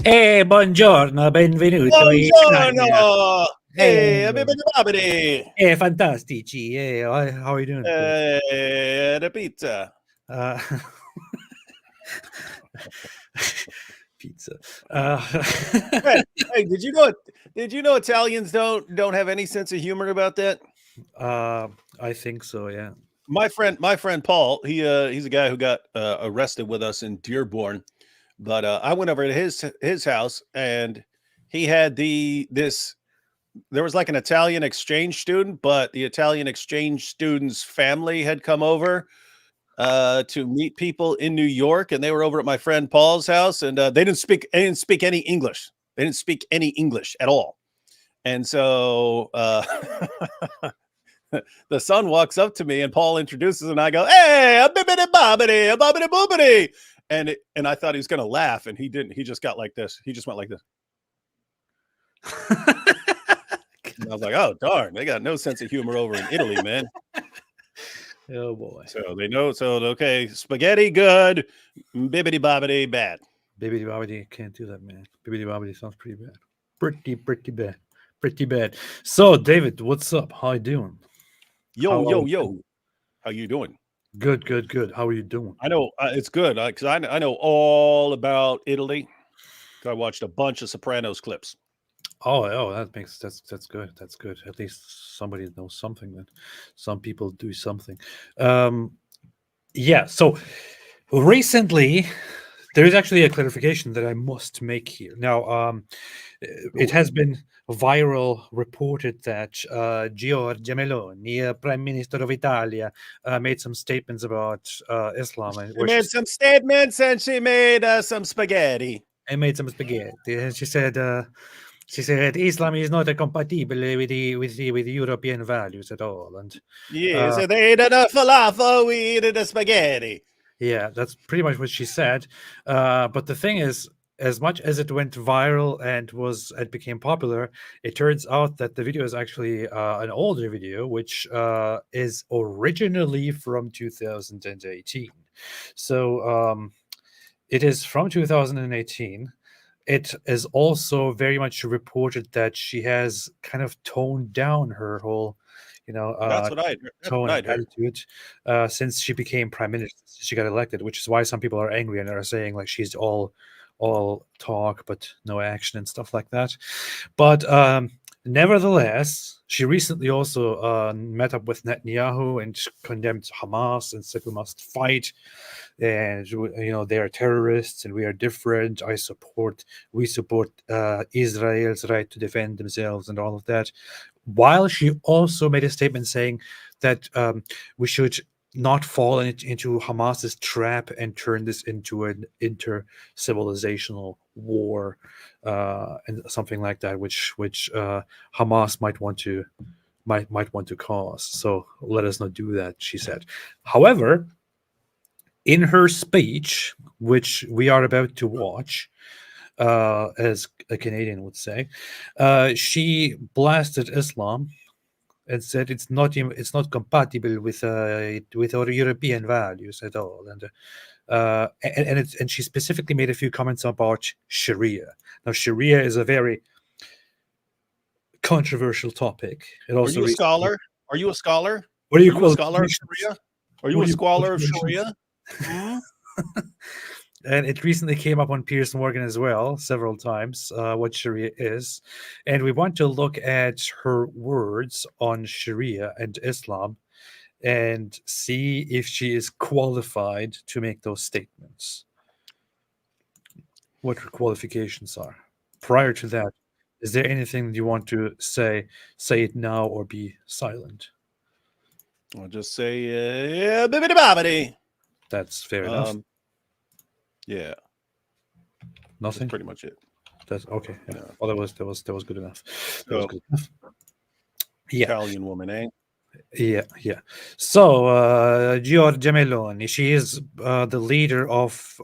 Buongiorno, benvenuto in Italia. Buongiorno! Babidi. Fantastici. How are you doing? The pizza. Uh, pizza. Hey, did you know Italians don't have any sense of humor about that? I think so, yeah. My friend Paul, he's a guy who got arrested with us in Dearborn, but I went over to his house and he had there was like an Italian exchange student, but the Italian exchange student's family had come over to meet people in New York, and they were over at my friend Paul's house, and they didn't speak any English. They didn't speak any English at all. And so the son walks up to me, and Paul introduces, and I go, "Hey, a bibbidi bobbidi, a bobbidi boobidi," and I thought he was going to laugh, and he didn't. He just got like this. He just went like this. And I was like, "Oh darn, they got no sense of humor over in Italy, man." Oh boy. So they know. So okay, spaghetti good, bibbidi bobbidi bad. Bibbidi bobbidi, can't do that, man. Bibbidi bobbidi sounds pretty bad. Pretty bad. So, David, what's up? How you doing? Yo. How you doing? Good. How are you doing? I know it's good because I know all about Italy. I watched a bunch of Sopranos clips. Oh, that's good. That's good. At least somebody knows something. Then some people do something. Yeah. So recently, there is actually a clarification that I must make here. Now, it has been viral reported that Giorgia Meloni, Prime Minister of Italia, made some statements about Islam. She made some statements and she made some spaghetti. And made some spaghetti. And she said Islam is not compatible with the European values at all. And so they ate enough falafel, we ate the spaghetti. Yeah, that's pretty much what she said. But the thing is, as much as it went viral and became popular, it turns out that the video is actually an older video, which is originally from 2018. So it is from 2018. It is also very much reported that she has kind of toned down her whole, that's what tone and attitude since she became prime minister. She got elected, which is why some people are angry and are saying like she's all talk but no action and stuff like that. But nevertheless, she recently also met up with Netanyahu and condemned Hamas and said we must fight, and they are terrorists and we are different. We support Israel's right to defend themselves and all of that. While she also made a statement saying that we should not fall into Hamas's trap and turn this into an inter-civilizational war and something like that, which Hamas might want to cause. So let us not do that, she said. However, in her speech, which we are about to watch, as a Canadian would say, she blasted Islam and said it's not compatible with our European values at all, and she specifically made a few comments about Sharia. Now, Sharia is a very controversial topic. Are you a scholar? Are you a scholar? What do you call a scholar of Sharia? Are you a scholar of Sharia? And it recently came up on Piers Morgan as well, several times, what Sharia is. And we want to look at her words on Sharia and Islam and see if she is qualified to make those statements. What her qualifications are. Prior to that, is there anything you want to say? Say it now or be silent. I'll just say, bibbidi bobbidi. That's fair enough. Yeah. Nothing. That's pretty much it. That's okay. Yeah. Well, that was good enough. That was good enough. Yeah. Italian woman, eh? Yeah. So Giorgia Meloni, she is the leader of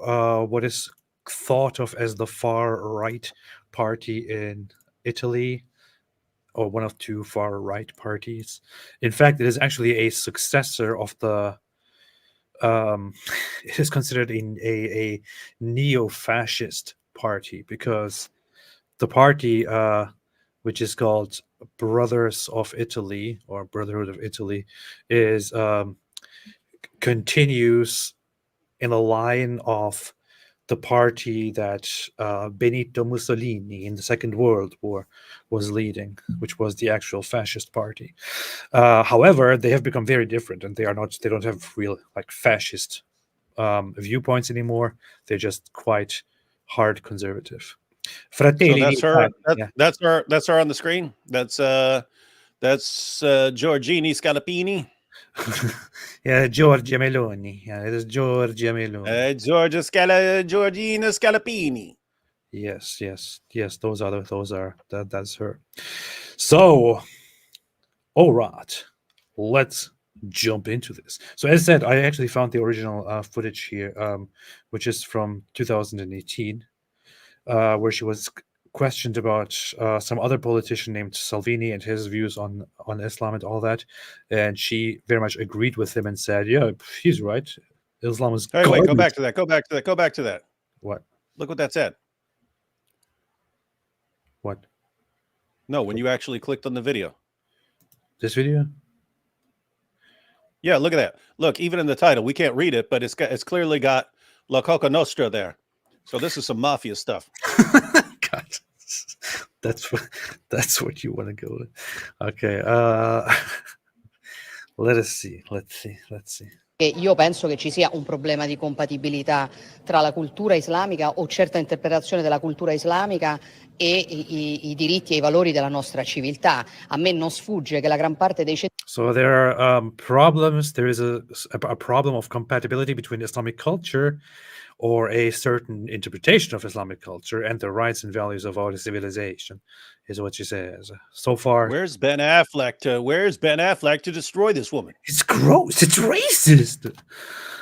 what is thought of as the far right party in Italy, or one of two far right parties. In fact, it is actually a successor of the. It is considered a neo-fascist party, because the party, which is called Brothers of Italy or Brotherhood of Italy, is continues in a line of the party that Benito Mussolini in the Second World War was leading, which was the actual fascist party. However, they have become very different, and they don't have real like fascist viewpoints anymore. They're just quite hard conservative. So Fratelli that's her. d'Italia. That's her on the screen. That's Giorgini Scalapini. Yeah, Giorgia Meloni. Yeah, it is Giorgia Meloni. Giorgina Scalapini. Yes. That's her. So, all right, let's jump into this. So, as said, I actually found the original footage here, which is from 2018, where she was questioned about some other politician named Salvini and his views on Islam and all that, and she very much agreed with him and said, "Yeah, he's right. Islam is Hey, garbage." wait, go back to that. Go back to that. Go back to that. What? Look what that said. What? No, when you actually clicked on the video. This video? Yeah, look at that. Look, even in the title, we can't read it, but it's clearly got La Coca Nostra there. So this is some mafia stuff. God, that's what you want to go with. Okay. Let us see. Let's see. Io penso che ci sia un problema di compatibilità tra la cultura islamica o certa interpretazione della cultura islamica e i diritti e i valori della nostra civiltà. A me non sfugge che la gran parte dei So there are problems. There is a problem of compatibility between Islamic culture or a certain interpretation of Islamic culture and the rights and values of our civilization, is what she says. So far, Where's Ben Affleck to destroy this woman? it's gross. It's racist.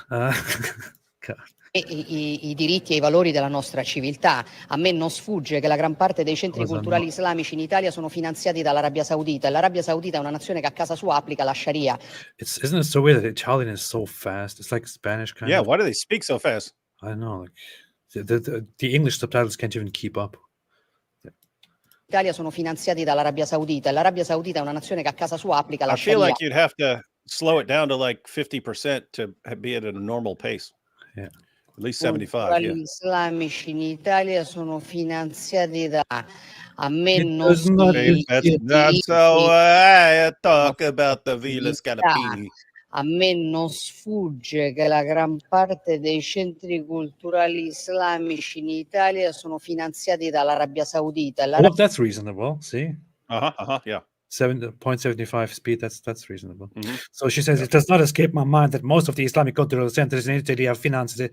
God. I diritti e i valori della nostra civiltà. A me non sfugge che la gran parte dei centri Cosa culturali no? islamici in Italia sono finanziati dall'Arabia Saudita, e l'Arabia Saudita è una nazione che a casa sua applica la Sharia. Isn't it so weird that Italian is so fast? It's like Spanish kind Yeah, of. why do they speak so fast? I don't know. Like the English subtitles can't even keep up. In Italia sono finanziati dall'Arabia Saudita, e l'Arabia Saudita è una nazione che a casa sua applica la I feel Sharia. like you'd have to slow it down to like 50% to be at a normal pace. Yeah. At least 75, yeah. Culturali islamici in Italia sono finanziati da... A me It non does not sfugge That's how I talk about the Villa Scalapini. A me non sfugge che la gran parte dei centri culturali islamici in Italia sono finanziati dall'Arabia Saudita. Oh, that's reasonable. See, Yeah. 7.75 speed. That's reasonable. Mhm. So she says, Yeah. it does not escape my mind that most of the Islamic cultural centers in Italy are financed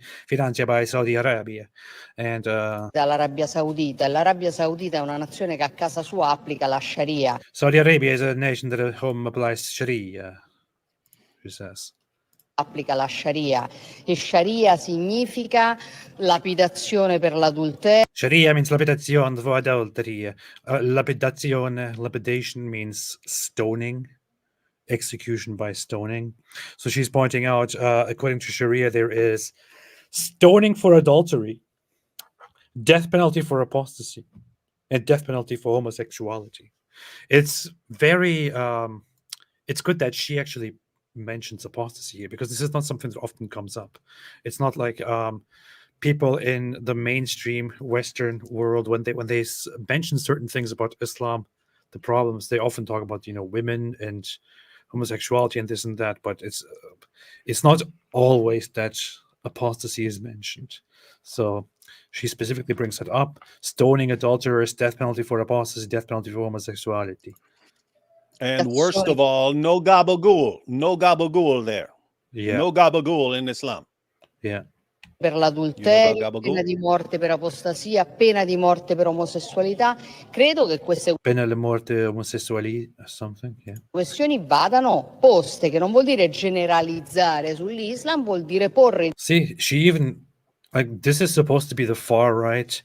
by Saudi Arabia, and Dall'Arabia Saudita. L'Arabia Saudita è una nazione che a casa sua applica la Sharia. Saudi Arabia is a nation that at home applies Sharia. She says. Applica la Sharia, e Sharia significa lapidazione per l'adulterio. Sharia means lapidation for adultery. Lapidation means stoning, execution by stoning. So she's pointing out, according to Sharia, there is stoning for adultery, death penalty for apostasy, and death penalty for homosexuality. It's very, it's good that she actually mentions apostasy here, because this is not something that often comes up. It's not like people in the mainstream Western world, when they mention certain things about Islam, the problems, they often talk about women and homosexuality and this and that, but it's not always that apostasy is mentioned. So she specifically brings that up: stoning adulterers, death penalty for apostasy, death penalty for homosexuality. And worst of all, no gabagool there. Yeah. No gabagool in Islam. Yeah. Per l'adulterio, pena di morte per apostasia, pena di morte per omosessualità. Credo che queste Pena di morte omosessuali or something. Yeah. questioni vadano poste, che non vuol dire generalizzare sull'Islam, vuol dire porre. See, she even, like, this is supposed to be the far right,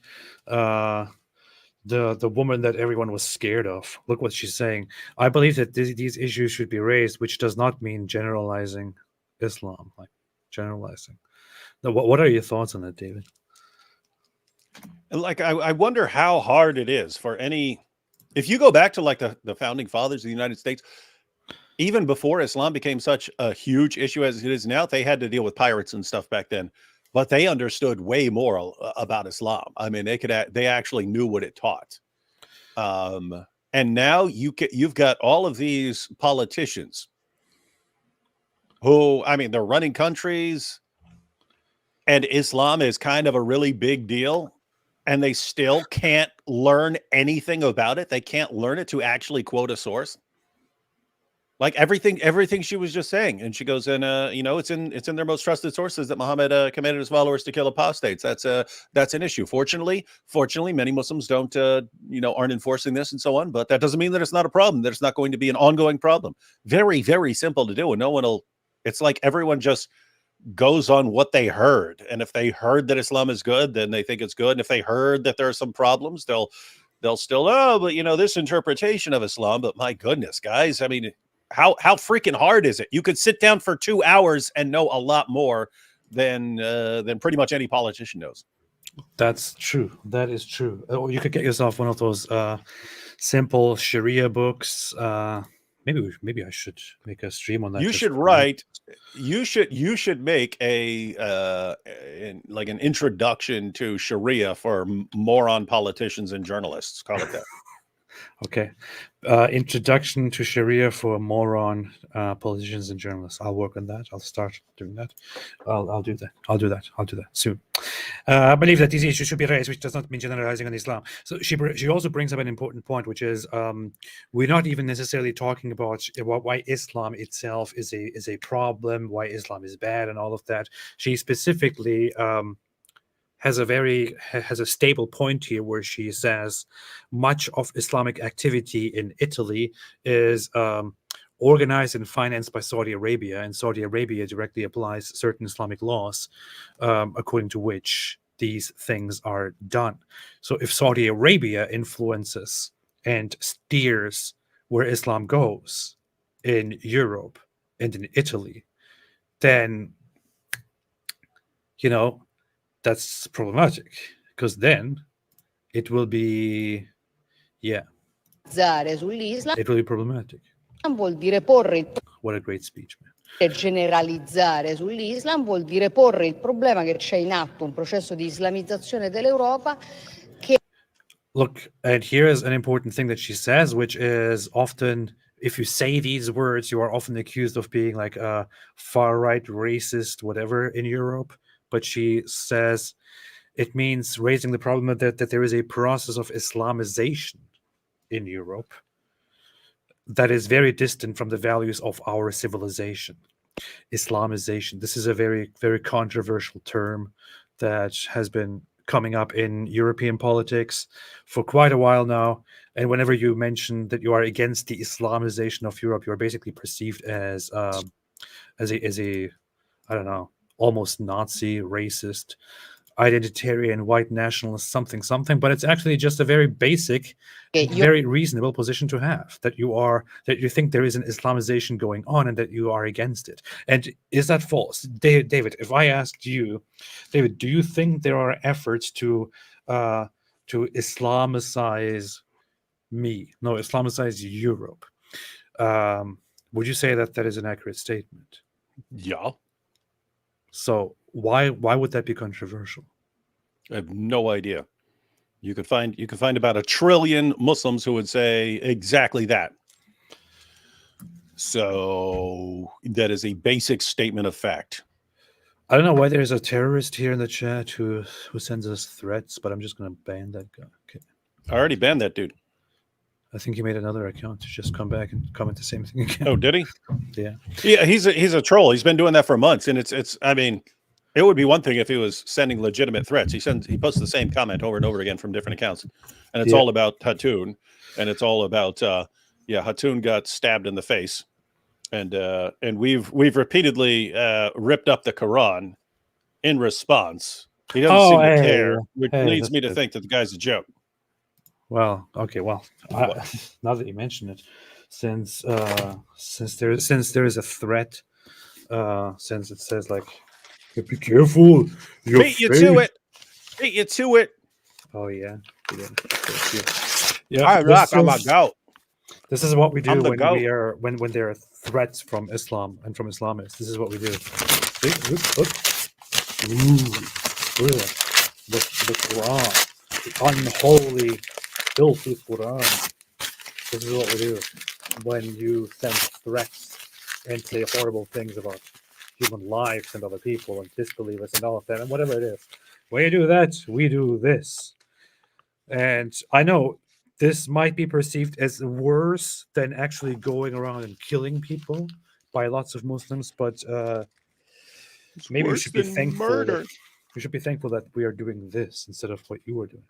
the woman that everyone was scared of. Look what she's saying. I believe that these issues should be raised, which does not mean generalizing Islam, like generalizing. Now, what are your thoughts on that, David? Like, I wonder how hard it is for any, if you go back to like the founding fathers of the United States, even before Islam became such a huge issue as it is now, they had to deal with pirates and stuff back then, but they understood way more about Islam. I mean, they actually knew what it taught. And now you've got all of these politicians who, I mean, they're running countries, and Islam is kind of a really big deal, and they still can't learn anything about it. They can't learn it to actually quote a source. Like everything she was just saying, and she goes, and it's in their most trusted sources that Muhammad commanded his followers to kill apostates. That's an issue. Fortunately, many Muslims don't aren't enforcing this and so on. But that doesn't mean that it's not a problem. That it's not going to be an ongoing problem. Very, very simple to do, and no one will. It's like everyone just goes on what they heard, and if they heard that Islam is good, then they think it's good. And if they heard that there are some problems, they'll still, but this interpretation of Islam. But my goodness, guys, I mean, how freaking hard is it? You could sit down for 2 hours and know a lot more than pretty much any politician knows. That's true. That is true. Or you could get yourself one of those simple Sharia books. Maybe I should make a stream on that. You should write. You should make like an introduction to Sharia for moron politicians and journalists. Call it that. Okay. Introduction to Sharia for moron politicians and journalists. I'll work on that. I'll start doing that. I'll do that. I'll do that soon. I believe that these issues should be raised, which does not mean generalizing on Islam. So she also brings up an important point, which is we're not even necessarily talking about why Islam itself is a problem, why Islam is bad, and all of that. She specifically has a stable point here where she says much of Islamic activity in Italy is organized and financed by Saudi Arabia, and Saudi Arabia directly applies certain Islamic laws according to which these things are done. So if Saudi Arabia influences and steers where Islam goes in Europe and in Italy, then that's problematic, because then it will be sull'Islam it will be problematic. vuol dire porre What a great speech, man. generalizzare sull'Islam vuol dire porre il problema che c'è in atto un processo di islamizzazione dell'Europa che Look, and here is an important thing that she says, which is often, if you say these words, you are often accused of being like a far-right racist, whatever, in Europe. But she says it means raising the problem that there is a process of Islamization in Europe that is very distant from the values of our civilization. Islamization. This is a very, very controversial term that has been coming up in European politics for quite a while now. And whenever you mention that you are against the Islamization of Europe, you're basically perceived as a I don't know, almost Nazi, racist, identitarian, white nationalist, something. But it's actually just a very basic, very reasonable position to have, that you think there is an Islamization going on and that you are against it. And is that false? David, if I asked you, David, do you think there are efforts to Islamicize Europe? Would you say that is an accurate statement? Yeah. So why would that be controversial? I have no idea. You could find about 1 trillion Muslims who would say exactly that. So that is a basic statement of fact. I don't know why there's a terrorist here in the chat who sends us threats, but I'm just going to ban that guy. Okay. I already banned that dude. I think he made another account to just come back and comment the same thing again. Oh, did he? Yeah. Yeah, he's a troll. He's been doing that for months, and it's. I mean, it would be one thing if he was sending legitimate threats. He posts the same comment over and over again from different accounts, and it's all about Hatun, and it's all about Hatun got stabbed in the face, and we've repeatedly ripped up the Quran in response. He doesn't seem to care, which leads me to think that the guy's a joke. Well, okay. Well, now that you mention it, since there is a threat, since it says like, "Be careful, beat you to it," Oh yeah. Yeah. I'm not. I'm a goat. This is what we I'm do the when goat. we are when there are threats from Islam and from Islamists. This is what we do. See? Ooh, look at that. The Quran, the unholy, filthy Quran. This is what we do when you send threats and say horrible things about human lives and other people and disbelievers and all of that and whatever it is. When you do that, we do this. And I know this might be perceived as worse than actually going around and killing people by lots of Muslims, but It's maybe we worse should be than thankful. murder. We should be thankful that we are doing this instead of what you were doing.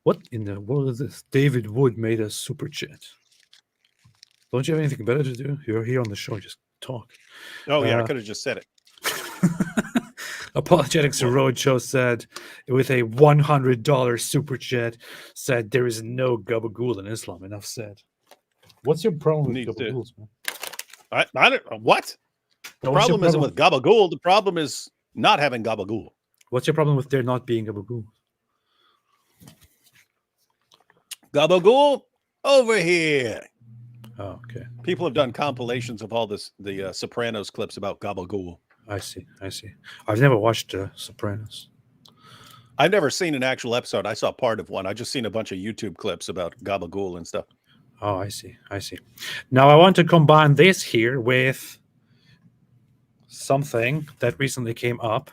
What in the world is this? David Wood made a super chat. Don't you have anything better to do? You're here on the show, just talk. Oh yeah, I could have just said it. Apologetics Roadshow said, with a $100 super chat, said there is no gabagool in Islam. Enough said. What's your problem with gabagools, man? I don't. What? The problem isn't with gabagool. The problem is not having gabagool. What's your problem with there not being gabagool? Gabagool over here. Oh, okay. People have done compilations of all this, the Sopranos clips about gabagool. I see. I've never watched Sopranos. I've never seen an actual episode. I saw part of one. I just seen a bunch of YouTube clips about gabagool and stuff. Oh, I see. Now I want to combine this here with something that recently came up,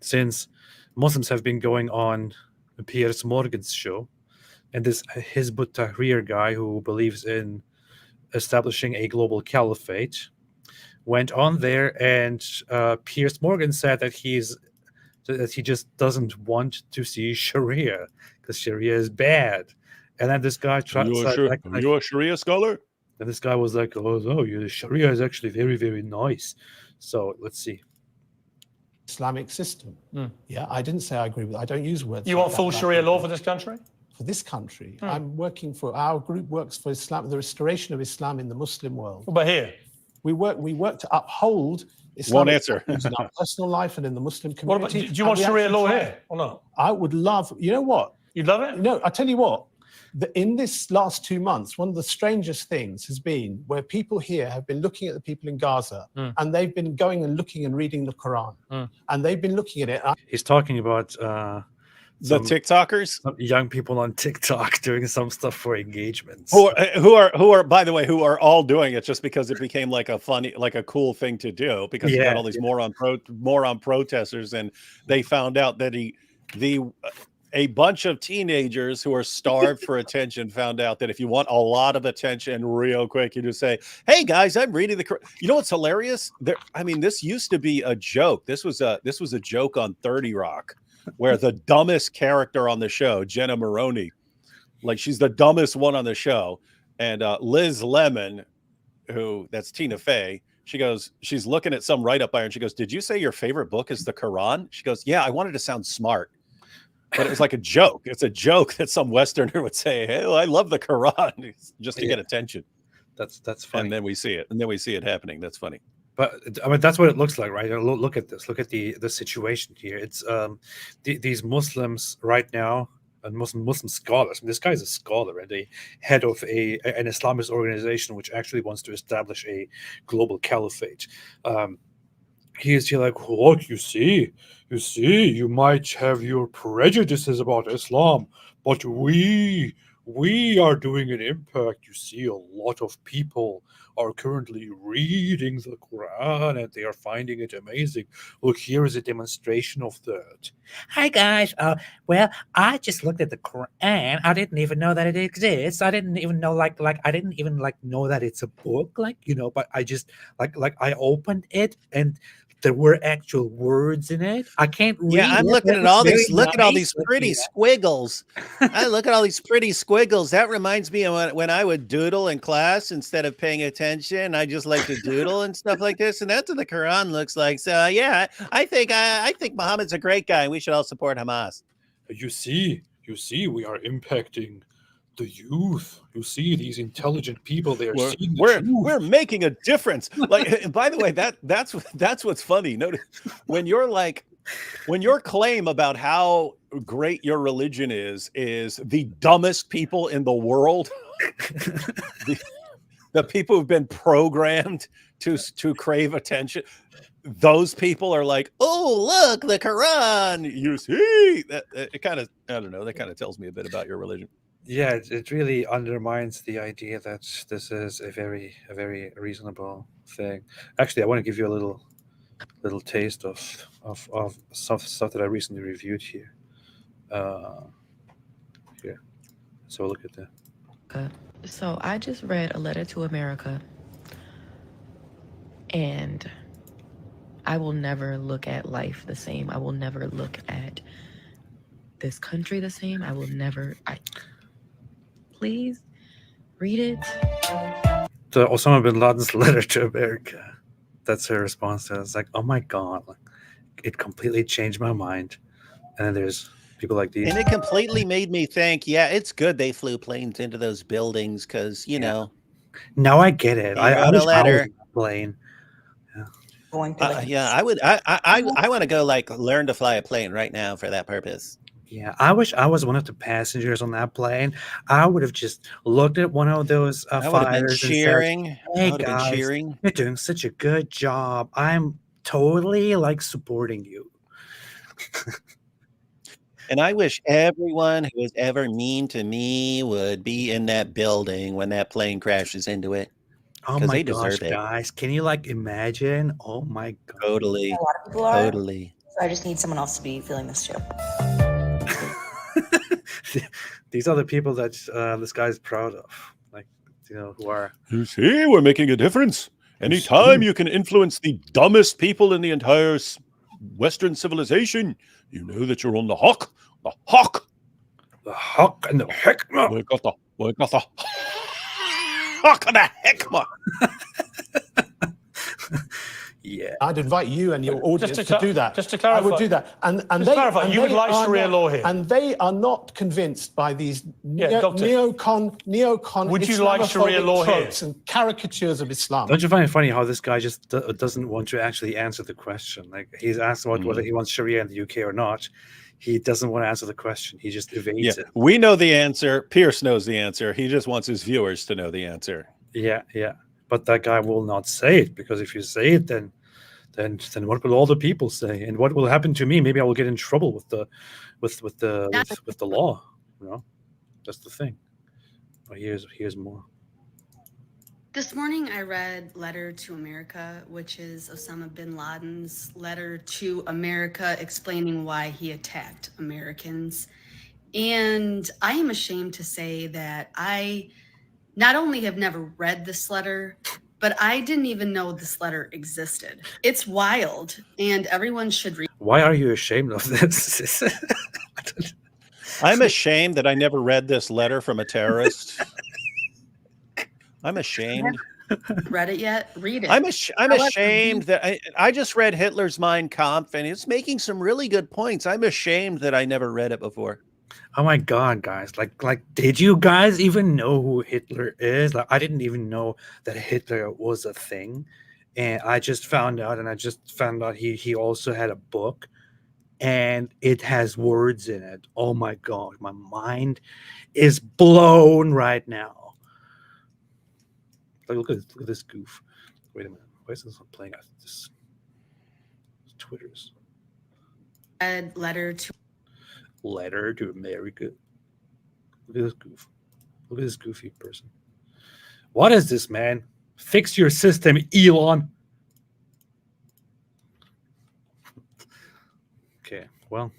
since Muslims have been going on Piers Morgan's show, and this Hizb ut-Tahrir guy who believes in establishing a global caliphate went on there, and Piers Morgan said that he just doesn't want to see Sharia because Sharia is bad. And then this guy tried. You're a Sharia scholar? And this guy was like, "Oh, Sharia is actually very, very nice." So let's see. Islamic system. Yeah, I didn't say I agree with it. I don't use words. You want full Sharia law for this country? For this country, I'm working for, our group works for Islam, the restoration of Islam in the Muslim world. But here, we work to uphold Islamic answer. values in our personal life and in the Muslim community. Do you want Sharia law here or not? I would love. You know what? You'd love it? No, I tell you what. In this last 2 months, one of the strangest things has been where people here have been looking at the people in Gaza, and they've been going and looking and reading the Quran, and they've been looking at it. He's talking about the TikTokers, some young people on TikTok doing some stuff for engagements. Who are, by the way, who are all doing it just because it became like a funny, like a cool thing to do, because you got all these moron protesters, and they found out that a bunch of teenagers who are starved for attention found out that if you want a lot of attention real quick, you just say, "Hey guys, I'm reading the." You know what's hilarious? This used to be a joke. This was a joke on 30 Rock, where the dumbest character on the show, Jenna Maroney, like she's the dumbest one on the show, and Liz Lemon, that's Tina Fey. She's looking at some write-up by her, and she goes, "Did you say your favorite book is the Quran?" She goes, "Yeah, I wanted to sound smart." But it was like a joke. It's a joke that some Westerner would say, "Hey, I love the Quran," just to get attention. That's funny. And then we see it happening. That's funny. But I mean, that's what it looks like, right? Look at this. Look at the situation here. It's these Muslims right now, and Muslim scholars. I mean, this guy is a scholar and a head of an Islamist organization which actually wants to establish a global caliphate. He is here like, look, you see, you might have your prejudices about Islam, but we are doing an impact. You see, a lot of people are currently reading the Quran and they are finding it amazing. Look, here is a demonstration of that. Hi guys. Well, I just looked at the Quran. I didn't even know that it exists. I didn't even know I didn't even know that it's a book, but I just I opened it and there were actual words in it. I can't read. Yeah, I'm looking at all these. Look at all these pretty squiggles. I look at all these pretty squiggles. That reminds me of when I would doodle in class instead of paying attention. I just like to doodle and stuff like this, and that's what the Quran looks like. So yeah, I think Muhammad's a great guy, and we should all support Hamas. You see, we are impacting the youth. You see these intelligent people. They are seeing the truth. We're making a difference. Like, by the way, that's what's funny. Notice when your claim about how great your religion is the dumbest people in the world, the people who've been programmed to crave attention. Those people are like, oh, look, the Quran. You see that it kind of, I don't know, that kind of tells me a bit about your religion. Yeah, it really undermines the idea that this is a very reasonable thing. Actually, I want to give you a little taste of stuff that I recently reviewed here. Here, so look at that. So I just read A Letter to America, and I will never look at life the same. I will never look at this country the same. I will never. Please read it. The Osama bin Laden's letter to America. That's her response to it. It's like, oh my God, like, it completely changed my mind. And then there's people like these. And it completely made me think, yeah, it's good they flew planes into those buildings because, you know. Now I get it. I wrote a wish I was letter. on a plane. Going to Yeah, I would. I want to go learn to fly a plane right now for that purpose. Yeah, I wish I was one of the passengers on that plane. I would have just looked at one of those I would have been fighters and cheering. said, I "Hey would have been guys, cheering. you're doing such a good job. I'm totally supporting you." And I wish everyone who was ever mean to me would be in that building when that plane crashes into it. Oh 'Cause my they gosh, deserve it. guys, can you imagine? Oh my God. Totally. a lot of people are. Totally. So I just need someone else to be feeling this too. These are the people that this guy's proud of, who are. You see, we're making a difference. Anytime you can influence the dumbest people in the entire Western civilization, you know that you're on the hawk. The hawk. The hawk and the hikmah. We got the hawk and the hikmah. Yeah. I'd invite you and your audience to do that. Just to I clarify. would do that. And Just they, clarify, and you would they like are Sharia not- law here? And they are not convinced by these Doctor. neocon Would you like Sharia Islamophobic law here? tropes and caricatures of Islam. Don't you find it funny how this guy just doesn't want to actually answer the question? Like, he's asked about whether he wants Sharia in the UK or not. He doesn't want to answer the question. He just evades it. We know the answer. Pierce knows the answer. He just wants his viewers to know the answer. Yeah. But that guy will not say it, because if you say it, then what will all the people say? And what will happen to me? Maybe I will get in trouble with the law. That's the thing. Well, here's more. This morning I read Letter to America, which is Osama bin Laden's letter to America explaining why he attacked Americans. And I am ashamed to say that I not only have never read this letter, but I didn't even know this letter existed. It's wild, and everyone should read. Why are you ashamed of this? I'm ashamed that I never read this letter from a terrorist. I'm ashamed. Read it yet? Read it. I'm ashamed that I just read Hitler's Mein Kampf, and it's making some really good points. I'm ashamed that I never read it before. Oh my God, guys! Like, did you guys even know who Hitler is? Like, I didn't even know that Hitler was a thing, and I just found out. He also had a book, and it has words in it. Oh my God, my mind is blown right now. Like, look at this goof. Wait a minute, why is this not playing? This Twitter's Letter to America. Look at this goof. Look at this goofy person. What is this, man? Fix your system, Elon. Okay, well.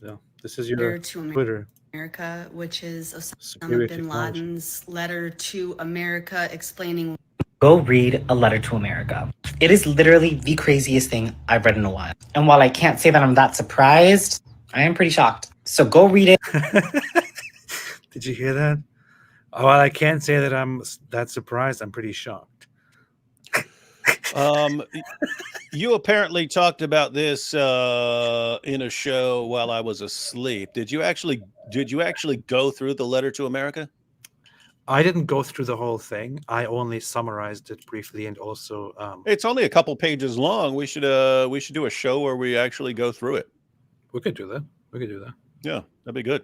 Yeah, this is your Twitter. America, which is Osama Superior bin technology. Laden's letter to America explaining. Go read A Letter to America. It is literally the craziest thing I've read in a while. And while I can't say that I'm that surprised, I am pretty shocked. So go read it. Did you hear that? Oh, well, I can't say that I'm that surprised. I'm pretty shocked. You apparently talked about this in a show while I was asleep. Did you actually go through the letter to America? I didn't go through the whole thing. I only summarized it briefly, and also It's only a couple pages long. We should do a show where we actually go through it. we could do that. Yeah, that'd be good.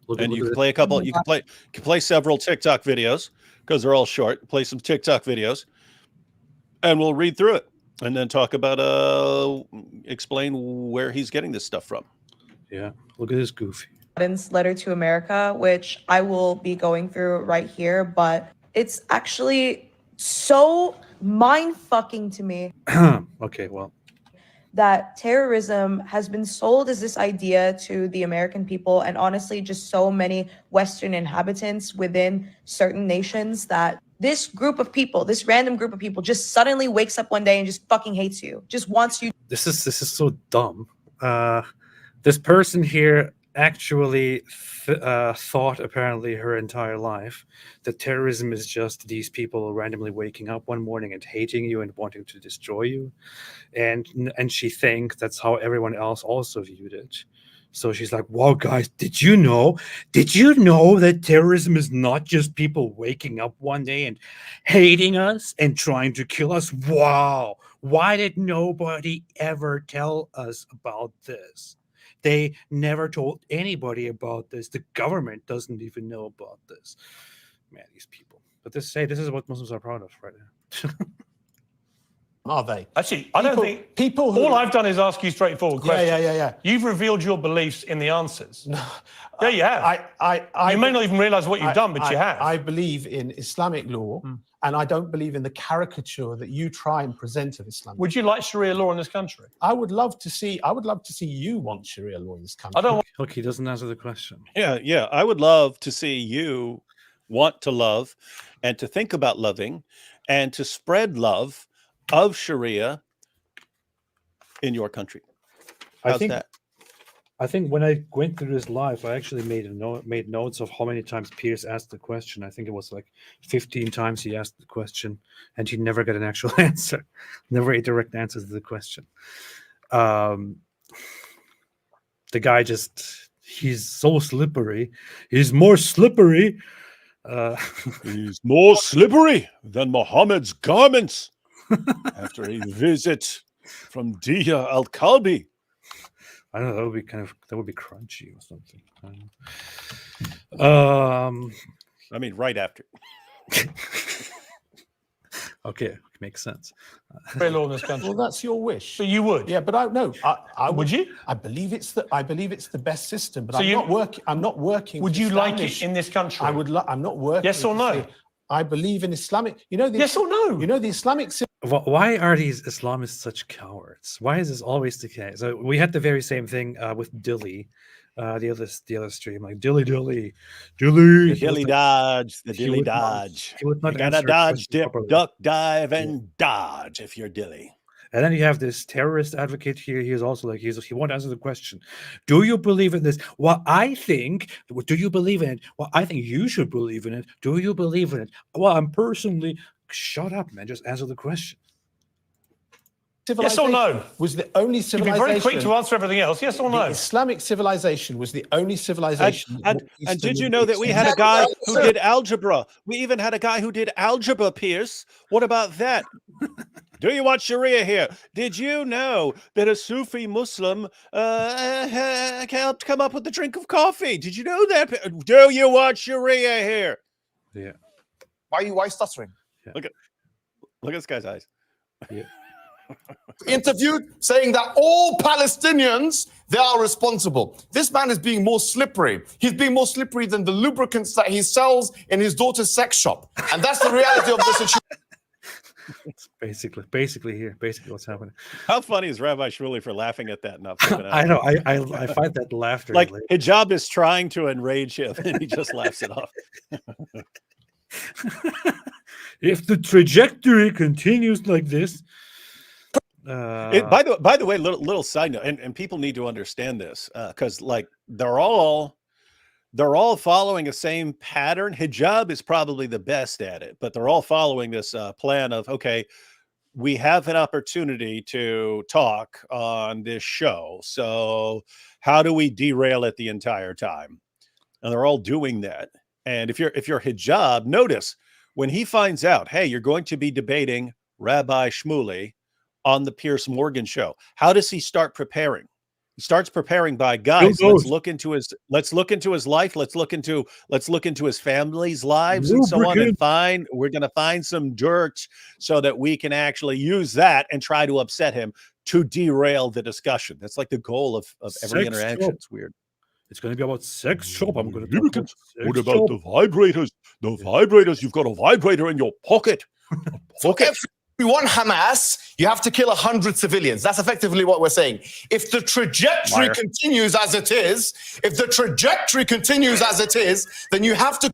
Look And look you at can it. play a couple. You can play several TikTok videos because they're all short. Play some TikTok videos, and we'll read through it and then talk about explain where he's getting this stuff from. Yeah, look at this goofy. Biden's letter to America, which I will be going through right here, but it's actually so mind-fucking to me Okay, well, that terrorism has been sold as this idea to the American people, and honestly just so many Western inhabitants within certain nations, that this group of people, this random group of people, just suddenly wakes up one day and just fucking hates you, just wants you. this is so dumb. This person here actually thought, apparently her entire life, that terrorism is just these people randomly waking up one morning and hating you and wanting to destroy you, and she thinks that's how everyone else also viewed it. So she's like, "Wow, guys, did you know that terrorism is not just people waking up one day and hating us and trying to kill us? Wow, why did nobody ever tell us about this? They never told anybody about this. The government doesn't even know about this." Man, these people. But this is what Muslims are proud of right now. Are they? Actually, I don't think people. Who, all I've done is ask you straightforward questions. Yeah. You've revealed your beliefs in the answers. No, Yeah, you have. You may not even realize what you've done, but you have. I believe in Islamic law, and I don't believe in the caricature that you try and present of Islam. Would you like Sharia law in this country? I would love to see you want Sharia law in this country. I don't want. Look, he doesn't answer the question. Yeah. I would love to see you want to love and to think about loving and to spread love of Sharia in your country. How's that? I think when I went through this live, I actually made notes of how many times Pierce asked the question. I think it was like 15 times he asked the question, and he never got an actual answer. Never a direct answer to the question. The guy he's so slippery. He's more slippery. He's more slippery than Muhammad's garments after a visit from Dia al-Kalbi. I don't know. That would be crunchy or something. I mean, right after. Okay, makes sense. Sharia law in this country. Well, that's your wish. So you would. Yeah, but I Would you? I believe it's the best system, but So I'm not working. Would to you like it establish- in this country? I would. I'm not working. Yes or to no? say- I believe in Islamic. Yes or no? The Islamic. Why are these Islamists such cowards? Why is this always the case? So we had the very same thing with Dilly, the other stream, like Dilly. The dilly dodge. He would not You gotta answer a dodge, question dip, properly. duck, dive, and dodge if you're dilly. And then you have this terrorist advocate here. He is also like, he won't answer the question. Do you believe in this? Well, I think. Do you believe in it? Well, I think you should believe in it. Do you believe in it? Well, I'm personally. Shut up, man. Just answer the question. Yes or no? Was the only You'd be civilization. very quick to answer everything else. Yes or The no? Islamic civilization was the only civilization. And did you know that we had a guy who did algebra? We even had a guy who did algebra, Pierce. What about that? Do you watch Sharia here? Did you know that a Sufi Muslim helped come up with the drink of coffee? Did you know that? Do you watch Sharia here? Yeah. Why are you stuttering? Look at this guy's eyes. Yeah. Interviewed saying that all Palestinians, they are responsible. This man is being more slippery. He's being more slippery than the lubricants that he sells in his daughter's sex shop. And that's the reality of the situation. It's basically what's happening. How funny is Rabbi Shmuley for laughing at that? Not I know. I find that laughter. like hijab is trying to enrage him, and he just laughs it off. If the trajectory continues like this. By the way, little side note, and people need to understand this because like they're all following the same pattern. Hijab is probably the best at it, but they're all following this plan of, okay, we have an opportunity to talk on this show. So how do we derail it the entire time? And they're all doing that. And if you're hijab, notice when he finds out, hey, you're going to be debating Rabbi Shmuley on the Piers Morgan show, how does he start preparing? He starts preparing by, guys, let's look into his life, let's look into his family's lives and so on, and we're going to find some dirt so that we can actually use that and try to upset him to derail the discussion. That's like the goal of every interaction. It's weird. It's going to be about sex shop. I'm going to talk about sex What about the vibrators? The vibrators, you've got a vibrator in your pocket. If you want Hamas, you have to kill 100 civilians. That's effectively what we're saying. If the trajectory continues as it is, then you have to.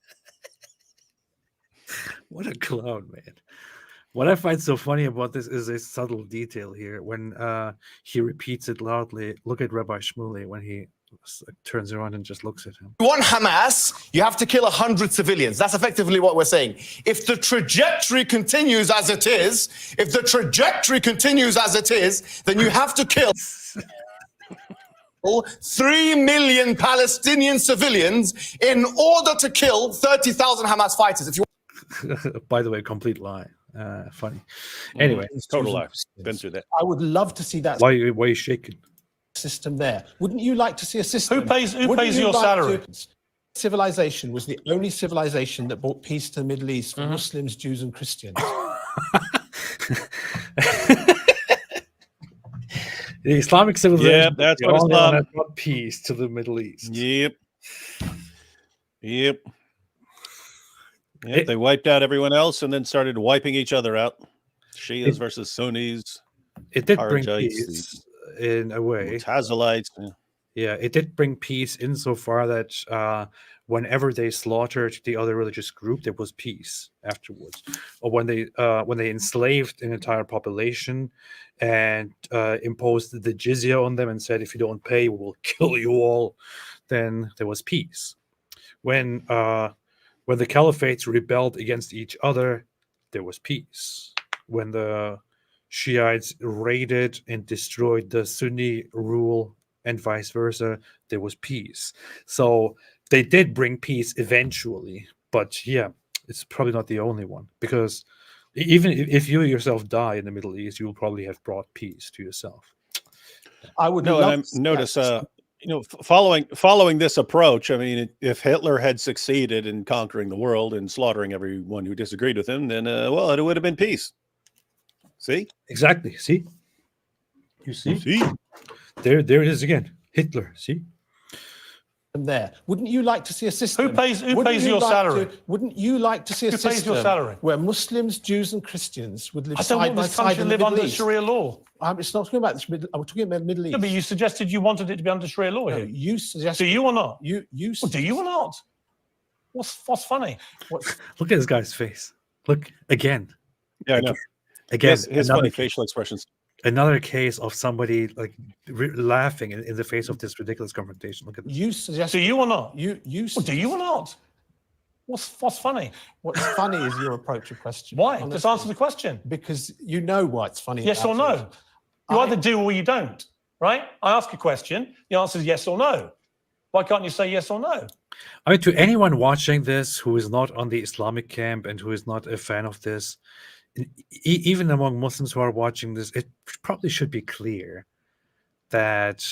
What a clown, man. What I find so funny about this is a subtle detail here. When he repeats it loudly, look at Rabbi Shmuley when he turns around and just looks at him. If you want Hamas, you have to kill 100 civilians. That's effectively what we're saying. If the trajectory continues as it is, then you have to kill 3 million Palestinian civilians in order to kill 30,000 Hamas fighters. If you By the way, complete lie. Funny. Anyway, it's total lie. Been through that. I would love to see that. Why are you shaking? System there. Wouldn't you like to see a system? Who pays your salary? Civilization was the only civilization that brought peace to the Middle East for Muslims, Jews, and Christians. The Islamic civilization. Yeah, that's what Islam that brought peace to the Middle East. Yep. They wiped out everyone else and then started wiping each other out. Shias versus Sunnis. It did bring peace in a way. Hazalites. Yeah, it did bring peace insofar that whenever they slaughtered the other religious group, there was peace afterwards. Or when they enslaved an entire population and imposed the jizya on them and said, if you don't pay, we'll kill you all, then there was peace. When the caliphates rebelled against each other, there was peace. When the Shiites raided and destroyed the Sunni rule and vice versa, there was peace. So they did bring peace eventually, but yeah, it's probably not the only one, because even if you yourself die in the Middle East, you will probably have brought peace to yourself. I would notice following this approach, I mean, if Hitler had succeeded in conquering the world and slaughtering everyone who disagreed with him, then it would have been peace. See? Exactly. See? You see? There it is again. Hitler. See? There. Wouldn't you like to see a system? Who pays your salary? Wouldn't you like to see a system pays your salary? Where Muslims, Jews, and Christians would live I don't side want by this side country in to the live Middle under East? Sharia law. It's not talking about this. I'm talking about the Middle East. No, but you suggested you wanted it to be under Sharia law here. You suggested. Do you or not? You Well, do you or not? What's funny? Look at this guy's face. Look again. Yeah, I know. Again, his funny facial expressions. Another case of somebody like laughing in the face of this ridiculous confrontation. Look at this. You suggested. Do you or not? You Well, do you or not? What's funny? What's funny is your approach to question. Why? Honestly. Just answer the question. Because you know why it's funny. Yes or no? You either do or you don't, right? I ask a question, the answer is yes or no. Why can't you say yes or no? I mean, to anyone watching this who is not on the Islamic camp and who is not a fan of this, even among Muslims who are watching this, it probably should be clear that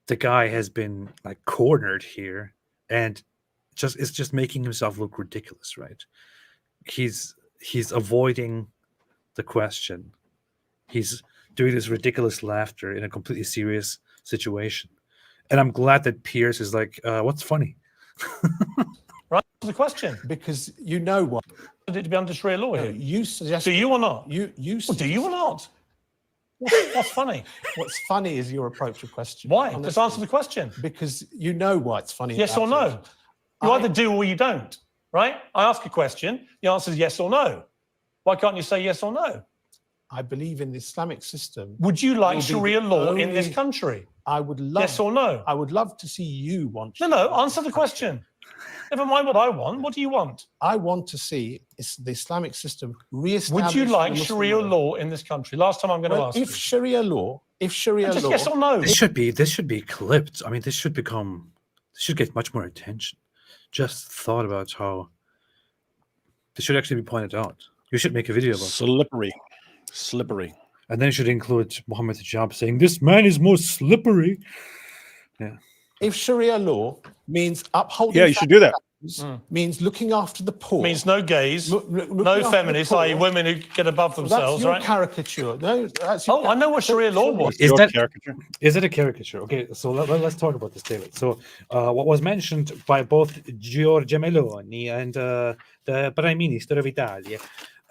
the guy has been like cornered here and is just making himself look ridiculous, right? He's avoiding the question. He's doing this ridiculous laughter in a completely serious situation. And I'm glad that Piers is like, what's funny? Right, the question. Because you know what. It to be under Sharia law here. You suggested. Do you or not? Well, do you or not? What's funny? What's funny is your approach to question. Why? Honestly. Just answer the question. Because you know why it's funny. Yes or no? You either do or you don't, right? I ask a question, the answer is yes or no. Why can't you say yes or no? I believe in the Islamic system. Would you like Sharia law in this country? I would love. Yes or no? I would love to see you want. No, answer the question. Never mind what I want. What do you want? I want to see the Islamic system reestablished. Would you like in the Muslim Sharia world. law in this country? Last time I'm going to ask If you. Sharia law, Just yes or no. This should be clipped. I mean, this should get much more attention. Just thought about how this should actually be pointed out. You should make a video about slippery. And then you should include Muhammad Hijab saying, "This man is more slippery." Yeah. If Sharia law means upholding, Yeah, you should do that. Means looking after the poor. Means no gays, looking no after the feminists, poor. i.e. women who get above themselves, That's your right? caricature. No, that's your I know what Sharia law was. Is that caricature? Is it a caricature? Okay, so let's talk about this, David. So, what was mentioned by both Giorgia Meloni and the Prime Minister of Italy,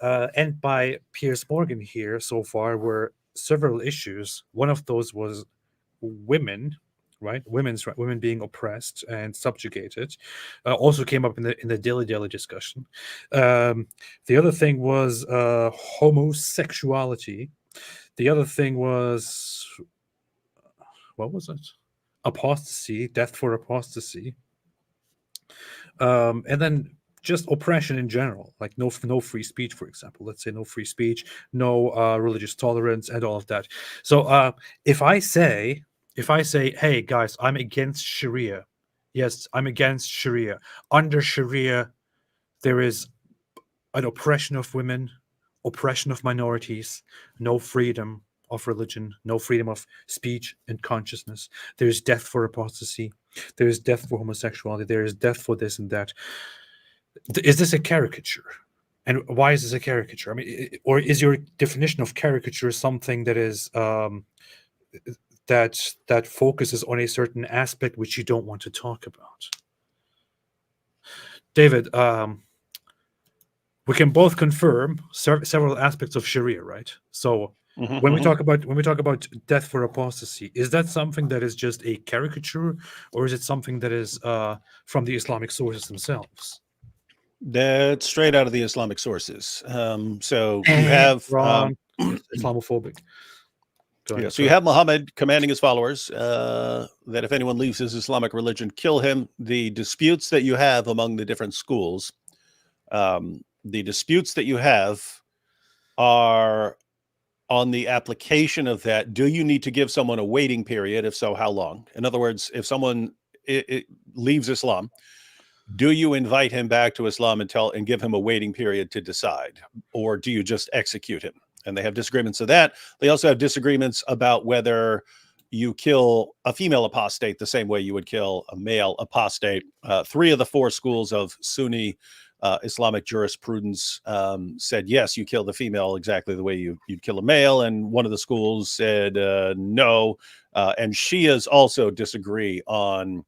and by Piers Morgan here so far were several issues. One of those was women. Right, women being oppressed and subjugated, also came up in the Daily discussion. The other thing was homosexuality. The other thing was, what was it? Apostasy, death for apostasy, and then just oppression in general, like no free speech, for example. Let's say no free speech, no religious tolerance, and all of that. So if I say, hey guys, I'm against Sharia. Yes, I'm against Sharia. Under Sharia, there is an oppression of women, oppression of minorities, no freedom of religion, no freedom of speech and consciousness. There's death for apostasy. There is death for homosexuality. There is death for this and that. Is this a caricature? And why is this a caricature? I mean, or is your definition of caricature something that is that focuses on a certain aspect which you don't want to talk about? David, we can both confirm several aspects of Sharia, right? So when we talk about death for apostasy, is that something that is just a caricature, or is it something that is from the Islamic sources themselves? That's straight out of the Islamic sources. So you have Islamophobic. Yeah, so you have Muhammad commanding his followers that if anyone leaves his Islamic religion, kill him. The disputes that you have among the different schools, the disputes that you have are on the application of that. Do you need to give someone a waiting period? If so, how long? In other words, if someone leaves Islam, do you invite him back to Islam and give him a waiting period to decide? Or do you just execute him? And they have disagreements of that. They also have disagreements about whether you kill a female apostate the same way you would kill a male apostate. 3 of the 4 schools of Sunni Islamic jurisprudence said, yes, you kill the female exactly the way you'd kill a male. And one of the schools said no. And Shias also disagree on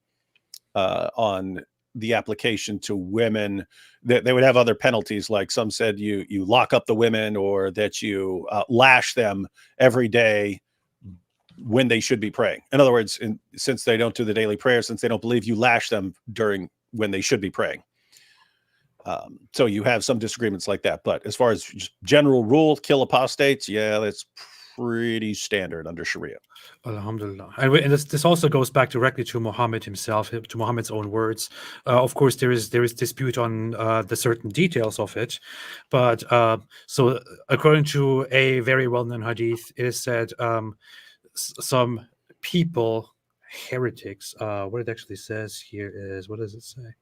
the application to women. That they would have other penalties, like some said you lock up the women, or that you lash them every day when they should be praying. In other words, since they don't do the daily prayer, since they don't believe, you lash them when they should be praying. So you have some disagreements like that. But as far as just general rule, kill apostates, yeah, that's pretty standard under Sharia. Alhamdulillah. And this also goes back directly to Muhammad himself, to Muhammad's own words. Of course, there is dispute on the certain details of it, but so according to a very well-known hadith, it is said some people, heretics. What it actually says here is, what does it say?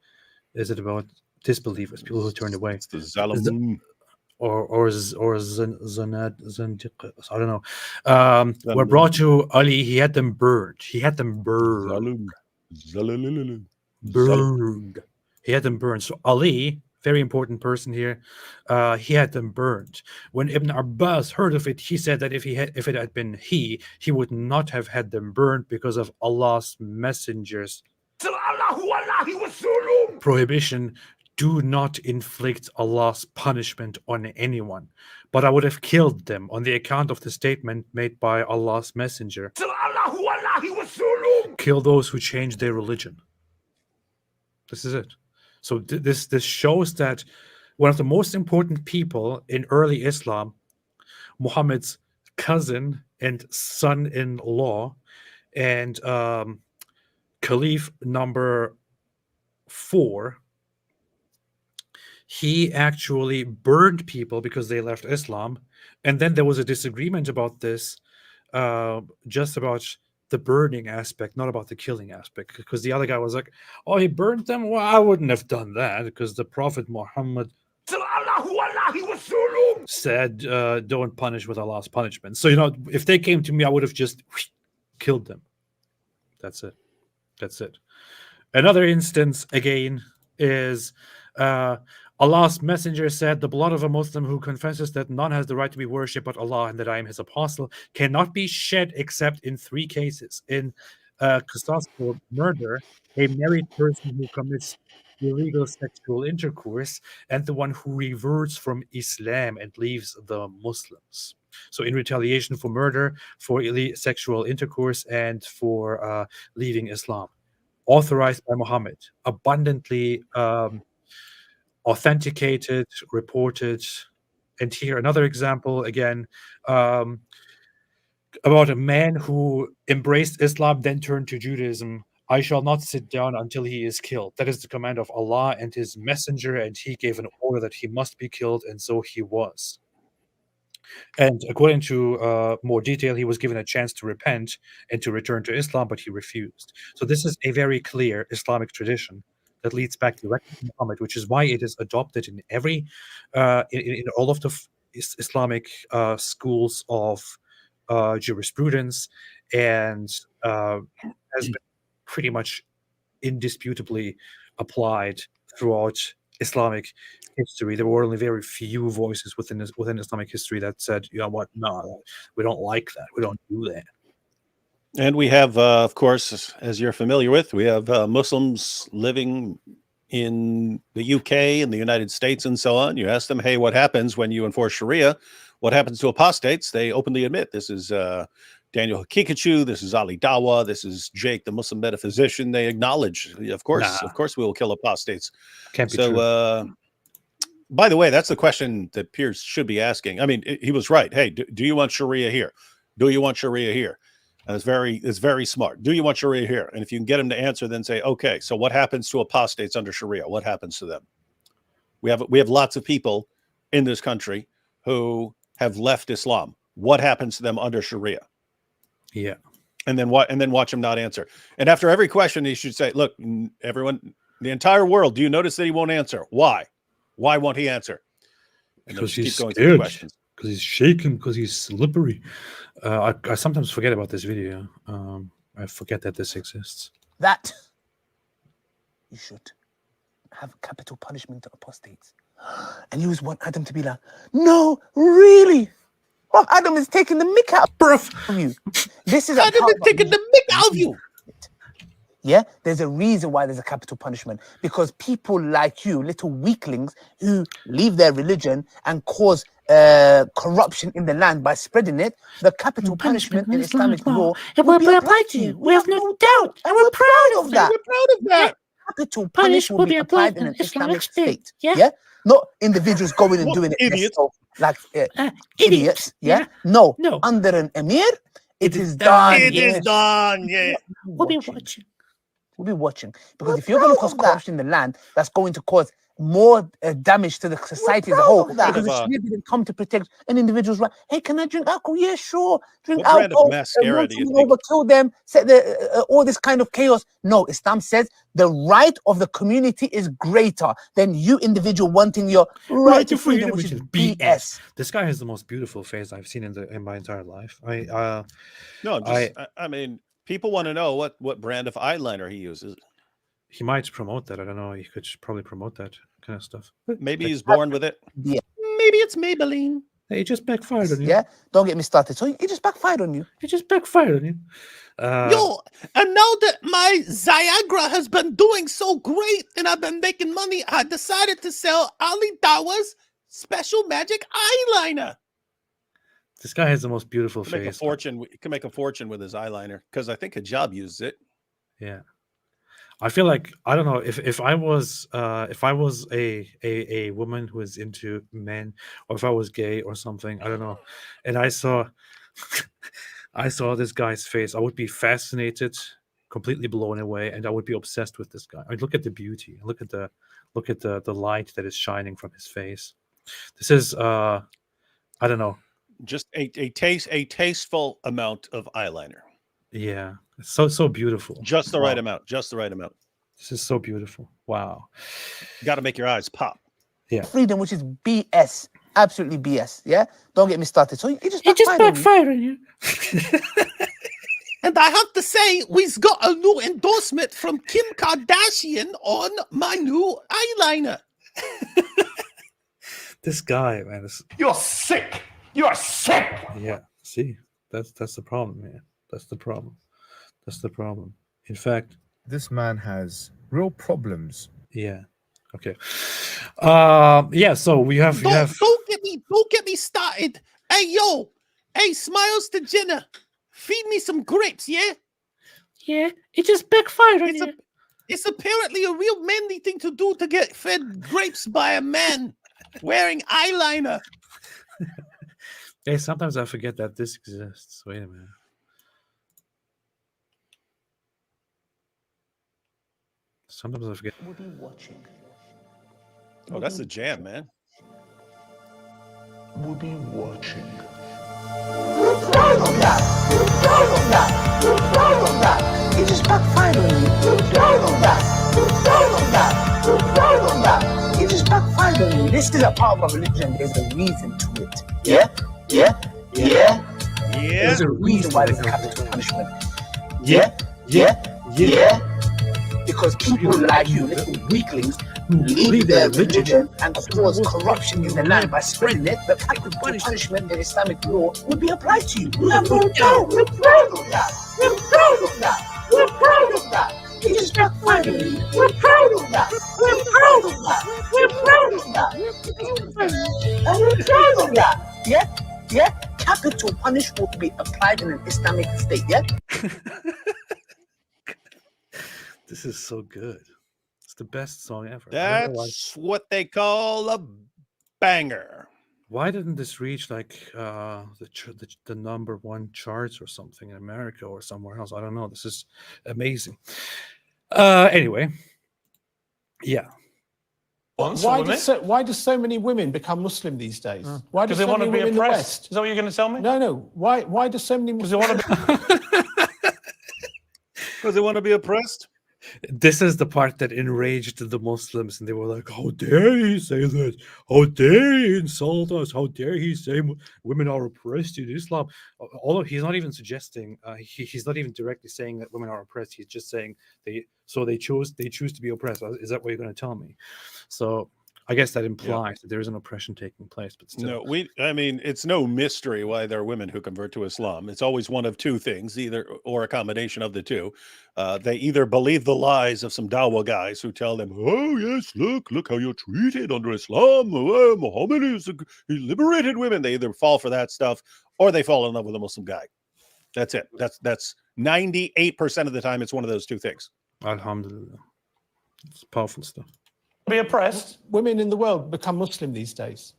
Is it about disbelievers, people who turned away? It's the Zalamun. Or Zandiq, I don't know. Were brought to Ali. He had them burned. He had them burned. Burned. He had them burned. So Ali, very important person here, he had them burned. When Ibn Abbas heard of it, he said that if it had been he would not have had them burned because of Allah's messengers prohibition. Do not inflict Allah's punishment on anyone, but I would have killed them on the account of the statement made by Allah's messenger. Kill those who change their religion. This is it. So this shows that one of the most important people in early Islam, Muhammad's cousin and son-in-law, and Caliph number 4, he actually burned people because they left Islam, and then there was a disagreement about this, just about the burning aspect, not about the killing aspect, because the other guy was like, "Oh, he burned them. Well, I wouldn't have done that because the Prophet Muhammad said, don't punish with Allah's punishment. So, if they came to me, I would have just killed them. That's it. That's it." Another instance, again, is Allah's messenger said, "The blood of a Muslim who confesses that none has the right to be worshipped but Allah and that I am his apostle cannot be shed except in 3 cases. In qisas for murder, a married person who commits illegal sexual intercourse, and the one who reverts from Islam and leaves the Muslims." So in retaliation for murder, for sexual intercourse, and for leaving Islam. Authorized by Muhammad, abundantly authenticated, reported. And here another example again, about a man who embraced Islam, then turned to Judaism. "I shall not sit down until he is killed. That is the command of Allah and his messenger, and he gave an order that he must be killed, and so he was." And according to more detail, he was given a chance to repent and to return to Islam, but he refused. So this is a very clear Islamic tradition that leads back directly to Muhammad, which is why it is adopted in every in all of the Islamic schools of jurisprudence, and has been pretty much indisputably applied throughout Islamic history. There were only very few voices within Islamic history that said, "You know what? No, we don't like that. We don't do that." And we have, of course, as you're familiar with, we have Muslims living in the UK and the United States and so on. You ask them, "Hey, what happens when you enforce Sharia? What happens to apostates?" They openly admit, this is Daniel Hakikachu, this is Ali Dawa, this is Jake, the Muslim metaphysician. They acknowledge, of course, we will kill apostates. Can't be true. By the way, that's the question that Pierce should be asking. I mean, he was right. Hey, do you want Sharia here? Do you want Sharia here? And it's very smart. Do you want Sharia here? And if you can get him to answer, then say, okay, so what happens to apostates under Sharia? What happens to them? We have lots of people in this country who have left Islam. What happens to them under Sharia? Yeah. And then watch him not answer. And after every question, he should say, "Look, everyone, the entire world, do you notice that he won't answer? Why? Why won't he answer?" And because keep he's going through the scared. questions. Because he's shaking. Because he's slippery. I sometimes forget about this video. I forget that this exists. That you should have capital punishment to apostates. And you just want Adam to be like, "No, really? Bro, Adam is taking the mick out of you. This is Adam is taking the mick out of you." Yeah, there's a reason why there's a capital punishment, because people like you, little weaklings who leave their religion and cause corruption in the land by spreading it, the capital punishment in Islamic law will be applied to you. We have no doubt, and we're proud of that. We're proud of that. Capital punishment will be applied in an Islamic state. Yeah, not individuals going and doing it idiots. themselves, like idiots. Yeah, no, under an emir, it is done. It is done. Yeah. We'll be watching, because if you're going to cause corruption in the land, that's going to cause more damage to the society as a whole. Because the Sharia didn't come to protect an individual's right. Hey, can I drink alcohol? Yeah, sure. Drink What brand alcohol. of mascara do you think? Overkill them. Set all this kind of chaos. No, Islam says the right of the community is greater than you individual wanting your right to freedom, which is BS. This guy has the most beautiful face I've seen in my entire life. I mean, people want to know what brand of eyeliner he uses. He might promote that. I don't know. He could probably promote that kind of stuff. Maybe he's born with it. Yeah. Maybe it's Maybelline. He just backfired on you. Yeah. Don't get me started. So he just backfired on you. He just backfired on you. Yo, and now that my Viagra has been doing so great and I've been making money, I decided to sell Ali Dawa's special magic eyeliner. This guy has the most beautiful face. He can make a fortune with his eyeliner, because I think Hijab uses it. Yeah. I feel like, I don't know, if I was a woman who is into men, or if I was gay or something, I don't know, and I saw this guy's face, I would be fascinated, completely blown away, and I would be obsessed with this guy. I mean, look at the beauty. Look at the light that is shining from his face. This is I don't know. Just a tasteful amount of eyeliner. Yeah, it's so beautiful. Just the right amount. Just the right amount. This is so beautiful. Wow. Got to make your eyes pop. Yeah. Freedom, which is BS, absolutely BS. Yeah, don't get me started. So it just backfired on you. And I have to say, we've got a new endorsement from Kim Kardashian on my new eyeliner. This guy, man, You're sick. You are sick. yeah. See, that's the problem, man. That's the problem. That's the problem. In fact, this man has real problems. Yeah. Okay. Yeah. So we have. Don't get me started. Hey yo, hey Smiles to Jenna, feed me some grapes, yeah. Yeah. It just backfired on you. It's apparently a real manly thing to do to get fed grapes by a man wearing eyeliner. Hey, sometimes I forget that this exists. Wait a minute. Sometimes I forget. We'll be watching. Oh, that's a jam, man. We'll be watching. It just backfired on you. It just backfired on you. This is a part of our religion. There's a reason to it. Yeah. There's a reason why there's a capital punishment. Yeah. Because people like you, little weaklings, who leave their religion and cause corruption in the land by spreading it, the capital punishment in Islamic law would be applied to you. We have no doubt. We're proud of that. We're proud of that. We're proud of that. It just backfired on you. We're proud of that. We're proud of that. We're proud of that. And we're proud of that. Yeah. Capital punishment will be applied in an Islamic state. Yeah. This is so good. It's the best song ever. That's what they call a banger. Why didn't this reach like the #1 charts or something in America or somewhere else? I don't know. This is amazing. Anyway, yeah. Why do so many women become Muslim these days? Why do Because they so want to many be women in the oppressed. West? Is that what you're going to tell me? No. Why do so many? Because they want to be. Because they want to be oppressed. This is the part that enraged the Muslims, and they were like, "How dare he say that? How dare he insult us? How dare he say women are oppressed in Islam?" Although he's not even suggesting, he's not even directly saying that women are oppressed. He's just saying they choose to be oppressed. Is that what you're going to tell me? So I guess that implies that there is an oppression taking place. But still, No, it's no mystery why there are women who convert to Islam. It's always one of two things, either or a combination of the two. They either believe the lies of some Dawah guys who tell them, "Oh yes, look how you're treated under Islam. Oh, Muhammad he liberated women." They either fall for that stuff or they fall in love with a Muslim guy. That's it. That's 98% of the time. It's one of those two things. Alhamdulillah, it's powerful stuff. Be oppressed. Women in the world become Muslim these days.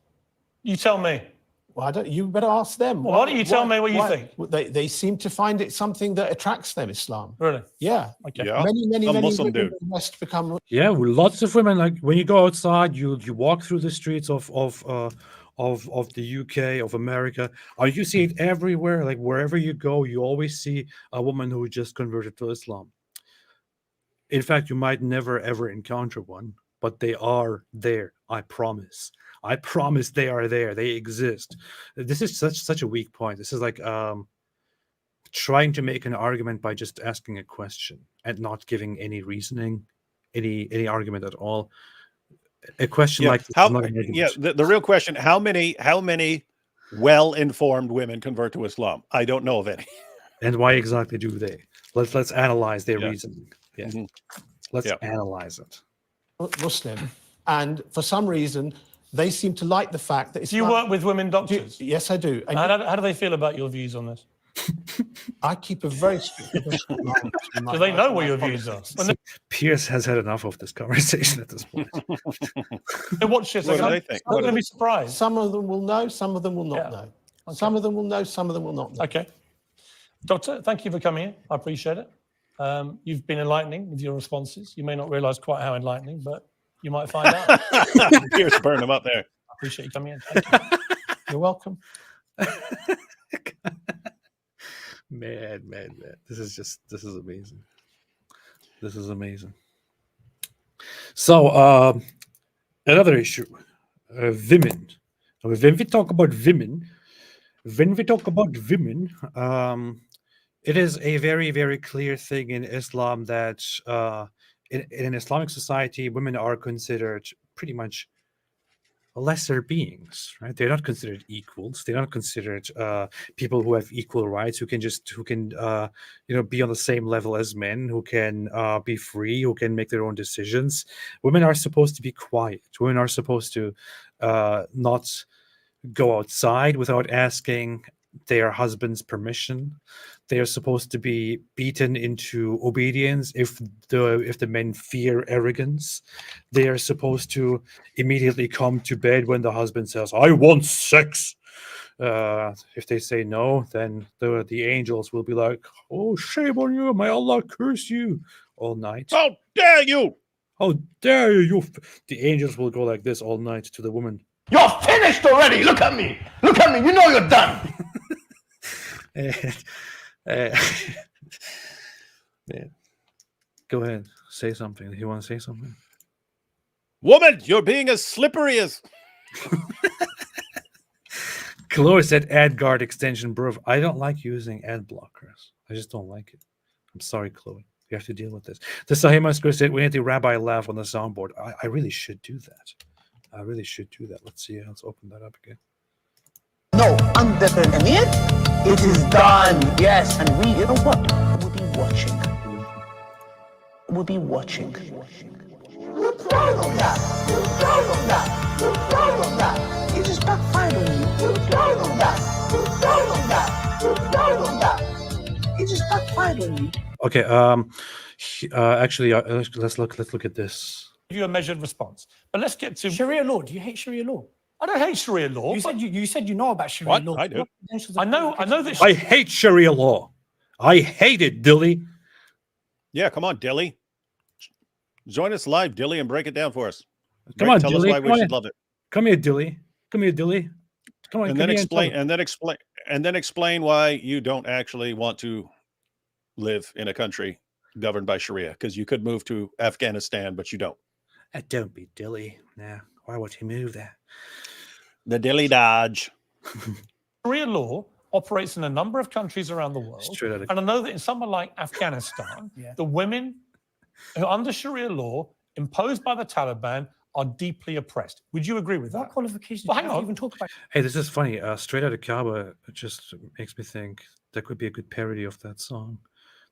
You tell me. Well, you better ask them. Well, why don't you tell me what you think? They seem to find it something that attracts them, Islam. Really? Yeah. Okay. Yeah. Many Muslim women dude. in the West become. Yeah, well, lots of women. Like when you go outside, you walk through the streets of the UK, of America. You see it everywhere. Like wherever you go, you always see a woman who just converted to Islam. In fact, you might never ever encounter one, but they are there. I promise. I promise they are there. They exist. This is such a weak point. This is like trying to make an argument by just asking a question and not giving any reasoning, any argument at all. A question like this is not an argument. The real question: how many well-informed women convert to Islam? I don't know of any. And why exactly do they? Let's analyze their reasoning. Yeah, let's analyze it. Muslim, and for some reason they seem to like the fact that it's. Do you work with women doctors? Yes, I do. And how do they feel about your views on this? I keep a very strict line. Do they know what your views are? Pierce has had enough of this conversation at this point. They watch this. What do they think? I'm going to be surprised. Some of them will know, some of them will not know. Okay. Some of them will know, some of them will not know. Okay. Doctor, thank you for coming in. I appreciate it. You've been enlightening with your responses. You may not realize quite how enlightening, but you might find out. Here's burn them up there. I appreciate you coming in. Thank you. You're welcome. Man. This is amazing. This is amazing. So, another issue, women. When we talk about women, it is a very, very clear thing in Islam that in an Islamic society, women are considered pretty much lesser beings, right? They're not considered equals. They're not considered people who have equal rights, who can be on the same level as men, who can be free, who can make their own decisions. Women are supposed to be quiet. Women are supposed to not go outside without asking their husband's permission. They are supposed to be beaten into obedience if the men fear arrogance. They are supposed to immediately come to bed when the husband says, "I want sex." If they say no, then the angels will be like, "Oh, shame on you! May Allah curse you!" all night. How dare you! How dare you! The angels will go like this all night to the woman. You're finished already. Look at me. Look at me. You know you're done. Man. Go ahead. Say something. You want to say something? Woman, you're being as slippery as... Chloe said ad guard extension, bro. I don't like using ad blockers. I just don't like it. I'm sorry, Chloe. You have to deal with this. The Sahima Square said we need the rabbi laugh on the soundboard. I really should do that. I really should do that. Let's see. Let's open that up again. No, undefinite. It is done. Yes, and we, you know what? We'll be watching. We'll be watching. You're trying on that. You're trying on that. You're trying on that. It just backfired on you. You're trying on that. You're trying on that. You're trying on that. It just backfired on you. Okay. Actually, let's look at this. Give you a measured response, but let's get to Sharia law. Do you hate Sharia law? I don't hate Sharia law. You said you know about Sharia law. I do. I know that. I hate Sharia law. I hate it, Dilly. Yeah, come on, Dilly. Join us live, Dilly, and break it down for us. Come on, tell Dilly. us why we should love it. Come here, Dilly. Come here, Dilly. Come on. And then explain why you don't actually want to live in a country governed by Sharia, because you could move to Afghanistan, but you don't. Don't be Dilly. Nah, why would he move there? The Dilly Dodge. Sharia law operates in a number of countries around the world. And I know that in somewhere like Afghanistan, the women who are under Sharia law imposed by the Taliban are deeply oppressed. Would you agree with that? What qualifications Well, do hang you on. even talk about? Hey, this is funny. Straight Outta Kaaba just makes me think that could be a good parody of that song.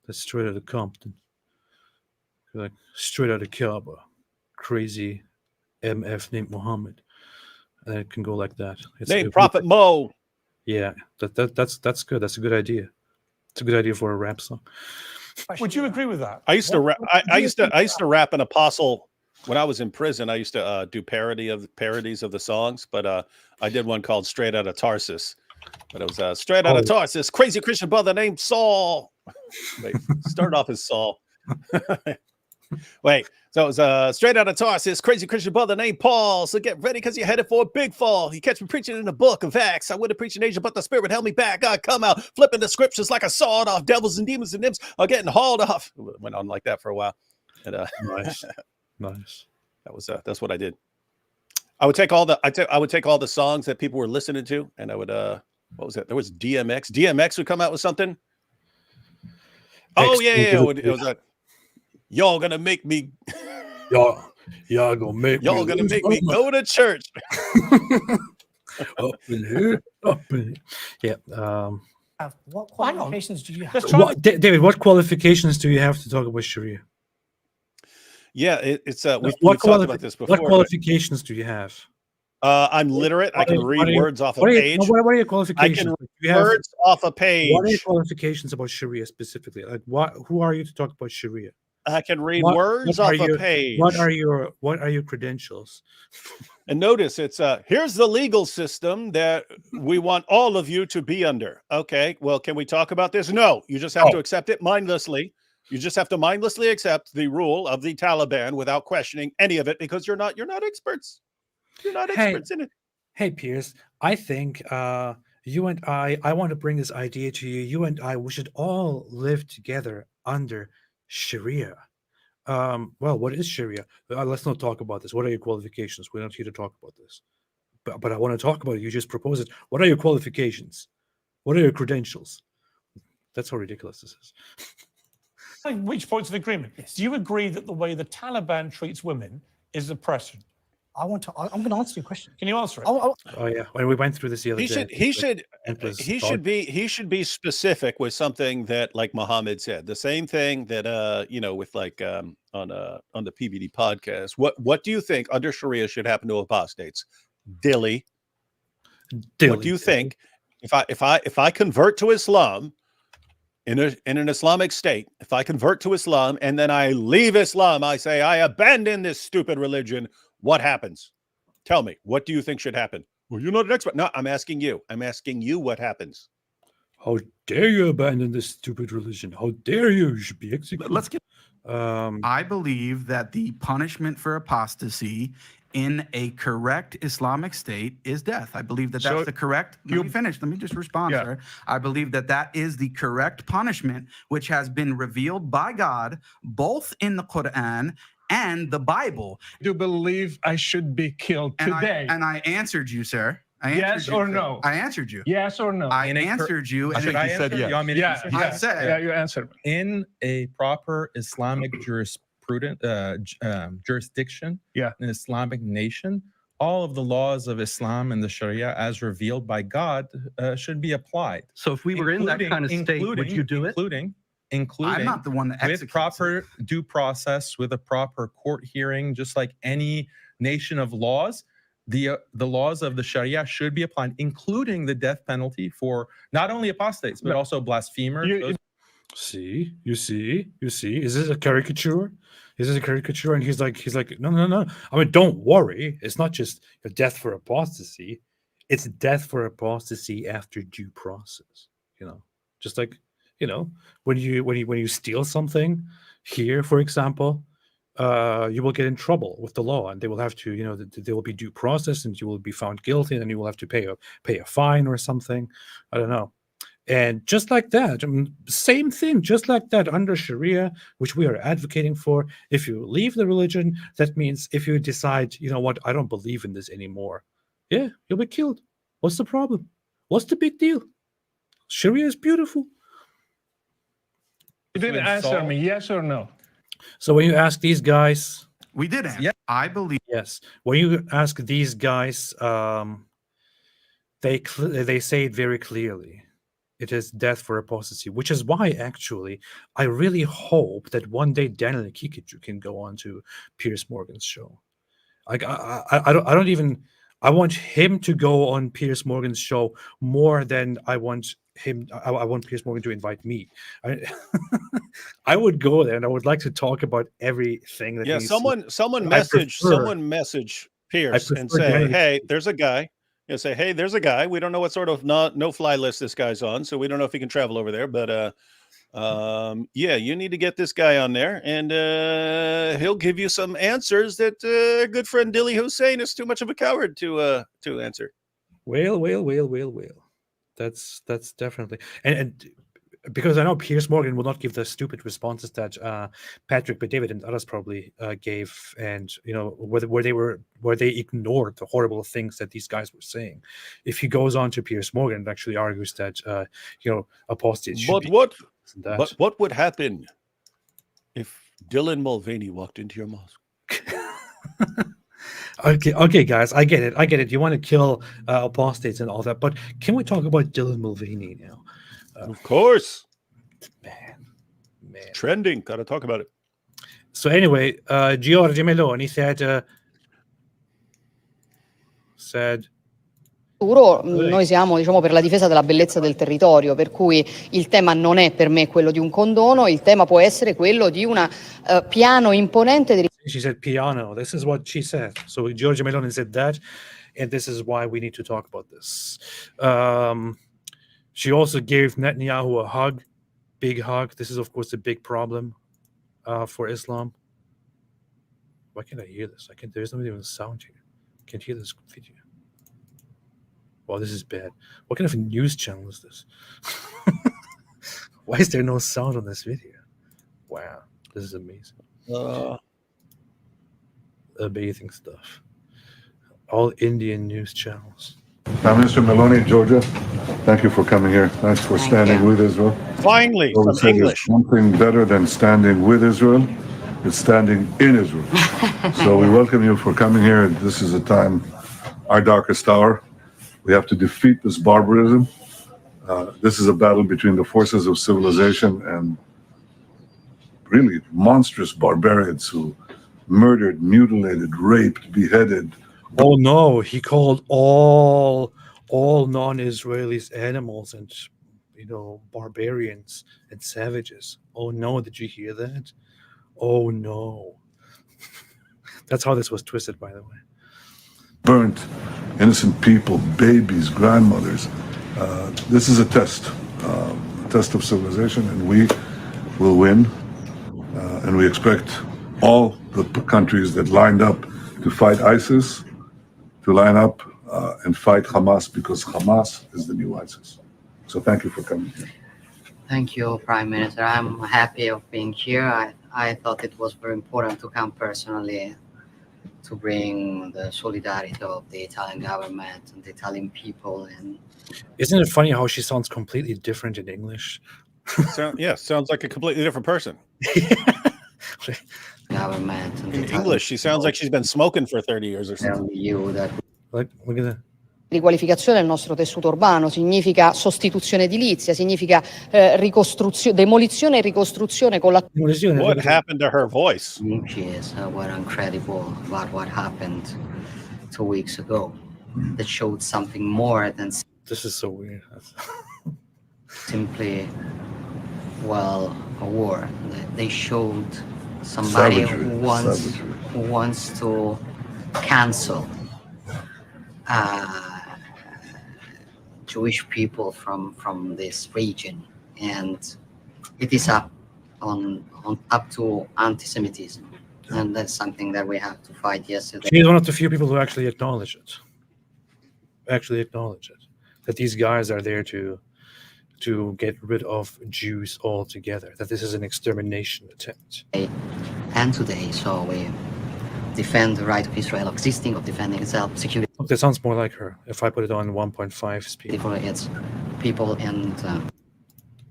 That's Straight Outta Compton. Like, Straight Outta Kaaba. Crazy MF named Muhammad. And it can go like that. Named Prophet Mo. Yeah, that's good. That's a good idea. It's a good idea for a rap song. Would you agree with that? I used to rap. I used to rap an apostle when I was in prison. I used to do parodies of the songs, but I did one called "Straight Outta Tarsus." But it was straight out of Tarsus, crazy Christian brother named Saul. Wait, start off as Saul. Wait, so it was straight out of Tarsus, crazy Christian brother named Paul. So get ready because you're headed for a big fall. You catch me preaching in the book of Acts. I would have preached in Asia, but the Spirit held me back. God come out, flipping the scriptures like a sawed off. Devils and demons and imps are getting hauled off. Went on like that for a while. And, nice, nice. That's what I did. I would take all the songs that people were listening to, and I would what was it? There was DMX. DMX would come out with something. Oh yeah. It was like, y'all gonna make me. Y'all gonna make me go to church. Up in here. Yeah. What qualifications do you have? David, what qualifications do you have to talk about Sharia? Yeah, we've talked about this before. What qualifications do you have? I'm literate. I can read words off a page. What are your qualifications? I can read words off a page. What are your qualifications about Sharia specifically? Like, who are you to talk about Sharia? I can read words off a page. What are your credentials? And notice it's here's the legal system that we want all of you to be under. Okay, well, can we talk about this? No, you just have to accept it mindlessly. You just have to mindlessly accept the rule of the Taliban without questioning any of it because you're not experts. You're not experts in it. Hey, Piers, I think you and I want to bring this idea to you. You and I, we should all live together under Sharia. Well, what is Sharia? Let's not talk about this. What are your qualifications? We're not here to talk about this. But I want to talk about it. You just propose it. What are your qualifications? What are your credentials? That's how ridiculous this is. I reach points of agreement. Do you agree that the way the Taliban treats women is oppression? I'm going to answer your question. Can you answer it? Oh yeah, when we went through this the other day. He should be specific with something that, like Muhammad said, the same thing that with like on the PBD podcast. What do you think under Sharia should happen to apostates? Dilly. What do you think if I convert to Islam in an Islamic state, if I convert to Islam and then I leave Islam, I say I abandon this stupid religion, what happens? Tell me, what do you think should happen? Well, you're not an expert. No, I'm asking you. I'm asking you what happens. How dare you abandon this stupid religion? How dare you? You should be executed. Let's get. I believe that the punishment for apostasy in a correct Islamic state is death. I believe that that's the correct. Let me finish. Let me just respond, sir. I believe that that is the correct punishment, which has been revealed by God, both in the Quran and the Bible. Do you believe I should be killed today? And I answered you, sir. Yes or no? I answered you. Yes or no? I answered you. I think you said yes. You want me to answer? I said. Yeah, you answered. In a proper Islamic jurisdiction, an Islamic nation, all of the laws of Islam and the Sharia, as revealed by God, should be applied. So if we were in that kind of state, would you do it? Including I'm not the one that with proper due process, with a proper court hearing, just like any nation of laws, the laws of the Sharia should be applied, including the death penalty for not only apostates but also blasphemers. You see, is this a caricature? Is this a caricature? And he's like, no. I mean, don't worry. It's not just a death for apostasy. It's death for apostasy after due process. Just like. When you steal something here, for example, you will get in trouble with the law, and they will have to, there will be due process, and you will be found guilty, and then you will have to pay a fine or something. I don't know. And just like that, same thing, just like that under Sharia, which we are advocating for. If you leave the religion, that means if you decide, you know what, I don't believe in this anymore, yeah, you'll be killed. What's the problem? What's the big deal? Sharia is beautiful. You didn't answer me, yes or no? So when you ask these guys, we did answer. Yeah, I believe. Yes, when you ask these guys, they say it very clearly. It is death for apostasy, which is why actually I really hope that one day Daniel Kikiju can go on to Piers Morgan's show. Like I want him to go on Piers Morgan's show more than I want Piers Morgan to invite me. I would go there and I would like to talk about everything that. Someone message Piers and say, hey, there's a guy. Say, hey, there's a guy. We don't know what sort of no-fly list this guy's on, so we don't know if he can travel over there. But yeah, you need to get this guy on there, and he'll give you some answers that good friend Dilly Hussein is too much of a coward to answer. Well. That's definitely and because I know Piers Morgan will not give the stupid responses that Patrick Bet-David and others probably gave, and where they ignored the horrible things that these guys were saying. If he goes on to Piers Morgan and actually argues that apostates. But what would happen if Dylan Mulvaney walked into your mosque? Okay, guys, I get it. You want to kill apostates and all that, but can we talk about Dylan Mulvaney now? Of course, man, trending. Got to talk about it. So anyway, Giorgia Meloni said. Noi siamo, per la difesa della bellezza del territorio, per cui il tema non è per me quello di un condono, il tema può essere quello di un piano imponente di. She said piano. This is what she said. So Giorgia Meloni said that, and this is why we need to talk about this. She also gave Netanyahu a hug. big hug. This is, of course, a big problem for Islam. Why can't I hear this? There's not even sound here. I can't hear this video. Wow, this is bad. What kind of a news channel is this? Why is there no sound on this video? Wow, this is amazing. Amazing stuff. All Indian news channels. Prime Minister Meloni, Georgia, thank you for coming here. Thanks for standing with Israel. Finally, Well, some English. Something better than standing with Israel. It's standing in Israel. So we welcome you for coming here. This is a time, our darkest hour. We have to defeat this barbarism. This is a battle between the forces of civilization and really monstrous barbarians who murdered, mutilated, raped, beheaded. Oh no, he called all non-Israelis animals and barbarians and savages. Oh no, did you hear that? Oh no. That's how this was twisted, by the way. Burnt innocent people, babies, grandmothers. This is a test of civilization, and we will win. And we expect all the countries that lined up to fight ISIS to line up and fight Hamas, because Hamas is the new ISIS. So thank you for coming here. Thank you, Prime Minister. I'm happy of being here. I thought it was very important to come personally to bring the solidarity of the Italian government and the Italian people. And isn't it funny how she sounds completely different in English? Sounds like a completely different person. Government and in English, she sounds like she's been smoking for 30 years or something. Look at that. Riqualificazione del nostro tessuto urbano significa sostituzione edilizia, significa demolizione e ricostruzione con la... What happened to her voice? Images were incredible about what happened 2 weeks ago. That showed something more than... This is so weird. Simply, well, a war. They showed somebody who wants to cancel Jewish people from this region, and it is up to anti-Semitism, and that's something that we have to fight yesterday. She's one of the few people who actually acknowledge it. That these guys are there to get rid of Jews altogether. That this is an extermination attempt. And today, so we defend the right of Israel existing, of defending itself, security. That sounds more like her. If I put it on 1.5 speed. For its people and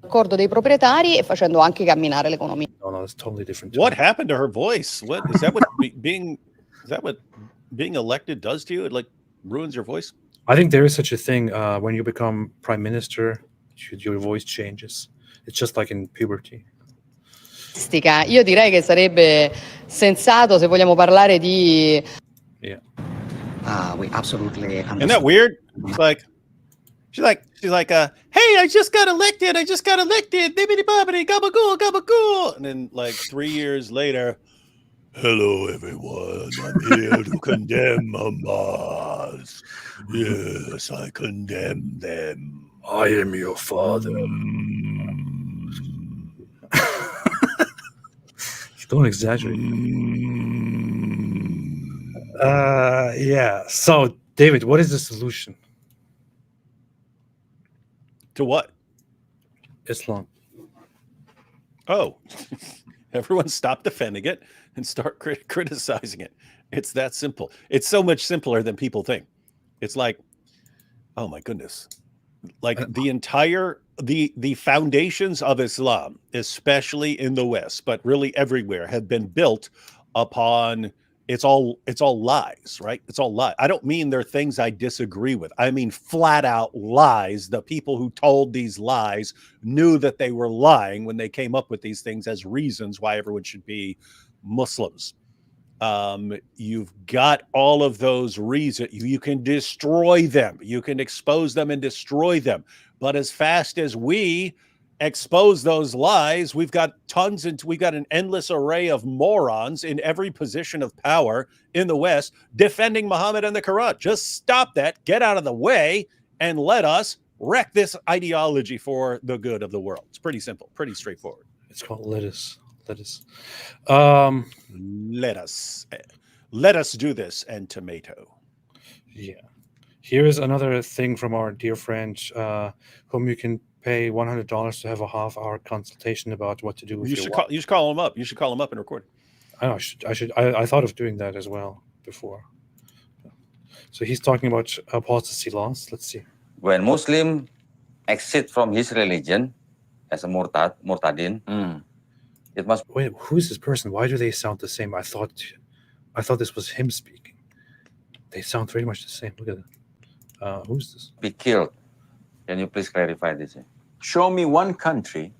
Accordo dei proprietari e facendo anche camminare l'economia. No, it's totally different. What happened to her voice? What is that? What being elected does to you? It like ruins your voice. I think there is such a thing when you become prime minister, your voice changes. It's just like in puberty. Io direi che sarebbe sensato se vogliamo parlare di... we absolutely understand. Isn't that weird? It's like she's like, hey, I just got elected. Bibbidi bobbidi, gabagool, gabagool. And then like 3 years later, hello everyone. I'm here to condemn Hamas. Yes, I condemn them. I am your father. Don't exaggerate. Yeah. So, David, what is the solution? To what? Islam. Oh, everyone stop defending it and start criticizing it. It's that simple. It's so much simpler than people think. It's like, oh my goodness. Like the foundations of Islam, especially in the West, but really everywhere, have been built upon it's all lies, right? It's all lies. I don't mean there are things I disagree with. I mean flat out lies. The people who told these lies knew that they were lying when they came up with these things as reasons why everyone should be Muslims. You've got all of those reasons. You can destroy them. You can expose them and destroy them. But as fast as we expose those lies, we've got an endless array of morons in every position of power in the West defending Muhammad and the Quran. Just stop that, get out of the way, and let us wreck this ideology for the good of the world. It's pretty simple, pretty straightforward. It's called lettuce. Lettuce. Let us do this, and tomato. Yeah. Here is another thing from our dear friend, whom you can pay $100 to have a half-hour consultation about what to do with You should call him up. You should call him up and record. I know. I thought of doing that as well before. So he's talking about apostasy laws. Let's see. When Muslim exit from his religion as a murtadin, it must. Wait, who is this person? Why do they sound the same? I thought this was him speaking. They sound very much the same. Look at that. Who's this? Be killed. Can you please clarify this? Show me one country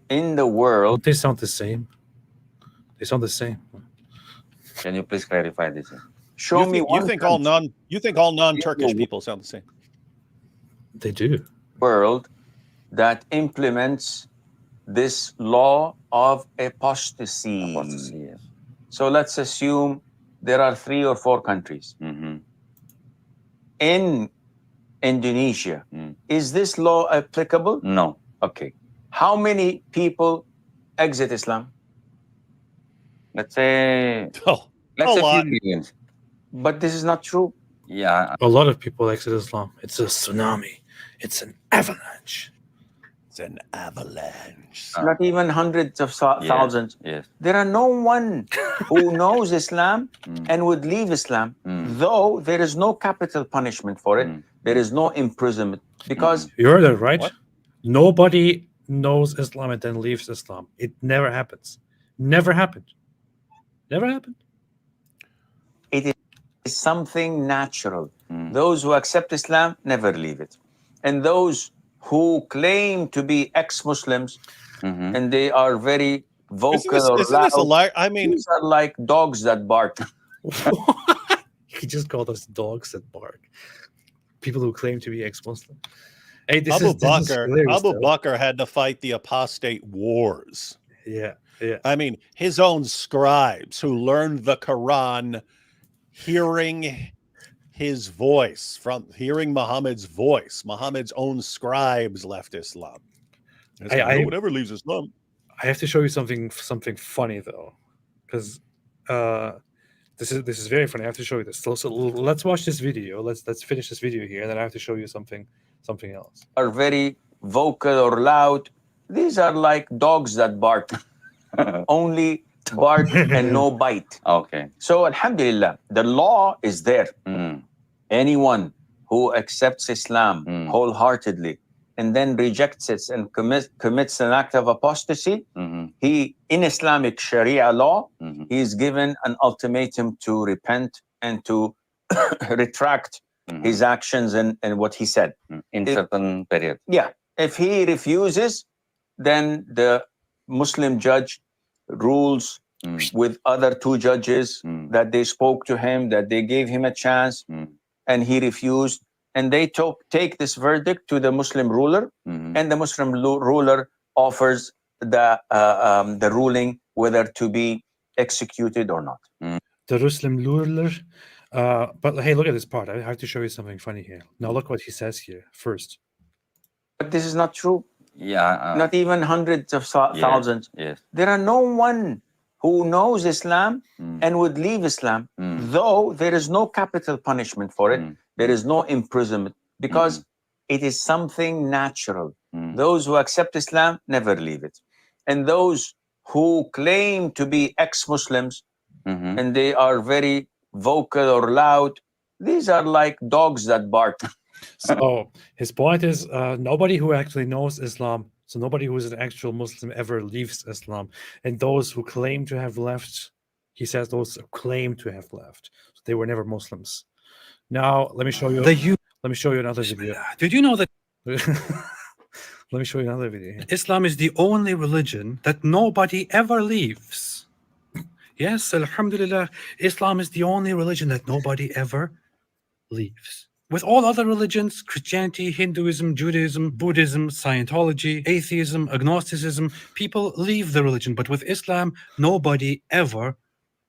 in the world. They sound the same. They sound the same. Can you please clarify this? You think all non-Turkish people sound the same? They do. World that implements this law of apostasy. Yes. So let's assume there are 3 or 4 countries. In Indonesia, is this law applicable? No. Okay. How many people exit Islam? Let's say, let's say a few millions. But this is not true. Yeah. A lot of people exit Islam. It's a tsunami. It's an avalanche. It's an avalanche. Not even hundreds of thousands. Yes. There are no one who knows Islam and would leave Islam, though there is no capital punishment for it. There is no imprisonment because you heard that, right? What? Nobody knows Islam and then leaves Islam. It never happens. Never happened. Never happened. It is something natural. Those who accept Islam never leave it. And those who claim to be ex-Muslims and they are very vocal isn't this a lie? I mean, these are like dogs that bark. He just called us dogs that bark. People who claim to be ex-Muslim. Hey, Abu Bakr had to fight the apostate wars. Yeah, yeah. I mean, his own scribes who learned the Quran, hearing his voice, from hearing Muhammad's voice. Muhammad's own scribes left Islam. No one ever leaves Islam. I have to show you something funny though, because this is very funny. I have to show you this. So let's watch this video. Let's finish this video here, and then I have to show you something else. Are very vocal or loud. These are like dogs that bark. Only bark and no bite. Okay. So alhamdulillah, the law is there. Anyone who accepts Islam wholeheartedly and then rejects it and commits an act of apostasy, he, in Islamic Sharia law, he is given an ultimatum to repent and to retract his actions and what he said. In certain period. Yeah. If he refuses, then the Muslim judge rules with other 2 judges that they spoke to him, that they gave him a chance, and he refused. And they take this verdict to the Muslim ruler, and the Muslim ruler offers the ruling whether to be executed or not. The Muslim ruler. But hey, look at this part. I have to show you something funny here. Now look what he says here first. But this is not true. Yeah. Not even hundreds of thousands. Yes. There are no one who knows Islam and would leave Islam, though there is no capital punishment for it. There is no imprisonment because it is something natural. Those who accept Islam never leave it. And those who claim to be ex-Muslims and they are very vocal or loud, these are like dogs that bark. So his point is nobody who actually knows Islam, so nobody who is an actual Muslim ever leaves Islam. And those who claim to have left, he says those who claim to have left, so they were never Muslims. Now let me show you. Let me show you another video. Did you know that? Let me show you another video. Islam is the only religion that nobody ever leaves. Yes, alhamdulillah, Islam is the only religion that nobody ever leaves. With all other religions, Christianity, Hinduism, Judaism, Buddhism, Scientology, atheism, agnosticism, people leave the religion. But with Islam, nobody ever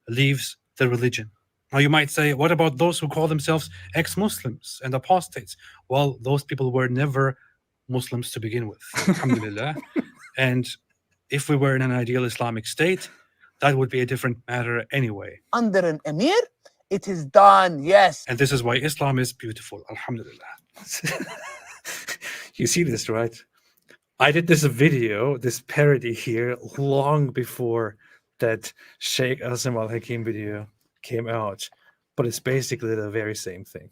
leaves the religion. Now you might say, what about those who call themselves ex-Muslims and apostates? Well, those people were never Muslims to begin with, alhamdulillah. And if we were in an ideal Islamic state, that would be a different matter anyway. Under an emir, it is done, yes. And this is why Islam is beautiful, alhamdulillah. You see this, right? I did this video, this parody here, long before that Sheikh Asim al-Hakim video came out, but it's basically the very same thing.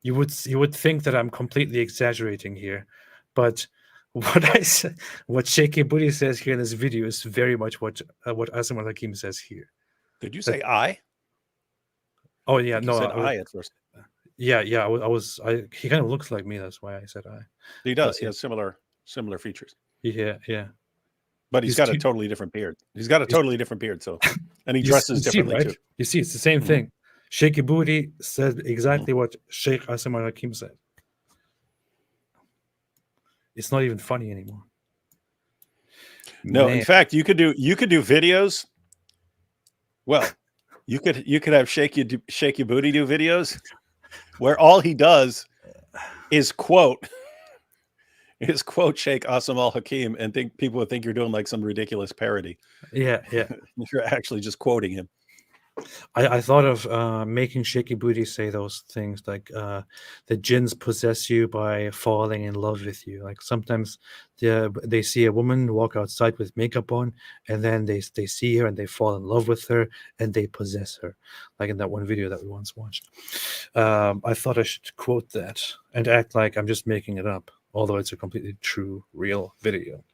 You would think that I'm completely exaggerating here, but what Sheikh Budi says here in this video is very much what Asim al-Hakim says here. Did you say I? Oh yeah, You no, said I at first. Yeah, he kind of looks like me. That's why I said I. He does. He has similar features. Yeah. But he's got a totally different beard. He's got a totally different beard. So, and he dresses differently right? too. You see, it's the same thing. Sheikh Budi said exactly what Sheikh Asim al-Hakim said. It's not even funny anymore. No, Man. in fact, you could do videos. Well, you could have Sheikh Budi do videos where all he does is quote Sheikh Asim al-Hakim, and people would think you're doing like some ridiculous parody. Yeah. You're actually just quoting him. I thought of making Sheikh Budi say those things like the jinns possess you by falling in love with you. Like sometimes they see a woman walk outside with makeup on, and then they see her and they fall in love with her and they possess her. Like in that one video that we once watched. I thought I should quote that and act like I'm just making it up, although it's a completely true, real video.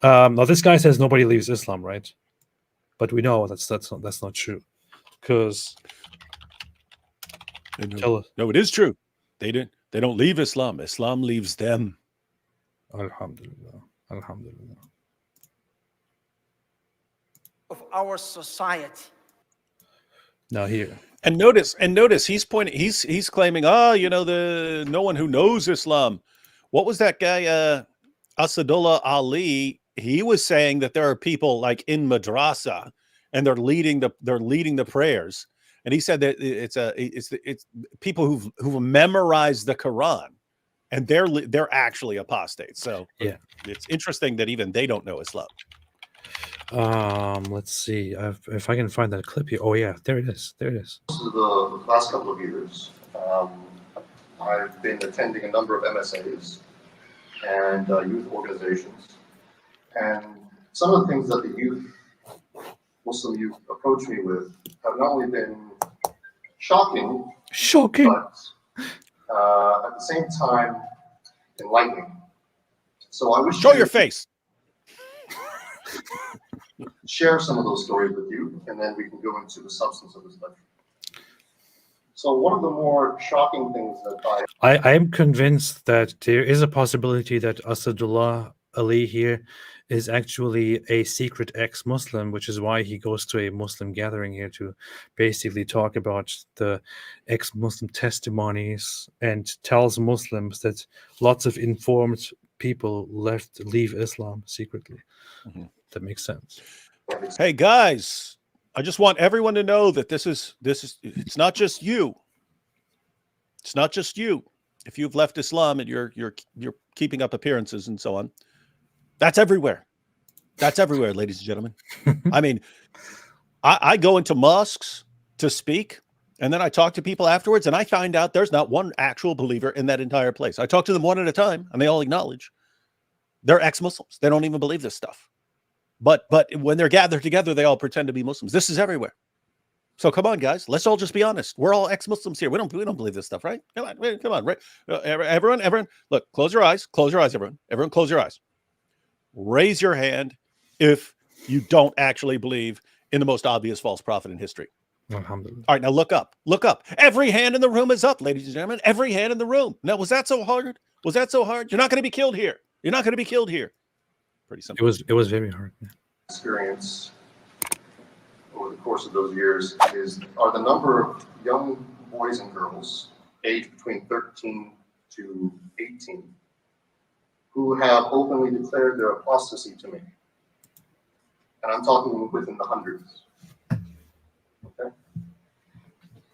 Now this guy says nobody leaves Islam, right? But we know that's not true. Because no, it is true. They don't leave Islam. Islam leaves them. Alhamdulillah. Of our society. Now here. And notice he's pointing, he's claiming, no one who knows Islam. What was that guy, Asadullah Ali? He was saying that there are people like in madrasa, and they're leading the prayers, and he said that it's people who've memorized the Quran, and they're actually apostates. So yeah, it's interesting that even they don't know Islam. Let's see if I can find that clip here. Oh yeah, there it is. The last couple of years, I've been attending a number of MSAs and youth organizations, and some of the things that the Muslim youth approach me with have not only been shocking, but at the same time enlightening. So I wish show your face. Share some of those stories with you, and then we can go into the substance of this lecture. So one of the more shocking things that I am convinced that there is a possibility that Asadullah Ali here is actually a secret ex-Muslim, which is why he goes to a Muslim gathering here to basically talk about the ex-Muslim testimonies and tells Muslims that lots of informed people leave Islam secretly. Mm-hmm. That makes sense. Hey guys, I just want everyone to know that this is it's not just you. It's not just you. If you've left Islam and you're keeping up appearances and so on, that's everywhere. That's everywhere, ladies and gentlemen. I mean, I go into mosques to speak, and then I talk to people afterwards, and I find out there's not one actual believer in that entire place. I talk to them one at a time, and they all acknowledge they're ex-Muslims. They don't even believe this stuff. But when they're gathered together, they all pretend to be Muslims. This is everywhere. So come on, guys. Let's all just be honest. We're all ex-Muslims here. We don't believe this stuff, right? Come on. Right? Everyone. Look, close your eyes. Close your eyes, everyone. Everyone, close your eyes. Raise your hand if you don't actually believe in the most obvious false prophet in history. Alhamdulillah. All right, now look up. Look up. Every hand in the room is up, ladies and gentlemen. Every hand in the room. Now, was that so hard? Was that so hard? You're not going to be killed here. You're not going to be killed here. Pretty simple. It was very hard. Experience over the course of those years are the number of young boys and girls aged between 13 to 18 who have openly declared their apostasy to me. And I'm talking within the hundreds. Okay?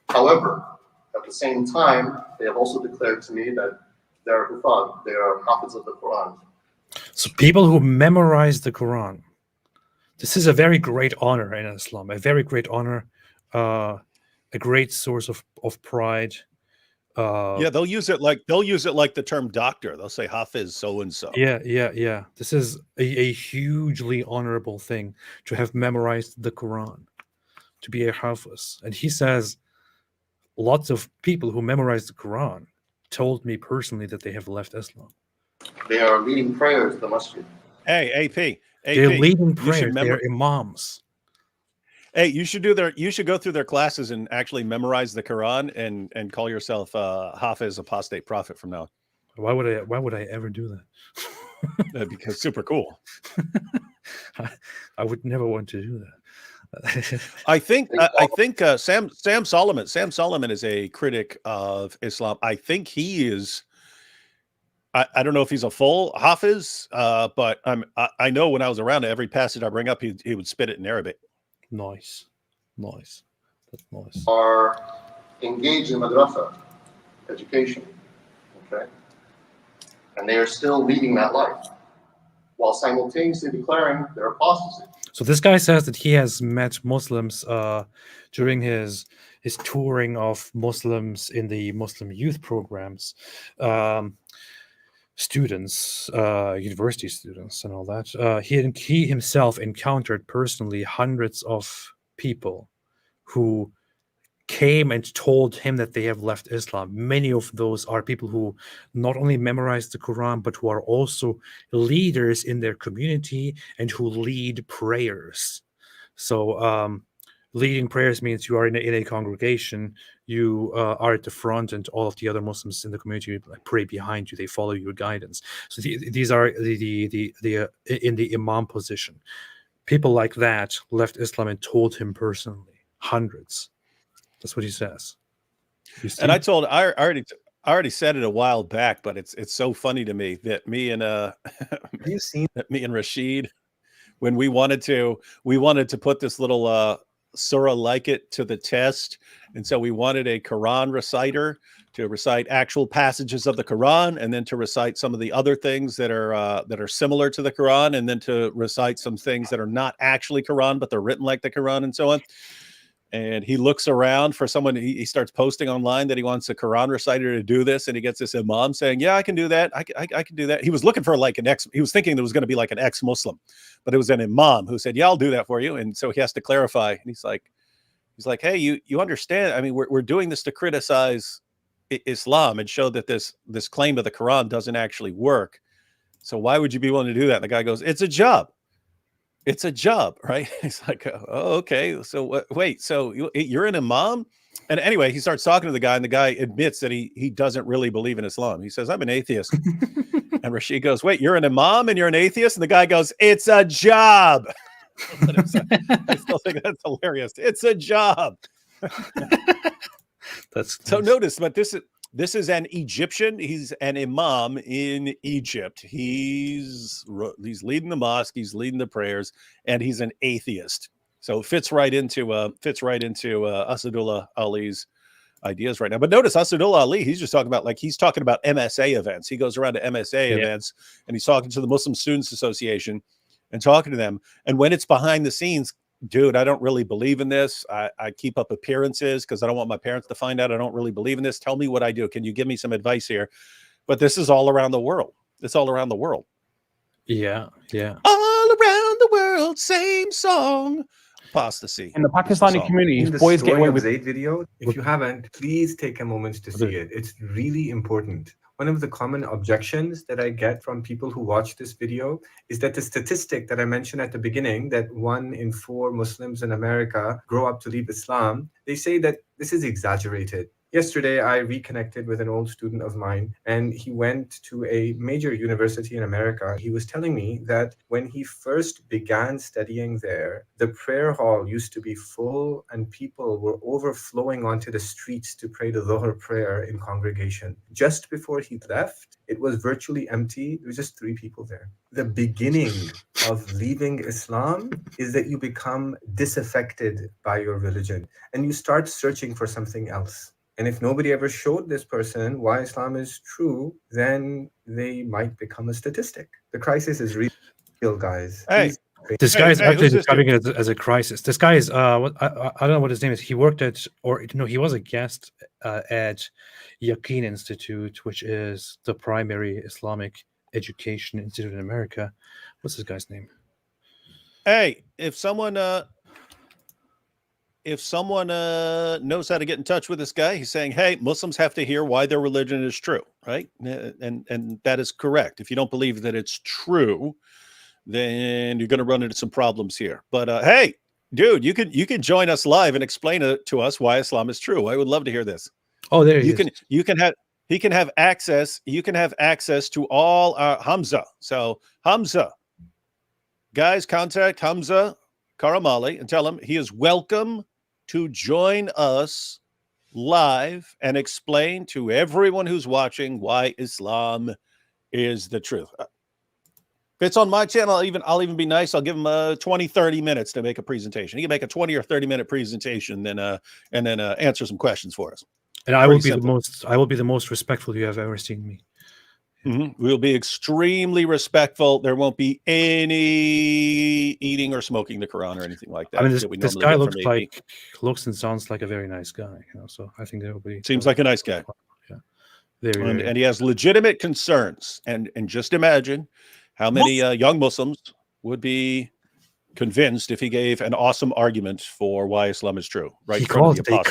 However, at the same time, they have also declared to me that they are Hufad, they are Hafiz of the Quran. So people who memorize the Quran. This is a very great honor in Islam, a very great honor, a great source of pride. Yeah, they'll use it like the term doctor. They'll say Hafiz so and so. Yeah. This is a hugely honorable thing to have memorized the Quran, to be a Hafiz. And he says lots of people who memorize the Quran told me personally that they have left Islam. They are leading prayers to the masjid. Hey, AP. They're leading prayers. They're imams. Hey, you should go through their classes and actually memorize the Quran and call yourself Hafiz Apostate Prophet from now on. Why would I ever do that? Because super cool. I would never want to do that. I think Sam Solomon is a critic of Islam. I think he is. I don't know if he's a full Hafiz, but I know when I was around, every passage I bring up, he would spit it in Arabic. Nice. That's nice. Are engaged in madrasa, education, okay? And they are still leading that life while simultaneously declaring their apostasy. So this guy says that he has met Muslims during his touring of Muslims in the Muslim youth programs, students, university students, and all that. He himself encountered personally hundreds of people who came and told him that they have left Islam. Many of those are people who not only memorized the Quran, but who are also leaders in their community and who lead prayers. So leading prayers means you are in a congregation, you are at the front, and all of the other Muslims in the community pray behind you. They follow your guidance. So these are the in the imam position. People like that left Islam and told him personally, hundreds. That's what he says. And I already said it a while back, but it's so funny to me that me and Rashid, when we wanted to put this little surah like it to the test, and so we wanted a Quran reciter to recite actual passages of the Quran, and then to recite some of the other things that are similar to the Quran, and then to recite some things that are not actually Quran but they're written like the Quran, and so on. And he looks around for someone. He starts posting online that he wants a Quran reciter to do this, and he gets this imam saying, "Yeah, I can do that. I can do that." He was looking for like he was thinking there was going to be like an ex-Muslim, but it was an imam who said, "Yeah, I'll do that for you." And so he has to clarify. And he's like, "Hey, you understand? I mean, we're doing this to criticize Islam and show that this claim of the Quran doesn't actually work. So why would you be willing to do that?" And the guy goes, "It's a job. It's a job, right?" He's like, "Oh, okay. So wait, so you're an imam?" And anyway, he starts talking to the guy, and the guy admits that he doesn't really believe in Islam. He says, "I'm an atheist." And Rashid goes, "Wait, you're an imam and you're an atheist?" And the guy goes, "It's a job." I still think that's hilarious. It's a job. That's so nice. Notice, but this is an Egyptian. He's an imam in Egypt. He's leading the mosque. He's leading the prayers, and he's an atheist. So it fits right into Asadullah Ali's ideas right now. But notice Asadullah Ali, he's talking about MSA events. He goes around to MSA events, and he's talking to the Muslim Students Association and talking to them. And when it's behind the scenes, dude, I don't really believe in this. I keep up appearances because I don't want my parents to find out I don't really believe in this. Tell me what I do. Can you give me some advice here? But this is all around the world. It's all around the world. Yeah. All around the world, same song. Apostasy. In the Pakistani community, boys get away with Zayd video. If you haven't, please take a moment to see it. It's really important. One of the common objections that I get from people who watch this video is that the statistic that I mentioned at the beginning, that 1 in 4 Muslims in America grow up to leave Islam, they say that this is exaggerated. Yesterday, I reconnected with an old student of mine, and he went to a major university in America. He was telling me that when he first began studying there, the prayer hall used to be full and people were overflowing onto the streets to pray the Dhuhr prayer in congregation. Just before he left, it was virtually empty. There was just 3 people there. The beginning of leaving Islam is that you become disaffected by your religion and you start searching for something else. And if nobody ever showed this person why Islam is true, then they might become a statistic. The crisis is real, guys. Hey, this guy is actually describing it as a crisis. This guy is I don't know what his name is. He worked at, or no, he was a guest at Yaqeen Institute, which is the primary Islamic education institute in America. What's this guy's name? Hey, if someone knows how to get in touch with this guy, he's saying, hey, Muslims have to hear why their religion is true, right? And that is correct. If you don't believe that it's true, then you're going to run into some problems here. But hey, dude, you can join us live and explain it to us why Islam is true. I would love to hear this. Oh, there he is. He can have access. You can have access to all Hamza. So Hamza, guys, contact Hamza Karamali and tell him he is welcome to join us live and explain to everyone who's watching why Islam is the truth. If it's on my channel, I'll even be nice. I'll give him 20, 30 minutes to make a presentation. He can make a 20 or 30-minute presentation, and then answer some questions for us. And I will be the most respectful you have ever seen me. We'll be extremely respectful. There won't be any eating or smoking the Quran or anything like that. I mean, this guy looks and sounds like a very nice guy. So I think there will be. Seems like a nice guy. Yeah, and he has legitimate concerns. And just imagine how many young Muslims would be convinced if he gave an awesome argument for why Islam is true. Right? He calls it a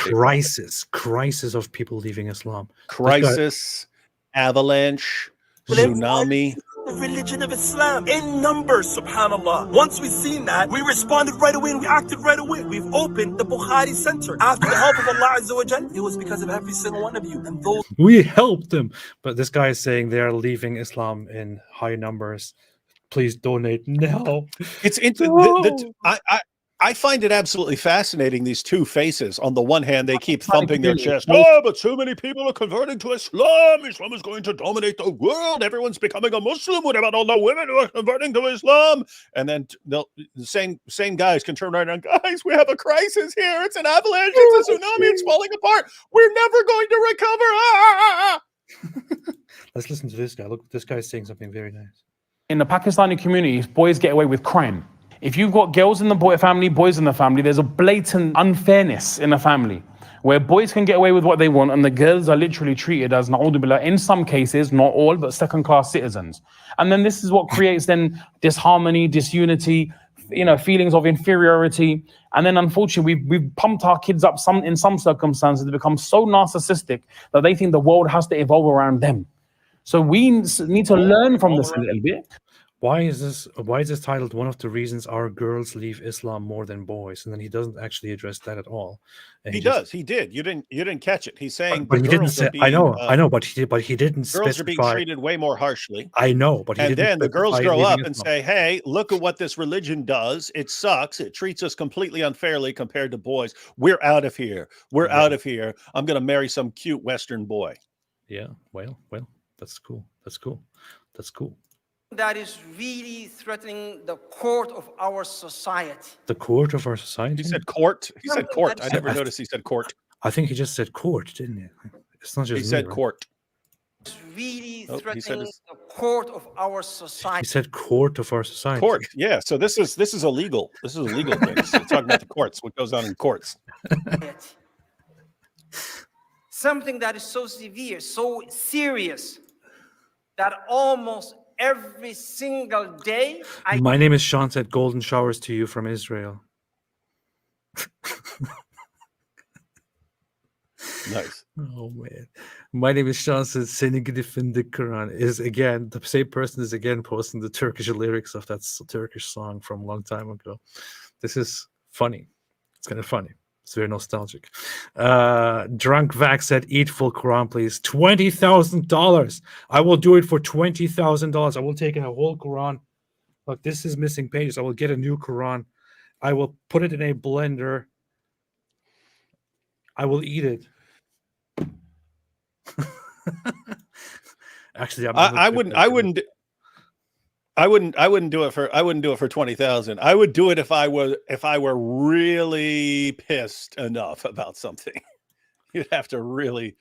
crisis of people leaving Islam. Crisis, avalanche, tsunami. The religion of Islam in numbers, subhanallah. Once we've seen that, we responded right away and we acted right away. We've opened the Bukhari Center. After the help of Allah Azza wa Jal, it was because of every single one of you. And those we helped them. But this guy is saying they are leaving Islam in high numbers. Please donate now. It's I find it absolutely fascinating, these two faces. On the one hand, they keep thumping their chest. Oh, but so many people are converting to Islam. Islam is going to dominate the world. Everyone's becoming a Muslim. What about all the women who are converting to Islam? And then the same guys can turn right around. Guys, we have a crisis here. It's an avalanche. It's a tsunami. It's falling apart. We're never going to recover. Let's listen to this guy. Look, this guy's saying something very nice. In the Pakistani community, boys get away with crime. If you've got girls in the family, boys in the family, there's a blatant unfairness in a family where boys can get away with what they want and the girls are literally treated as, na'udhu billah, in some cases, not all, but second-class citizens. And then this is what creates then disharmony, disunity, feelings of inferiority. And then unfortunately, we've pumped our kids up in some circumstances to become so narcissistic that they think the world has to evolve around them. So we need to learn from this a little bit. Why is this titled one of the reasons our girls leave Islam more than boys? And then he doesn't actually address that at all. And he does. He did. You didn't catch it. He's saying, but he didn't say. I know, but he didn't. Girls are being treated way more harshly. I know, but and then the girls grow up and say, "Hey, look at what this religion does. It sucks. It treats us completely unfairly compared to boys. We're out of here. We're out of here. I'm going to marry some cute Western boy." Yeah. Well, that's cool. That's cool. That is really threatening the court of our society. The court of our society? He said court. He said court. I never noticed he said court. I think he just said court, didn't he? It's not just he said court. It's really threatening the court of our society. He said court of our society. Court, yeah. So this is illegal. This is a legal thing. So talking about the courts, what goes on in courts. Something that is so severe, so serious, that almost every single day. My name is Sean, said golden showers to you from Israel. Nice. Oh man. My name is Sean, said sinning in the Quran is again the same person is again posting the Turkish lyrics of that Turkish song from a long time ago. This is funny. It's kind of funny. It's very nostalgic. Drunk Vax said, eat full Quran, please. $20,000. I will do it for $20,000. I will take a whole Quran. Look, this is missing pages. I will get a new Quran. I will put it in a blender. I will eat it. Actually, I wouldn't I wouldn't do it for 20,000. I would do it if I were really pissed enough about something. You'd have to really,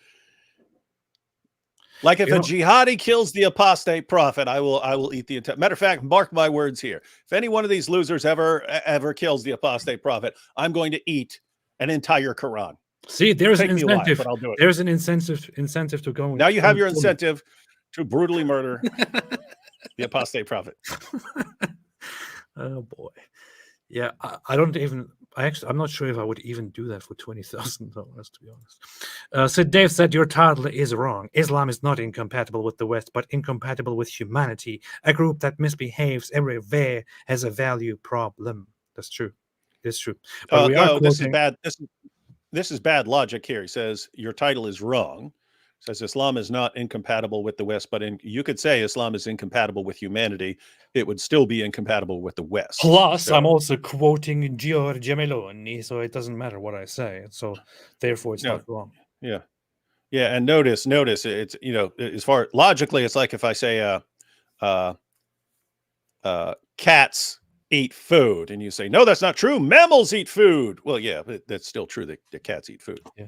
like, if a jihadi kills the apostate prophet, I will eat the entire. Matter of fact, mark my words here. If any one of these losers ever kills the apostate prophet, I'm going to eat an entire Quran. See, there's an Take me alive, incentive. but I'll do it. There's an incentive to go. Now you have your incentive to brutally murder the apostate prophet. Oh boy. Yeah, I don't even. I'm not sure if I would even do that for 20,000 dollars, to be honest. So Dave said your title is wrong. Islam is not incompatible with the West, but incompatible with humanity. A group that misbehaves everywhere has a value problem. That's true. It's true. But No, this is bad. This is bad logic here. He says your title is wrong. Says Islam is not incompatible with the West, but you could say Islam is incompatible with humanity. It would still be incompatible with the West. Plus, I'm also quoting Giorgia Meloni, so it doesn't matter what I say. So therefore, it's not wrong. Yeah, yeah. And notice, it's, as far logically, it's like if I say, cats eat food, and you say, no, that's not true. Mammals eat food. Well, yeah, but that's still true that the cats eat food. Yeah.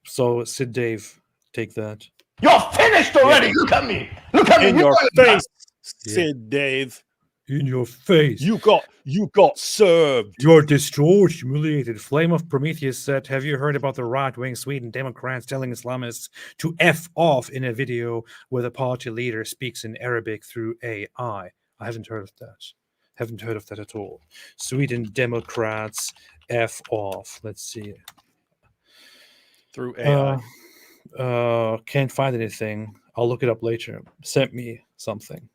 So, Sid Dave. Take that. You're finished already. Yeah. Look at me. Look at me. In your face, Sid Dave. In your face. You got served. You're destroyed, humiliated. Flame of Prometheus said, have you heard about the right-wing Sweden Democrats telling Islamists to F off in a video where the party leader speaks in Arabic through AI? I haven't heard of that. Haven't heard of that at all. Sweden Democrats F off. Let's see. Through AI. Can't find anything. I'll look it up later. Sent me something.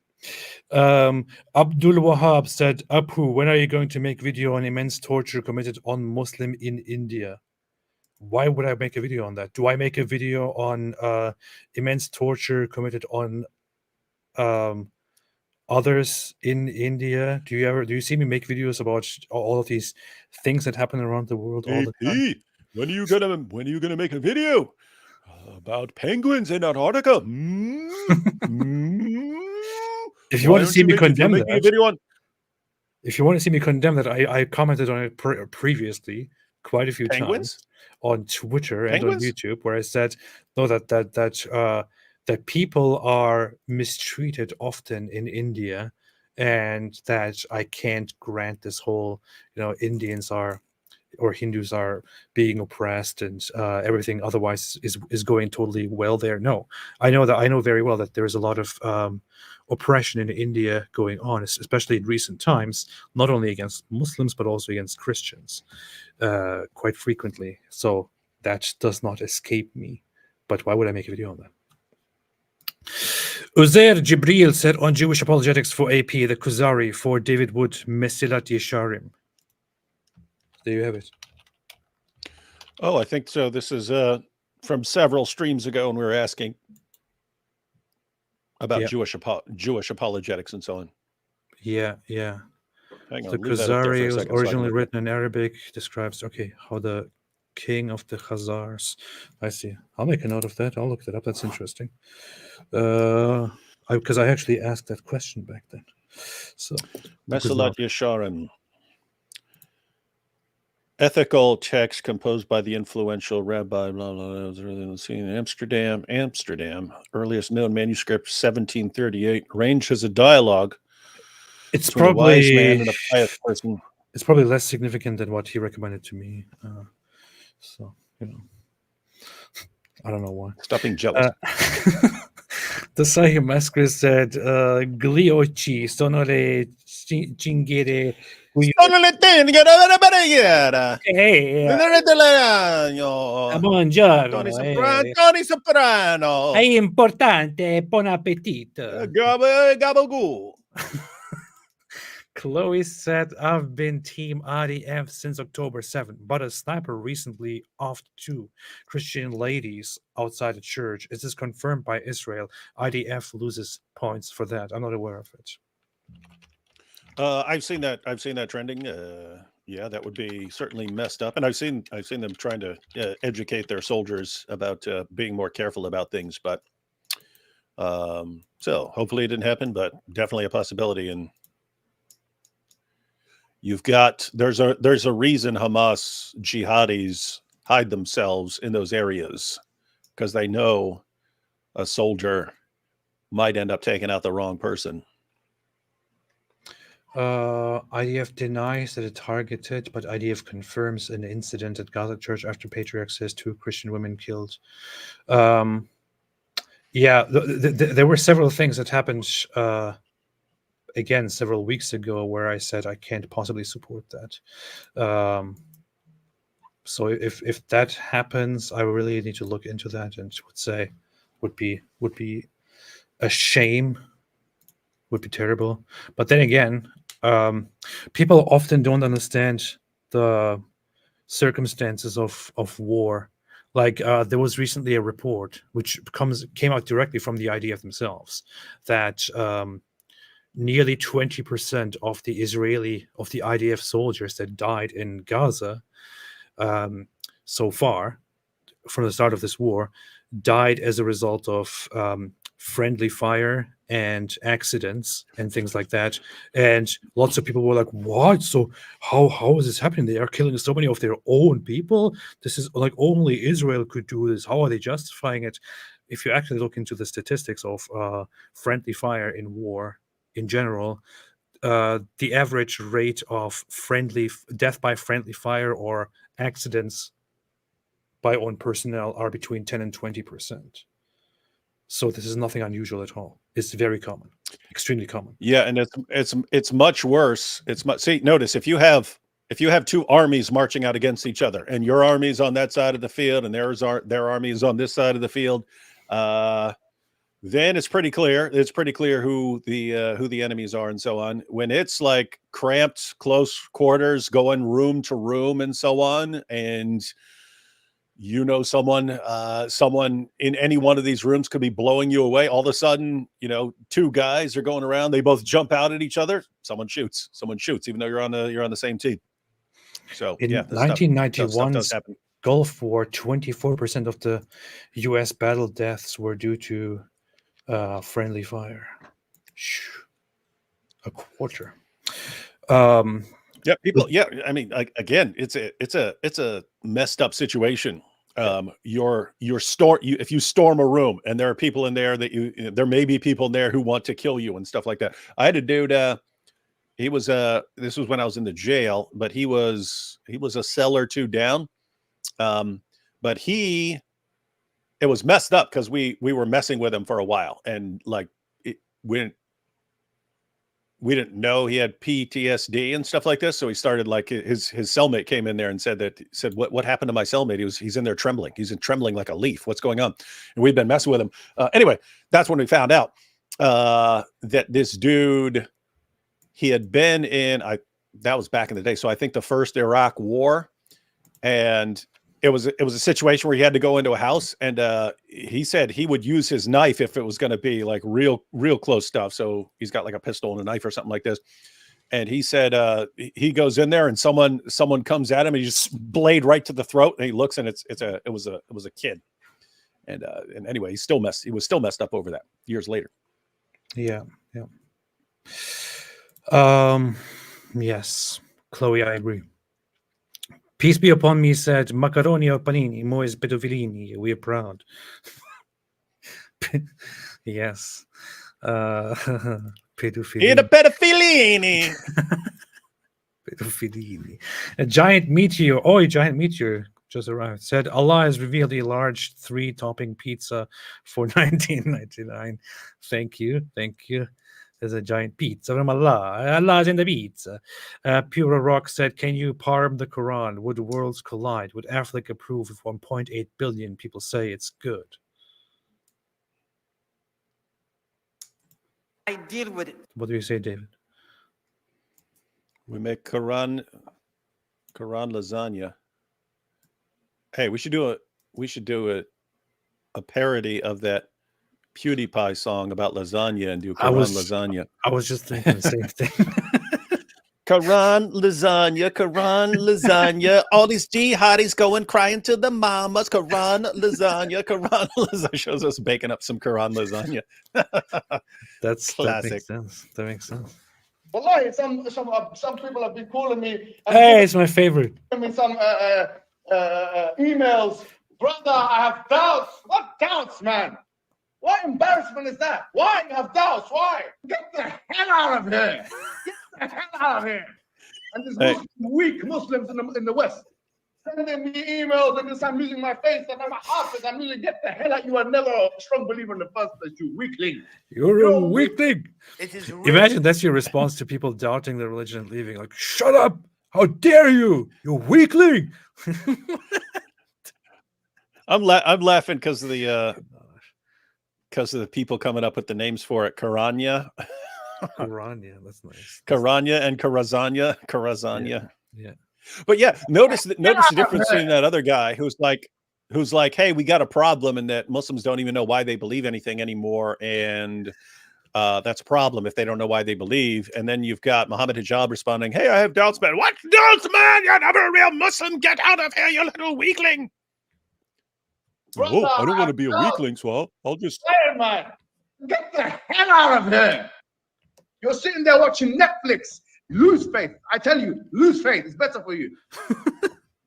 Abdul Wahab said, Apu, when are you going to make video on immense torture committed on Muslim in India? Why would I make a video on that? Do I make a video on immense torture committed on others in India? Do you see me make videos about all of these things that happen around the world all the time? When are you gonna make a video about penguins in Antarctica? If you want to see me condemn that, if you want to see me condemn that, I commented on it previously quite a few times on Twitter and on YouTube, where I said no, that people are mistreated often in India, and that I can't grant this whole, Indians are or Hindus are being oppressed and everything otherwise is going totally well there. No, I know very well that there is a lot of oppression in India going on, especially in recent times, not only against Muslims but also against Christians, quite frequently. So that does not escape me. But why would I make a video on that? Uzair Jibril said on Jewish apologetics for AP, the Kuzari for David Wood, Mesilat Yesharim. There you have it. Oh, I think so. This is from several streams ago, and we were asking about Jewish apologetics and so on. Yeah. Hang on, the Kuzari was originally written in Arabic, describes how the king of the Khazars. I see. I'll make a note of that. I'll look that up. That's interesting. Because I actually asked that question back then. So Mesilat Yesharim. Ethical text composed by the influential rabbi, blah, blah, blah, in Amsterdam, earliest known manuscript, 1738, arranged as a dialogue. It's probably a wise man and a pious person. It's probably less significant than what he recommended to me. So, I don't know why. Stop being jealous. The Sahih Masker said, Glioci, sono le cinghiere. Buongiorno. Tony Soprano. È importante. Buon appetito. Gabagool. Chloe said, I've been Team IDF since October 7th, but a sniper recently offed 2 Christian ladies outside a church. Is this confirmed by Israel? IDF loses points for that. I'm not aware of it. I've seen that trending. Yeah, that would be certainly messed up. And I've seen them trying to educate their soldiers about being more careful about things. But So hopefully it didn't happen, but definitely a possibility. And you've got there's a reason Hamas jihadis hide themselves in those areas, because they know a soldier might end up taking out the wrong person. IDF denies that it targeted, but IDF confirms an incident at Gaza Church after Patriarch says 2 Christian women killed. Yeah, there were several things that happened, again, several weeks ago where I said I can't possibly support that. So if that happens, I really need to look into that and would say would be a shame, would be terrible. But then again, people often don't understand the circumstances of war. Like there was recently a report which came out directly from the IDF themselves that nearly 20% of the IDF soldiers that died in Gaza so far from the start of this war died as a result of friendly fire and accidents and things like that. And lots of people were like, what? So how is this happening? They are killing so many of their own people. This is like only Israel could do this. How are they justifying it? If you actually look into the statistics of friendly fire in war in general, the average rate of death by friendly fire or accidents by own personnel are between 10 and 20%. So this is nothing unusual at all. It's very common, extremely common. Yeah, and it's much worse. See, notice if you have 2 armies marching out against each other, and your army's on that side of the field, and their army is on this side of the field, then it's pretty clear. It's pretty clear who the enemies are and so on. When it's like cramped, close quarters, going room to room and so on, and someone in any one of these rooms could be blowing you away. All of a sudden, 2 guys are going around. They both jump out at each other. Someone shoots, even though you're on the same team. So in yeah, 1991's Gulf War, 24% of the U.S. battle deaths were due to friendly fire. A quarter. Yeah, people. Yeah, I mean, again, it's a messed up situation. If you storm a room and there are people in there there may be people in there who want to kill you and stuff like that. I had a dude. He was this was when I was in the jail, but he was a cell or 2 down. But it was messed up because we were messing with him for a while, and like we didn't know he had PTSD and stuff like this. So he started like his cellmate came in there and said what happened to my cellmate? He's in there trembling. He's trembling like a leaf. What's going on? And we've been messing with him. Anyway, that's when we found out that this dude, he had been in, that was back in the day. So I think the first Iraq war, and it was a situation where he had to go into a house, and he said he would use his knife if it was going to be like real close stuff. So he's got like a pistol and a knife or something like this. And he said he goes in there and someone comes at him and he just blade right to the throat, and he looks and it was a kid. And anyway, he was still messed up over that years later. Yeah. Yes, Chloe, I agree. Peace be upon me said, Macaroni or panini, mois pedofilini. We are proud. Yes. Pedofilini. The pedofilini. Pedofilini. A giant meteor. Oh, a giant meteor just arrived. Said, Allah has revealed a large 3-topping pizza for $19.99. Thank you. There's a giant pizza from Allah. Allah's in the pizza. Pure Rock said, can you pardon the Quran? Would worlds collide? Would Africa approve if 1.8 billion people say it's good? I deal with it. What do you say, David? We make Quran lasagna. Hey, we should do a parody of that PewDiePie song about lasagna and do Quran lasagna. I was just thinking the same thing. Quran lasagna. All these jihadis going crying to the mamas. Quran lasagna. Shows us baking up some Quran lasagna. That's classic. That makes sense. Wallahi, some people have been calling me. Hey, it's my favorite. Me some emails. Brother, I have doubts. What doubts, man? What embarrassment is that? Why you have doubts? Why? Get the hell out of here! Get the hell out of here! And there's weak Muslims in the West sending me emails and this I'm losing my faith and I'm a Hafiz. I'm losing. Get the hell out! You are never a strong believer in the first place. You weakling. You're a weakling. Imagine that's your response to people doubting their religion and leaving. Like, shut up! How dare you? You weakling! I'm laughing because of the people coming up with the names for it. Karanya. Karanya, that's nice. Karanya and Karazanya. Yeah. But yeah, notice the difference between that other guy who's like, hey, we got a problem and that Muslims don't even know why they believe anything anymore. And that's a problem if they don't know why they believe. And then you've got Muhammad Hijab responding, hey, I have doubts, man. What doubts, man? You're never a real Muslim. Get out of here, you little weakling. Brother, I don't want to be a weakling, so I'll just... Hey, man, get the hell out of here. You're sitting there watching Netflix. Lose faith. I tell you, lose faith. It's better for you.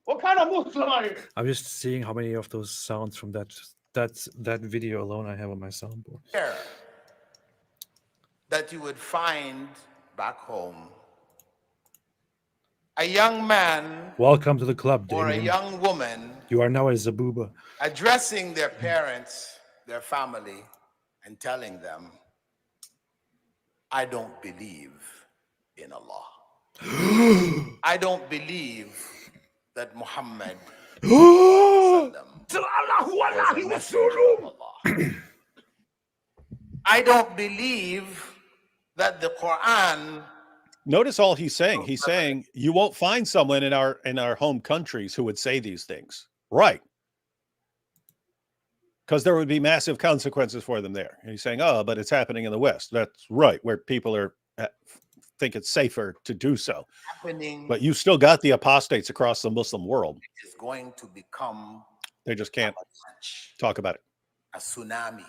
What kind of Muslim are you? I'm just seeing how many of those sounds from that video alone I have on my soundboard. That you would find back home a young man Welcome to the club, or a Damien. young woman You are now a Zabuba. addressing their parents, their family, and telling them, I don't believe in Allah. I don't believe that Muhammad I don't believe that the Quran. Notice all he's saying. He's saying you won't find someone in our home countries who would say these things. Right. Because there would be massive consequences for them there. And he's saying, oh, but it's happening in the West. That's right, where people think it's safer to do so. But you still got the apostates across the Muslim world. Is going to become They just can't talk about it. a tsunami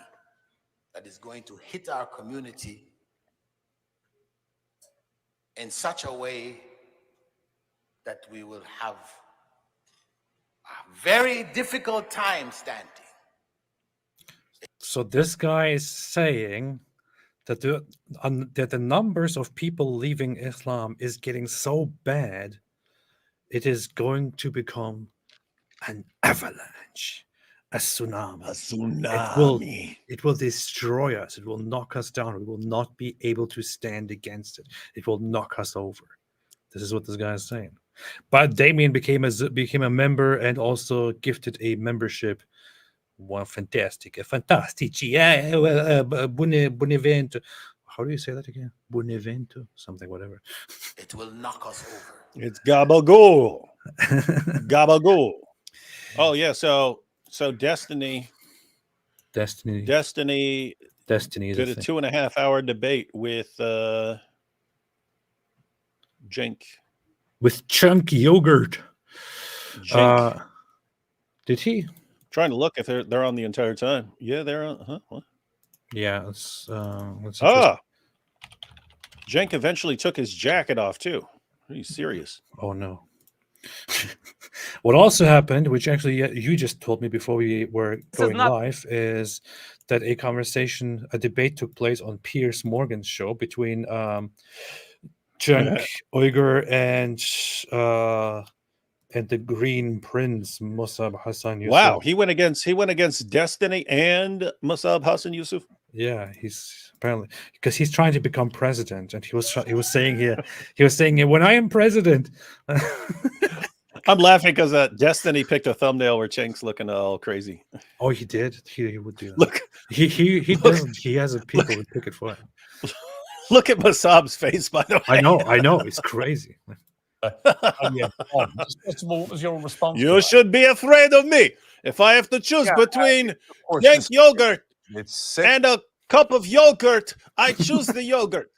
that is going to hit our community in such a way that we will have a very difficult time standing. So this guy is saying that the numbers of people leaving Islam is getting so bad, it is going to become an avalanche, a tsunami. A tsunami. It will destroy us. It will knock us down. We will not be able to stand against it. It will knock us over. This is what this guy is saying. But Damien became a member and also gifted a membership. Wow, fantastic. Fantastici. Buonevento. How do you say that again? Buonevento? Something, whatever. It will knock us over. It's gabagool. Gabagool. Oh, yeah. So Destiny did a 2.5-hour debate with Jink. With Chunk Yogurt. Jink. Did he? Trying to look if they're on the entire time. Yeah, they're on. Huh? What? Yeah. Let's see. Jenk eventually took his jacket off too. Are you serious? Oh no. What also happened, which actually you just told me before we were going live, is that a debate took place on Piers Morgan's show between Junk Uyghur and the Green Prince Musab Hassan Yusuf. Wow, he went against Destiny and Musab Hassan Yusuf. Yeah, he's apparently because he's trying to become president, and he was saying here when I am president. I'm laughing because Destiny picked a thumbnail where Chink's looking all crazy. Oh, he did. He would do that. Look, he doesn't. He has people who pick it for him. Look at Musab's face, by the way. I know. It's crazy. First of all, what was your response? You should be afraid of me. If I have to choose between Yank yogurt and a cup of yogurt, I choose the yogurt.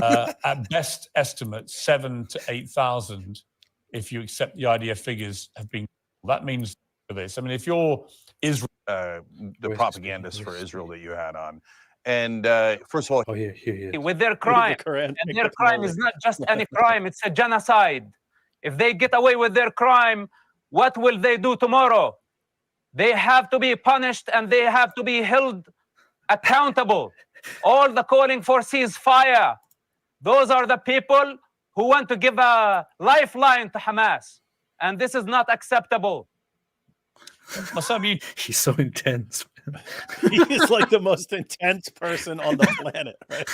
At best estimate, 7,000 to 8,000, if you accept the IDF figures, have been. That means for this. I mean, if you're Israel, the propagandist for Israel that you had on, and first of all, here. With their crime, and their crime is not just any crime; it's a genocide. If they get away with their crime, what will they do tomorrow? They have to be punished and they have to be held accountable. All the calling for ceasefire, those are the people who want to give a lifeline to Hamas. And this is not acceptable. He's so intense. He's like the most intense person on the planet, right?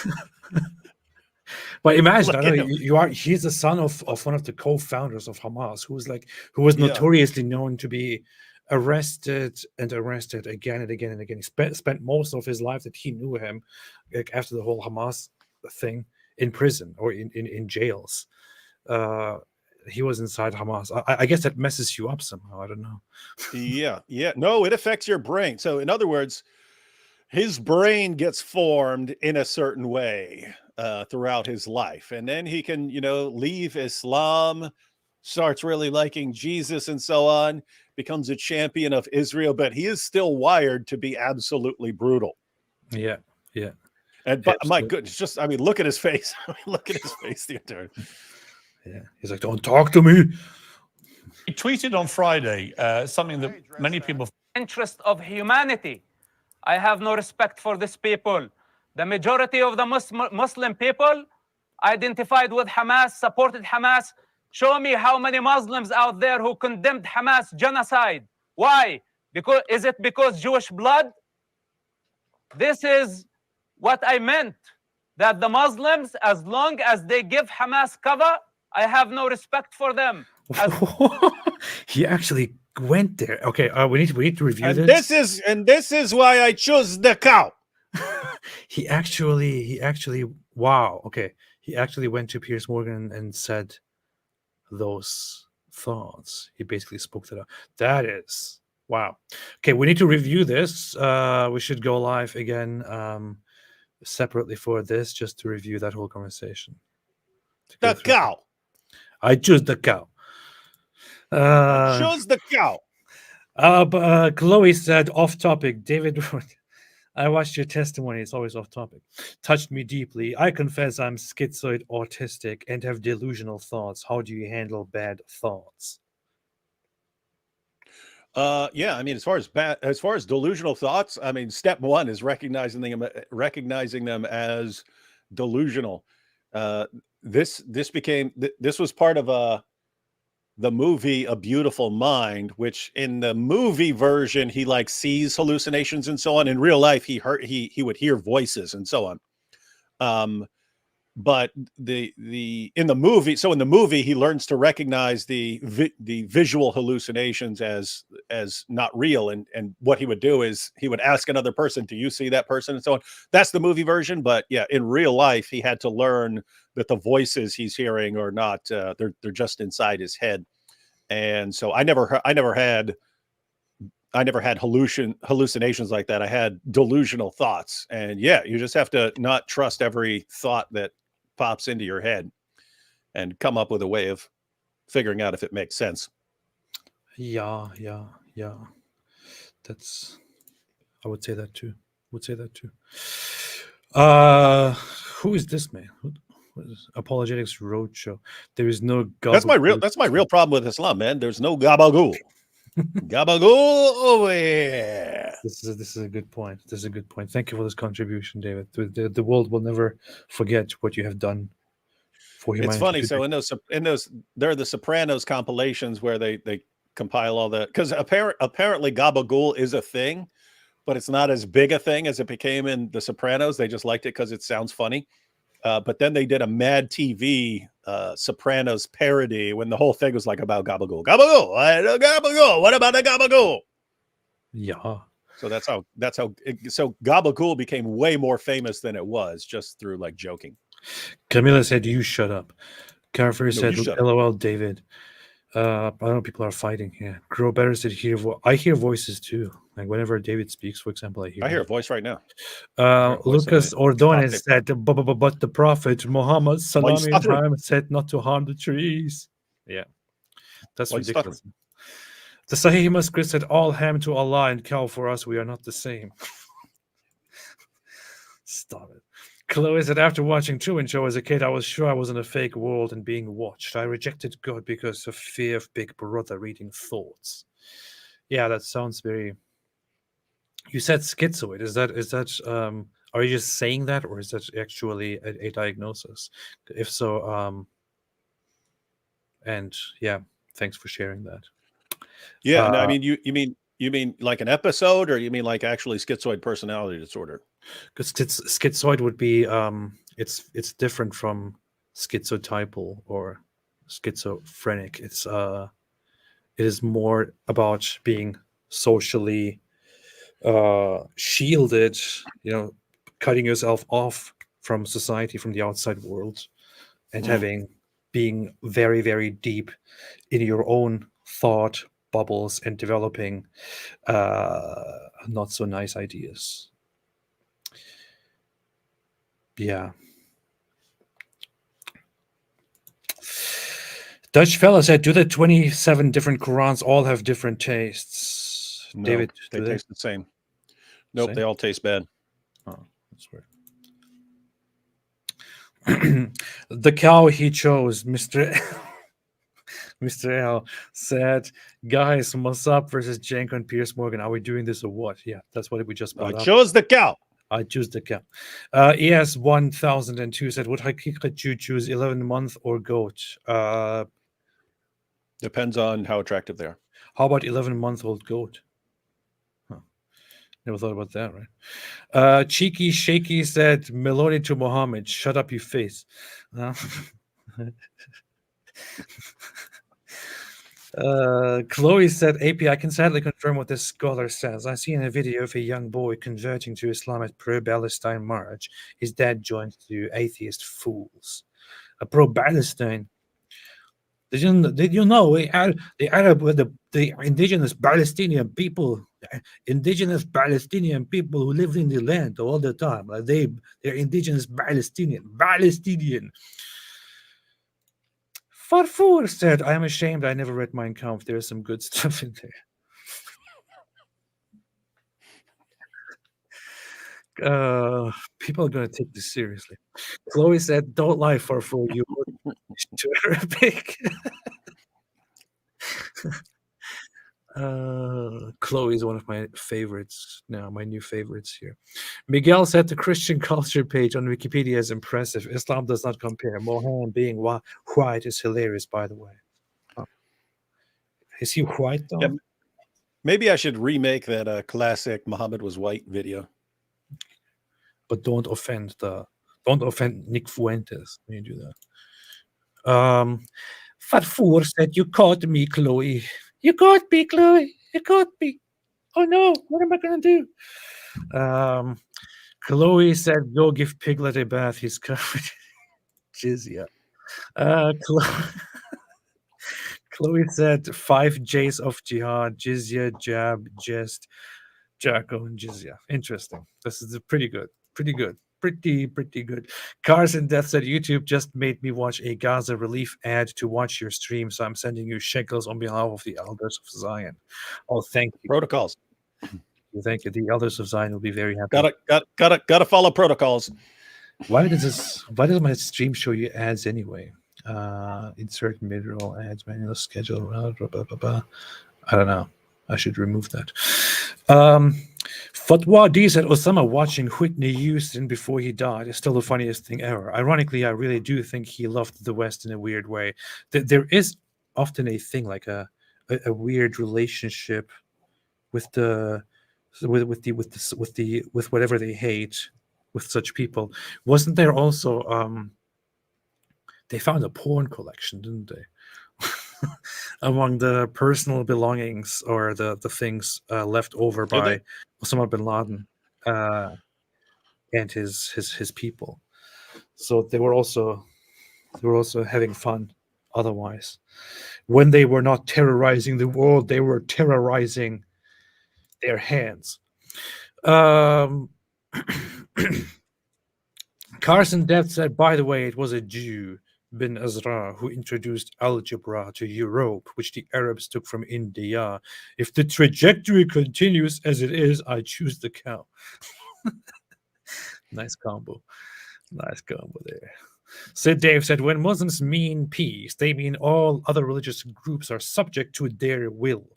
But imagine, I know he's the son of one of the co-founders of Hamas, who was notoriously known to be arrested again and again and again. He spent most of his life that he knew him, like, after the whole Hamas thing, in prison or in jails. He was inside Hamas. I guess that messes you up somehow. I don't know. Yeah. No, it affects your brain. So in other words, his brain gets formed in a certain way throughout his life. And then he can, leave Islam, starts really liking Jesus and so on, becomes a champion of Israel, but he is still wired to be absolutely brutal. Yeah. And but my goodness, look at his face. Look at his face the entire. Yeah, he's like, don't talk to me. He tweeted on Friday something that many people. Interest of humanity. I have no respect for this people. The majority of the Muslim people identified with Hamas, supported Hamas. Show me how many Muslims out there who condemned Hamas genocide. Why? Is it because Jewish blood? This is what I meant. That the Muslims, as long as they give Hamas cover, I have no respect for them. He actually went there. Okay, we need to review this. This is why I chose the cow. He actually wow. Okay, he actually went to Piers Morgan and said those thoughts. He basically spoke that out. That is wow. Okay, we need to review this. We should go live again separately for this, just to review that whole conversation. The cow. I choose the cow. Choose the cow. But Chloe said, off topic. David, I watched your testimony. It's always off topic. Touched me deeply. I confess I'm schizoid, autistic, and have delusional thoughts. How do you handle bad thoughts? Yeah, I mean, as far as delusional thoughts, I mean, step one is recognizing them as delusional. This was part of the movie A Beautiful Mind, which in the movie version he like sees hallucinations and so on. In real life, he would hear voices and so on. But in the movie he learns to recognize the visual hallucinations as not real, and what he would do is he would ask another person, do you see that person, and so on. That's the movie version. But yeah, in real life he had to learn that the voices he's hearing are not they're just inside his head. And so I never had hallucinations like that. I had delusional thoughts. And yeah, you just have to not trust every thought that pops into your head and come up with a way of figuring out if it makes sense. Yeah. I would say that too. Who is this man? Apologetics Roadshow. There is no gabagool. That's my real problem with Islam, man. There's no gabagool. Gabagool over here. This is a good point. Thank you for this contribution, David. The world will never forget what you have done for humanity. It's funny. So in those, there are the Sopranos compilations where they compile all the, because apparently gabagool is a thing, but it's not as big a thing as it became in the Sopranos. They just liked it because it sounds funny. But then they did a Mad TV Sopranos parody when the whole thing was like about gabagool. Gabagool. What about the gabagool? Yeah. So so gabagool became way more famous than it was just through like joking. Camila said, "You shut up." Carrefour said, "LOL, David. I don't know. People are fighting here. Grow better said I hear voices too. Like whenever David speaks, for example, I hear a voice right now. Lucas Ordonez said, but the Prophet Muhammad Salami said not to harm the trees. Yeah, that's ridiculous. The Sahih Muslim said, all ham to Allah and cow for us. We are not the same. Stop it. Chloe said, after watching Truman Show as a kid, I was sure I was in a fake world and being watched. I rejected God because of fear of Big Brother reading thoughts. Yeah, that sounds very... You said schizoid. Is that are you just saying that, or is that actually a diagnosis? If so, and yeah, thanks for sharing that. Yeah, no, I mean, you mean like an episode, or you mean like actually schizoid personality disorder? Because schizoid would be it's different from schizotypal or schizophrenic. It is more about being socially shielded, cutting yourself off from society, from the outside world, and being very, very deep in your own thought bubbles and developing not so nice ideas. Yeah. Dutch fella said, do the 27 different Qurans all have different tastes? No, David, they taste the same. Nope, they all taste bad. Oh, that's weird. The cow he chose, Mr. L said, guys, Mossab versus Janko and Piers Morgan. Are we doing this or what? Yeah, that's what we just brought up. I chose the cow. I choose the cow. ES 1002 said, would Hakikat you choose 11-month or goat? Depends on how attractive they are. How about 11-month-old goat? Huh. Never thought about that, right? Cheeky Shaky said, Meloni to Mohammed, shut up, you face. Chloe said, AP, I can sadly confirm what this scholar says. I see in a video of a young boy converting to Islam at pro-Palestine march. His dad joined to atheist fools. Pro-Palestine. Did you know the Arab, the indigenous Palestinian people who live in the land all the time, like they're indigenous Palestinian. Farfour said, I am ashamed I never read Mein Kampf. There's some good stuff in there. People are going to take this seriously. Chloe said, don't lie, Farfour. You to Arabic. Chloe is one of my favorites now, my new favorites here. Miguel said the Christian culture page on Wikipedia is impressive. Islam does not compare. Mohammed being white is hilarious, by the way. Oh. Is he white though? Yeah, maybe I should remake that classic Muhammad was white video. But don't offend Nick Fuentes when you do that. Fatfour said, you caught me, Chloe. You caught me, Chloe. You caught me. Oh no, what am I going to do? Chloe said, go give Piglet a bath. He's covered in jizya. Chloe said, 5 J's of jihad, jizya, jab, jest, Jacko, and jizya. Interesting. This is pretty good. Pretty good. Pretty good. Cars and Death said, YouTube just made me watch a Gaza relief ad to watch your stream, so I'm sending you shekels on behalf of the Elders of Zion. Oh, thank you. Protocols. Thank you. The Elders of Zion will be very happy. Gotta follow protocols. Why does my stream show you ads anyway? Insert mid-roll ads, manual schedule. Blah, blah, blah, blah. I don't know. I should remove that. Fatwa D said, Osama watching Whitney Houston before he died is still the funniest thing ever. Ironically, I really do think he loved the West in a weird way. There is often a thing like a weird relationship with whatever they hate with such people. Wasn't there also they found a porn collection, didn't they? Among the personal belongings or the things left over by Osama bin Laden and his people. So they were also having fun otherwise. when they were not terrorizing the world, they were terrorizing their hands. Carson Death said, by the way, it was a Jew, bin Azra, who introduced algebra to Europe, which the Arabs took from India. If the trajectory continues as it is, I choose the cow. Nice combo. Nice combo there. Sid Dave said, when Muslims mean peace, they mean all other religious groups are subject to their will,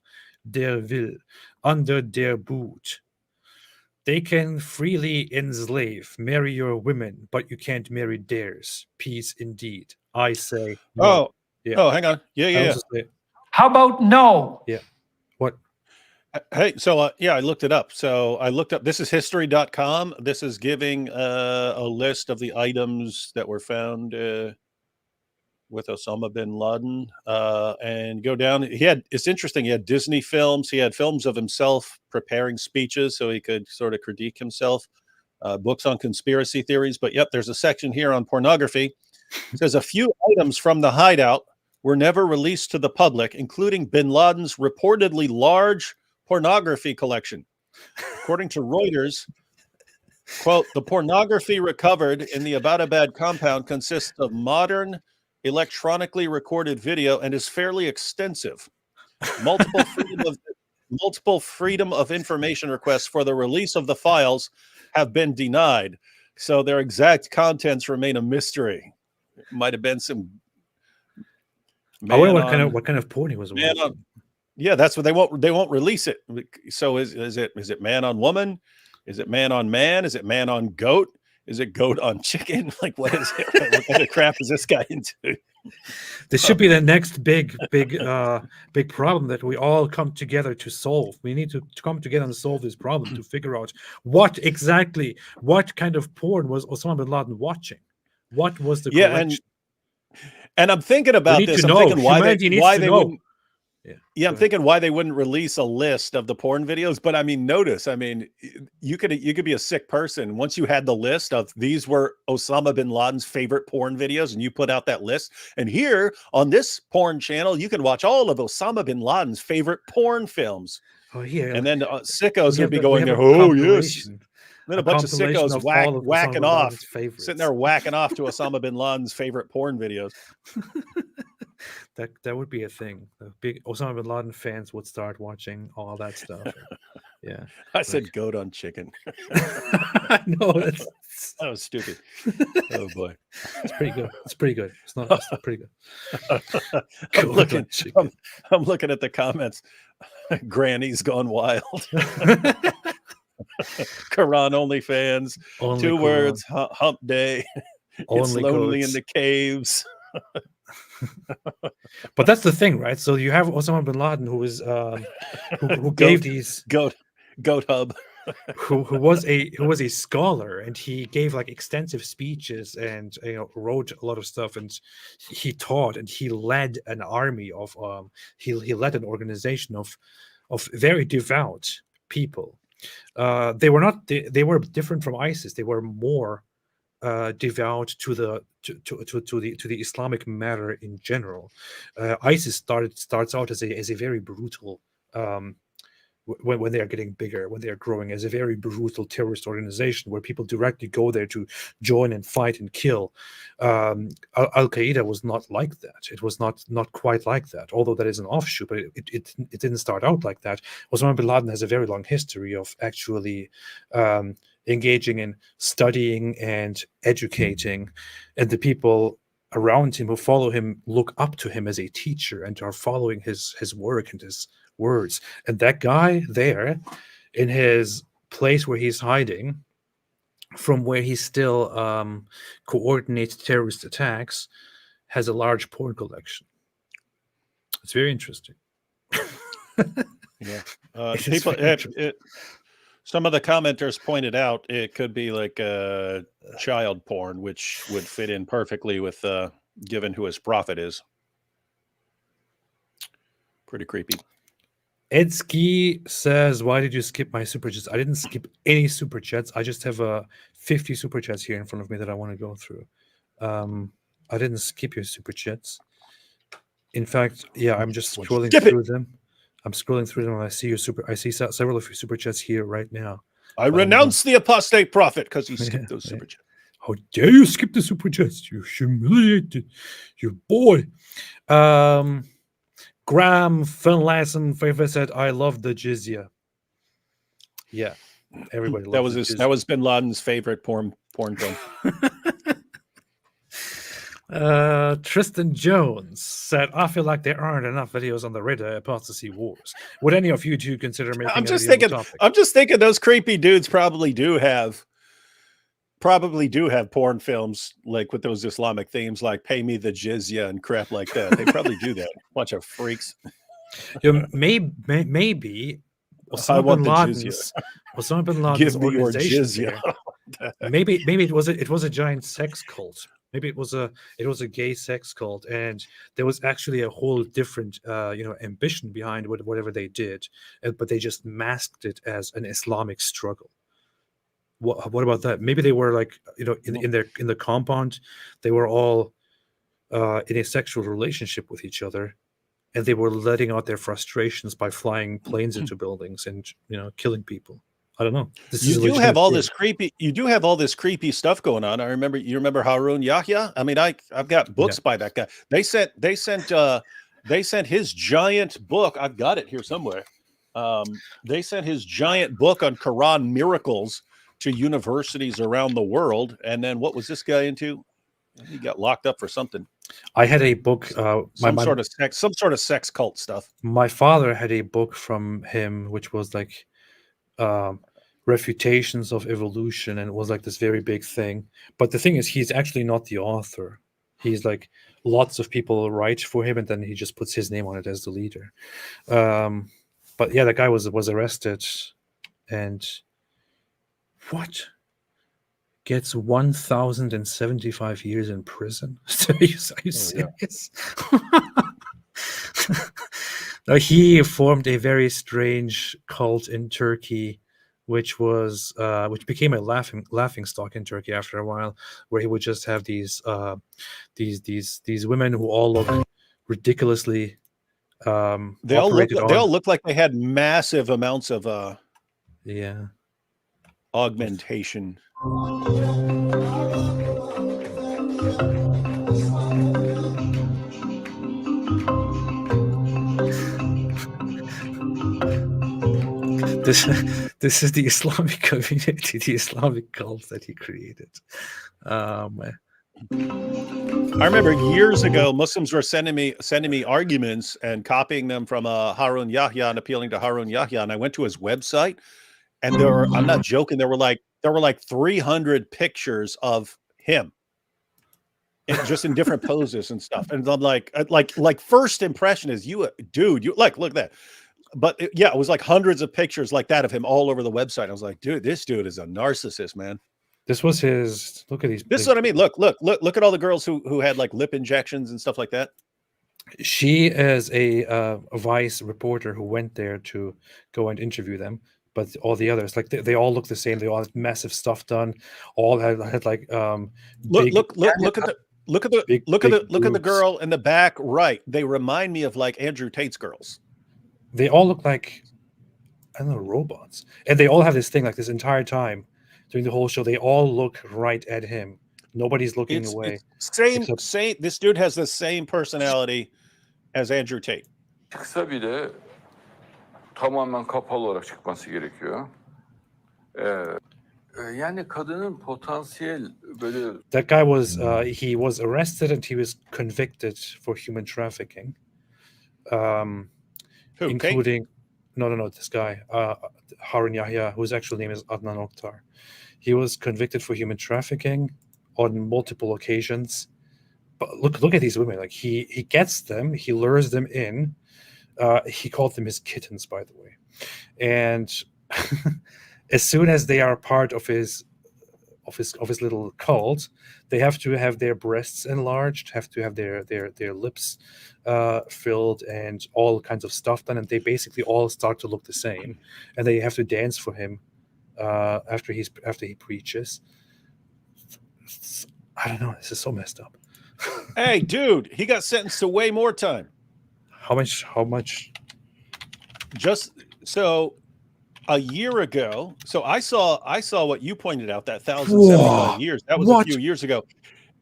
under their boot. They can freely enslave, marry your women, but you can't marry theirs. Peace indeed. I say no. Hang on. Yeah. How about no? Yeah. What? Hey, so I looked it up. So I looked up, this is history.com. This is giving a list of the items that were found with Osama bin Laden, and go down. It's interesting. He had Disney films. He had films of himself preparing speeches so he could sort of critique himself, books on conspiracy theories. But yep, there's a section here on pornography. It says a few items from the hideout were never released to the public, including bin Laden's reportedly large pornography collection. According to Reuters, quote, the pornography recovered in the Abbottabad compound consists of modern electronically recorded video and is fairly extensive. Multiple freedom of information requests for the release of the files have been denied, so their exact contents remain a mystery. It might have been some what kind of porn he was watching. Yeah, that's what they won't release it. So is it man on woman? Is it man on man? Is it man on goat? Is it goat on chicken? Like, what is it? What kind of crap is this guy into? This should be the next big problem that we all come together to solve. We need to come together and solve this problem to figure out what kind of porn was Osama bin Laden watching? What was the collection? And I'm thinking about this. I'm thinking why they wouldn't. Yeah, I'm thinking why they wouldn't release a list of the porn videos. But I mean, notice, you could be a sick person. Once you had the list of these were Osama bin Laden's favorite porn videos, and you put out that list. And here on this porn channel, you can watch all of Osama bin Laden's favorite porn films. Oh yeah, and then sickos would be going there. Oh yes. Then a bunch of sickos whacking off, sitting there whacking off to Osama bin Laden's favorite porn videos. That would be a thing. The big Osama bin Laden fans would start watching all that stuff. Yeah, I said goat on chicken. No, that was stupid. Oh boy, it's pretty good. It's pretty good. It's pretty good. I'm looking at the comments. Granny's gone wild. Quran only fans. Only 2 words. Hump day. It's lonely in the caves. But that's the thing, right? So you have Osama bin Laden, who was who gave these goat hub, who was a scholar, and he gave like extensive speeches and wrote a lot of stuff, and he taught, and he led an army of he led an organization of very devout people. They were different from ISIS. They were more devout to the Islamic matter in general. ISIS starts out as a very brutal when they are getting bigger, when they are growing, as a very brutal terrorist organization where people directly go there to join and fight and kill. Al Qaeda was not like that. It was not quite like that, although that is an offshoot, but it didn't start out like that. Osama bin Laden has a very long history of actually engaging in studying and educating, and the people around him who follow him look up to him as a teacher and are following his work and his words. And that guy there in his place where he's hiding, from where he still coordinates terrorist attacks, has a large porn collection. It's very interesting. Yeah. Some of the commenters pointed out it could be like child porn, which would fit in perfectly with given who his prophet is. Pretty creepy. Edski says, why did you skip my super chats? I didn't skip any super chats. I just have 50 super chats here in front of me that I want to go through. I didn't skip your super chats. In fact, yeah, I'm just scrolling Skip through them. I'm scrolling through them, and I see several of your super chats here right now. I renounce the apostate prophet because he skipped those super chats. How dare you skip the super chats? You humiliated your boy. Graham Finlayson Favor said, "I love the jizya." Yeah, everybody. That was Bin Laden's favorite porn film. Tristan Jones said, "I feel like there aren't enough videos on the Reddit apostasy wars. Would any of you two consider making I'm a just video on the thinking. topic?" I'm just thinking those creepy dudes probably do have porn films like with those Islamic themes, like "Pay me the jizya" and crap like that. They probably do that. Bunch of freaks. Yeah, maybe I want the jizya. Osama bin Laden's Give me your organization jizya. there, maybe it was a giant sex cult. Maybe it was a gay sex cult, and there was actually a whole different ambition behind whatever they did, but they just masked it as an Islamic struggle. What about that? Maybe they were like, in the compound, they were all in a sexual relationship with each other, and they were letting out their frustrations by flying planes into buildings and killing people. I don't know. You do have all this creepy stuff going on. You remember Harun Yahya? I mean, I've got books by that guy. They sent his giant book. I've got it here somewhere. They sent his giant book on Quran miracles to universities around the world. And then what was this guy into? He got locked up for something. I had a book, some sort of sex cult stuff. My father had a book from him, which was like refutations of evolution, and it was like this very big thing. But the thing is, he's actually not the author. He's like, lots of people write for him, and then he just puts his name on it as the leader. But yeah, the guy was arrested, and gets 1,075 years in prison. Are you serious? Now, he formed a very strange cult in Turkey, which became a laughing stock in Turkey after a while, where he would just have these women who all look ridiculously. They all look like they had massive amounts of augmentation. This is the Islamic community, the Islamic cult that he created. Man. I remember years ago, Muslims were sending me arguments and copying them from Harun Yahya and appealing to Harun Yahya. And I went to his website, and I'm not joking, there were like 300 pictures of him, just in different poses and stuff. And I'm like first impression is you like, look at that. But it was like hundreds of pictures like that of him all over the website. I was like, dude, this dude is a narcissist, man. This was his. Look at these. This is what I mean. Look at all the girls who had like lip injections and stuff like that. She is a Vice reporter who went there to go and interview them. But all the others, like they all look the same. They all had massive stuff done. All had like look at the girl in the back right. They remind me of like Andrew Tate's girls. They all look like, I don't know, robots. And they all have this thing like this entire time during the whole show. They all look right at him. Nobody's looking away. Same. This dude has the same personality as Andrew Tate. Kısa bir de tamamen kapalı olarak çıkması gerekiyor. Yani kadının potansiyel böyle. That guy was he was arrested and he was convicted for human trafficking. Who, including no, this guy, Harun Yahya, whose actual name is Adnan Oktar. He was convicted for human trafficking on multiple occasions. But look at these women. Like he gets them, he lures them in. He called them his kittens, by the way. And as soon as they are part of his little cult, they have to have their breasts enlarged, have to have their lips filled, and all kinds of stuff done, and they basically all start to look the same, and they have to dance for him after he preaches. I don't know. This is so messed up. Hey, dude, he got sentenced to way more time. How much? Just so a year ago. So I saw what you pointed out, that 1,075 years. That was a few years ago.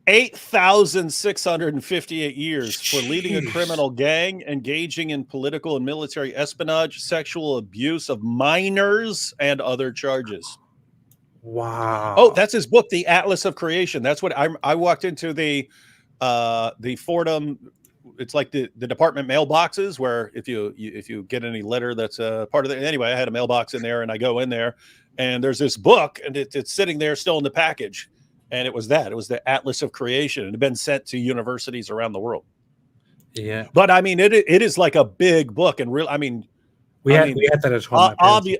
8,658 years for leading a criminal gang, engaging in political and military espionage, sexual abuse of minors, and other charges. Wow. Oh, that's his book, The Atlas of Creation. That's what I walked into the Fordham. It's like the department mailboxes where if you get any letter that's part of it. Anyway, I had a mailbox in there, and I go in there, and there's this book, and it's sitting there still in the package. And it was the Atlas of Creation. It had been sent to universities around the world. Yeah. But I mean, it is like a big book, and real. I mean, we had that at home.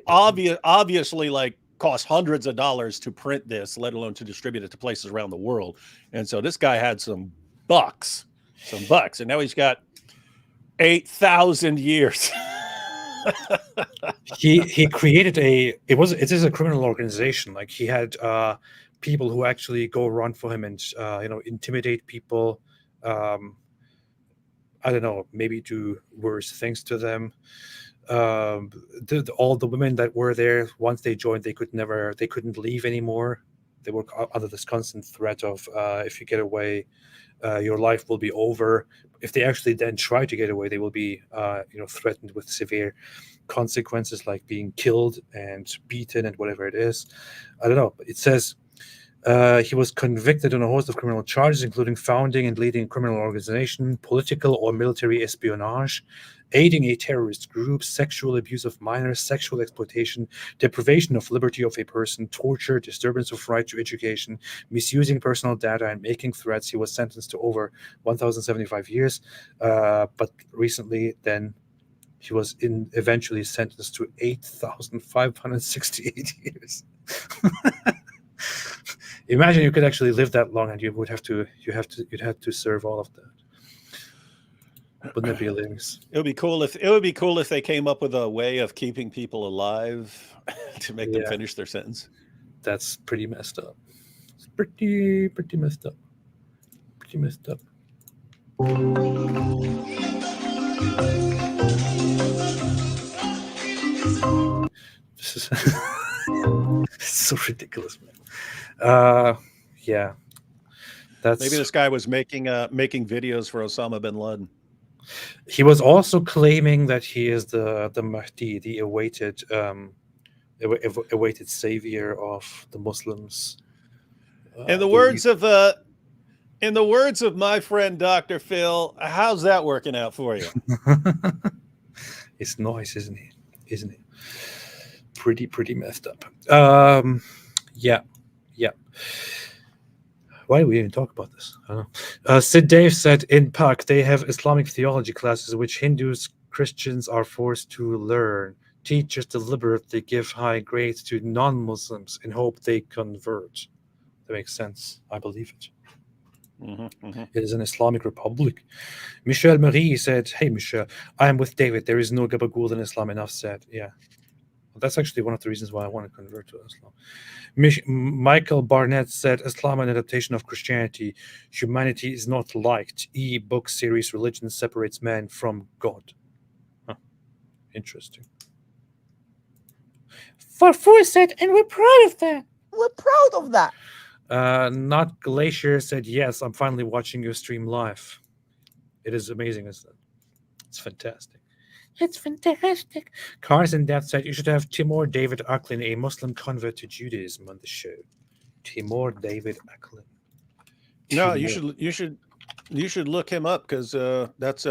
Obviously, like cost hundreds of dollars to print this, let alone to distribute it to places around the world. And so this guy had some bucks, and now he's got 8,000 years. he created it is a criminal organization. Like he had people who actually go run for him and intimidate people. I don't know, maybe do worse things to them. All the women that were there, once they joined, they couldn't leave anymore. They were under this constant threat of if you get away, your life will be over. If they actually then try to get away, they will be threatened with severe consequences, like being killed and beaten and whatever it is. I don't know. It says he was convicted on a host of criminal charges, including founding and leading a criminal organization, political or military espionage, aiding a terrorist group, sexual abuse of minors, sexual exploitation, deprivation of liberty of a person, torture, disturbance of right to education, misusing personal data, and making threats. He was sentenced to over 1,075 years, but recently then he was eventually sentenced to 8,568 years. Imagine you could actually live that long, and you'd have to serve all of that. Wouldn't it be hilarious? It would be cool if they came up with a way of keeping people alive to make them finish their sentence. That's pretty messed up. It's pretty messed up. Pretty messed up. This is so ridiculous, man. Yeah. That's maybe this guy was making videos for Osama bin Laden. He was also claiming that he is the Mahdi, the awaited savior of the Muslims. In the words of my friend Dr. Phil, how's that working out for you? It's nice, isn't it? Pretty messed up. Yeah. Why do we even talk about this? I don't know. Sid Dave said in Pak they have Islamic theology classes which Hindus, Christians are forced to learn. Teachers deliberately give high grades to non-Muslims in hope they convert. That makes sense. I believe it. It is an Islamic republic. Michelle Marie said, "Hey Michelle, I am with David. There is no gabagool in Islam." Enough said. Yeah. That's actually one of the reasons why I want to convert to Islam. Michael Barnett said, Islam, an adaptation of Christianity. Humanity is not liked. E-book series, religion separates man from God. Huh. Interesting. Farfur said, and we're proud of that. We're proud of that. Not Glacier said, yes, I'm finally watching your stream live. It is amazing, isn't it? It's fantastic. It's fantastic. Carson Death said you should have Timur David Aklin, a Muslim convert to Judaism, on the show. Timur David Aklin. No, you should look him up because that's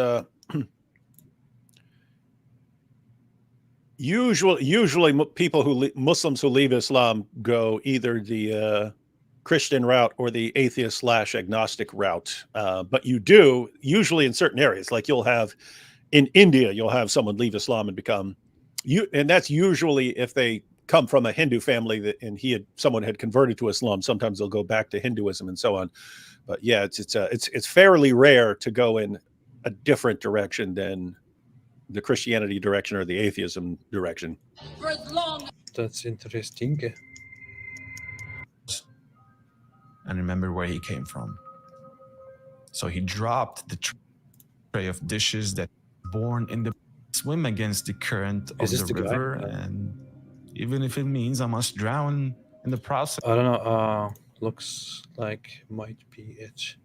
usually Muslims who leave Islam go either the Christian route or the atheist/agnostic route. But you do usually in certain areas, like you'll have. In India, you'll have someone leave Islam and become and that's usually if they come from a Hindu family and someone had converted to Islam. Sometimes they'll go back to Hinduism and so on. But yeah, it's fairly rare to go in a different direction than the Christianity direction or the atheism direction. That's interesting. And remember where he came from. So he dropped the tray of dishes that born in the swim against the current of Is this the the guy? river, and even if it means I must drown in the process. I don't know. Looks like might be it.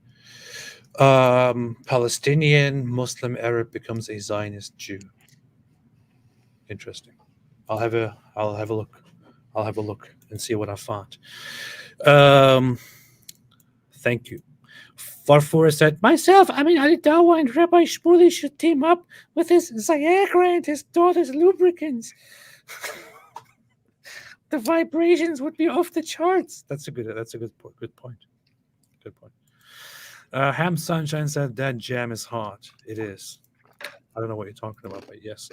Palestinian Muslim Arab becomes a Zionist Jew. Interesting. I'll have a look. I'll have a look and see what I found. Thank you. Farfura said, myself, Ali Dawa and Rabbi Shmuley should team up with his Viagra and his daughter's lubricants. The vibrations would be off the charts. That's a good point. Good point. Ham Sunshine said that jam is hot. It is. I don't know what you're talking about, but yes.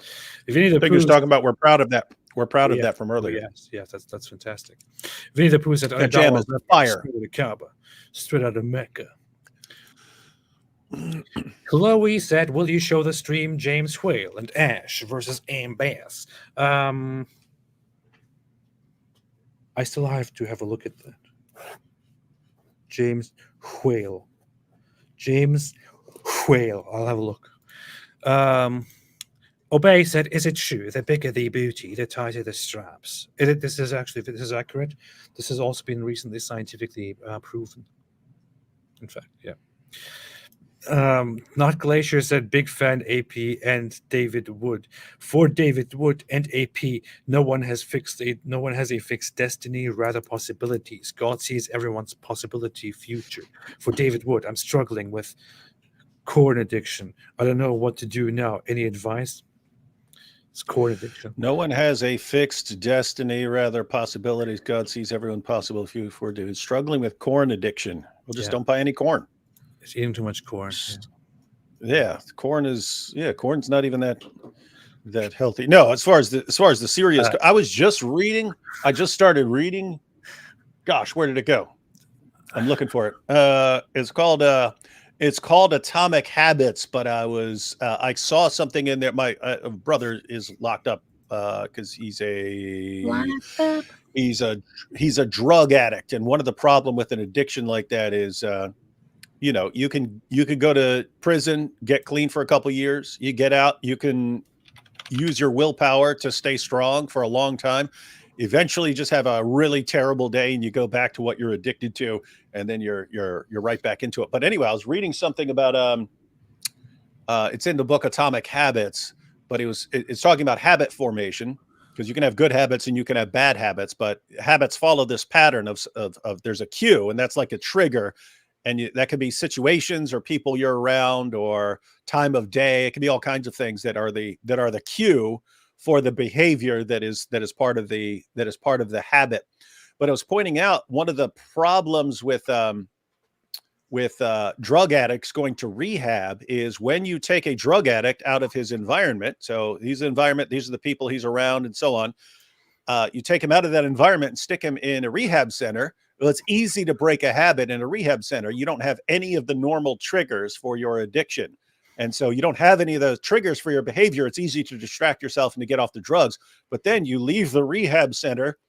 If you need I think he was talking about we're proud of that. We're proud of that from earlier. Yes, that's fantastic. Vinny the Pooh said that jam is fire. The Kaaba, straight out of Mecca. Chloe said, will you show the stream James Whale and Ash versus Aim Bass? I still have to have a look at that. James Whale. I'll have a look. Obey said, is it true the bigger the booty, the tighter the straps? This is accurate. This has also been recently scientifically proven. In fact, yeah. Not Glacier said, big fan AP and David Wood. For David Wood and AP, no one has a fixed destiny, rather possibilities. God sees everyone's possibility future. For David Wood, I'm struggling with corn addiction. I don't know what to do now. Any advice? It's corn addiction. No one has a fixed destiny, rather possibilities. God sees everyone possible for dude. Struggling with corn addiction. Well, just don't buy any corn. It's eating too much corn. Corn's not even that healthy. No, as far as the serious, I just started reading. Gosh, where did it go? I'm looking for it. It's called Atomic Habits, but I saw something in there. My brother is locked up because he's a drug addict, and one of the problem with an addiction like that is you can go to prison, get clean for a couple years, you get out, you can use your willpower to stay strong for a long time. Eventually, you just have a really terrible day, and you go back to what you're addicted to, and then you're right back into it. But anyway, I was reading something about it's in the book Atomic Habits, but it's talking about habit formation, because you can have good habits and you can have bad habits, but habits follow this pattern of there's a cue, and that's like a trigger. And that could be situations or people you're around or time of day. It can be all kinds of things that are the cue for the behavior that is part of the habit. But I was pointing out one of the problems with drug addicts going to rehab is when you take a drug addict out of his environment. So these are the people he's around and so on. You take him out of that environment and stick him in a rehab center. Well, it's easy to break a habit in a rehab center. You don't have any of the normal triggers for your addiction. And so you don't have any of those triggers for your behavior. It's easy to distract yourself and to get off the drugs. But then you leave the rehab center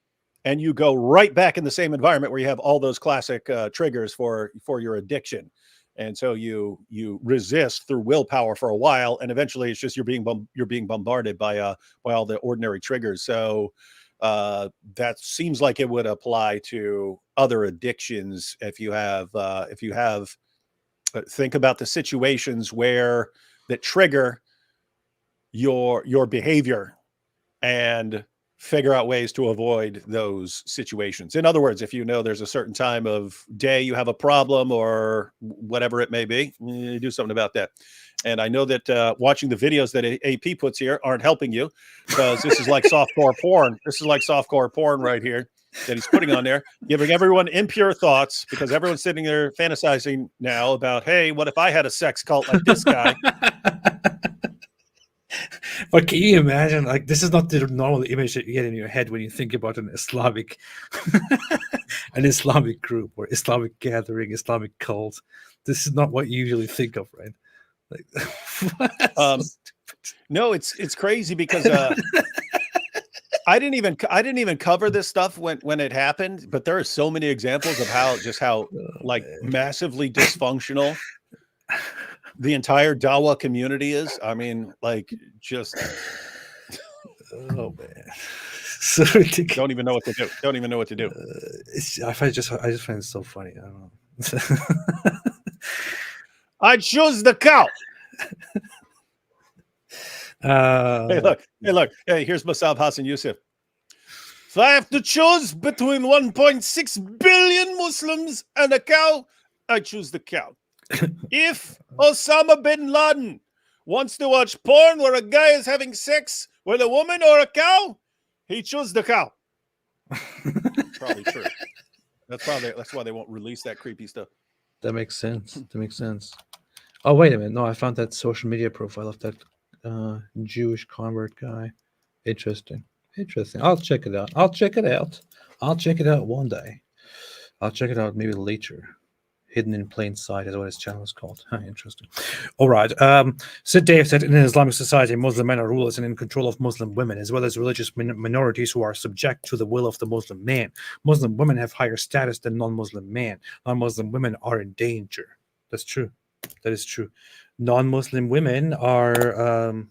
and you go right back in the same environment where you have all those classic triggers for your addiction. And so you resist through willpower for a while, and eventually it's just you're being bombarded by all the ordinary triggers. So that seems like it would apply to other addictions. If you have think about the situations where that trigger your behavior and figure out ways to avoid those situations. In other words, if you know there's a certain time of day you have a problem or whatever it may be, you do something about that. And I know that watching the videos that AP puts here aren't helping you, because this is like softcore porn. This is like softcore porn right here that he's putting on there, giving everyone impure thoughts, because everyone's sitting there fantasizing now about, hey, what if I had a sex cult like this guy? But can you imagine, like, this is not the normal image that you get in your head when you think about an Islamic group or Islamic gathering, Islamic cult. This is not what you usually think of, right? Like, no, it's crazy because I didn't even cover this stuff when it happened, but there are so many examples of how like massively dysfunctional the entire Dawa community is. I mean, like, just oh man, so ridiculous. Don't even know what to do. Don't even know what to do. I just find it so funny. I don't know. I choose the cow. Hey, look. Hey, here's Masab Hassan Yusuf. If I have to choose between 1.6 billion Muslims and a cow, I choose the cow. If Osama bin Laden wants to watch porn where a guy is having sex with a woman or a cow, he chooses the cow. Probably true. That's why they won't release that creepy stuff. That makes sense. That makes sense. Oh, wait a minute. No, I found that social media profile of that Jewish convert guy. Interesting. I'll check it out. I'll check it out one day. I'll check it out maybe later. Hidden in Plain Sight is what his channel is called. Interesting. All right. Sid Dave said, in an Islamic society, Muslim men are rulers and in control of Muslim women, as well as religious minorities who are subject to the will of the Muslim man. Muslim women have higher status than non-Muslim men. Non-Muslim women are in danger. That's true. That is true. Non-Muslim women are...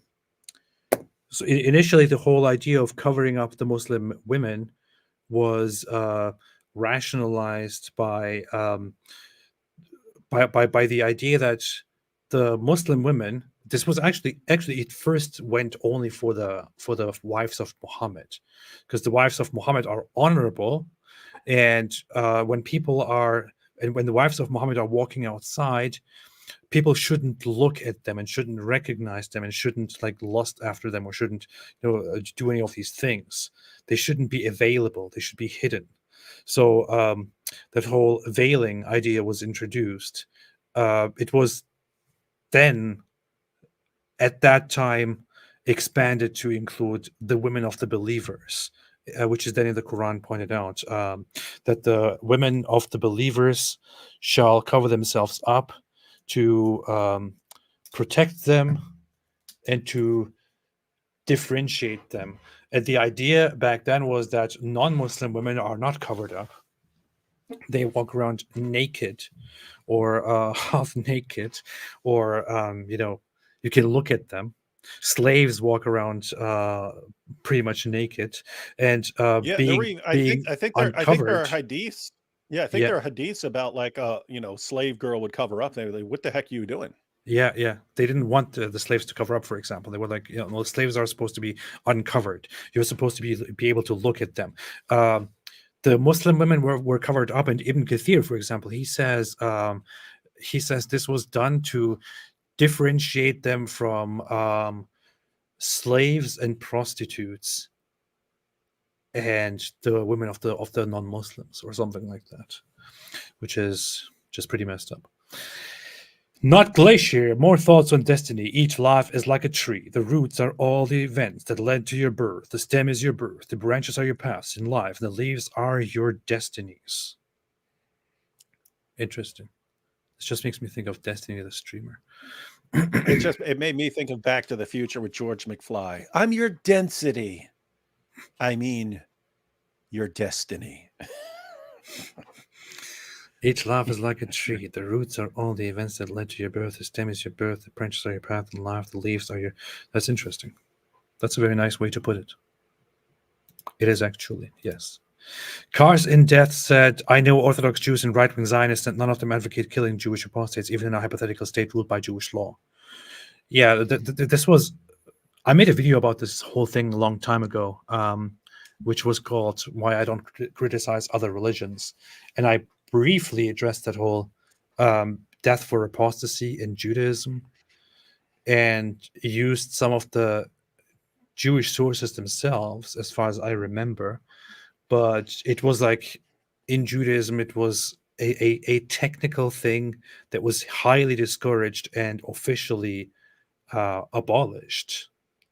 so initially, the whole idea of covering up the Muslim women was rationalized by the idea that the Muslim women, this was actually it first went only for the wives of Muhammad, because the wives of Muhammad are honorable, and when the wives of Muhammad are walking outside, people shouldn't look at them and shouldn't recognize them and shouldn't like lust after them or shouldn't do any of these things. They shouldn't be available. They should be hidden. So that whole veiling idea was introduced. It was then, at that time, expanded to include the women of the believers, which is then in the Quran pointed out that the women of the believers shall cover themselves up to protect them and to differentiate them. And the idea back then was that non-Muslim women are not covered up. They walk around naked or half naked, or you can look at them. Slaves walk around pretty much naked, and I think there are hadiths. Yeah, I think there are hadiths about like slave girl would cover up. They're like, what the heck are you doing? Yeah. They didn't want the slaves to cover up, for example. They were like, the slaves are supposed to be uncovered. You're supposed to be able to look at them. The Muslim women were covered up, and Ibn Kathir, for example, he says this was done to differentiate them from slaves and prostitutes and the women of the non-Muslims, or something like that, which is just pretty messed up. Not Glacier, more thoughts on destiny. Each life is like a tree. The roots are all the events that led to your birth. The stem is your birth. The branches are your paths in life. The leaves are your destinies. Interesting. This just makes me think of Destiny the streamer. It made me think of Back to the Future with George McFly. I'm your density. I mean, your destiny. Each life is like a tree. The roots are all the events that led to your birth. The stem is your birth. The branches are your path in life. The leaves are your... That's interesting. That's a very nice way to put it. It is actually, yes. Cars in Death said, I know Orthodox Jews and right-wing Zionists, and none of them advocate killing Jewish apostates, even in a hypothetical state ruled by Jewish law. Yeah, this was... I made a video about this whole thing a long time ago, which was called Why I Don't Criticize Other Religions. And I briefly addressed that whole death for apostasy in Judaism, and used some of the Jewish sources themselves, as far as I remember. But it was like, in Judaism, it was a technical thing that was highly discouraged and officially abolished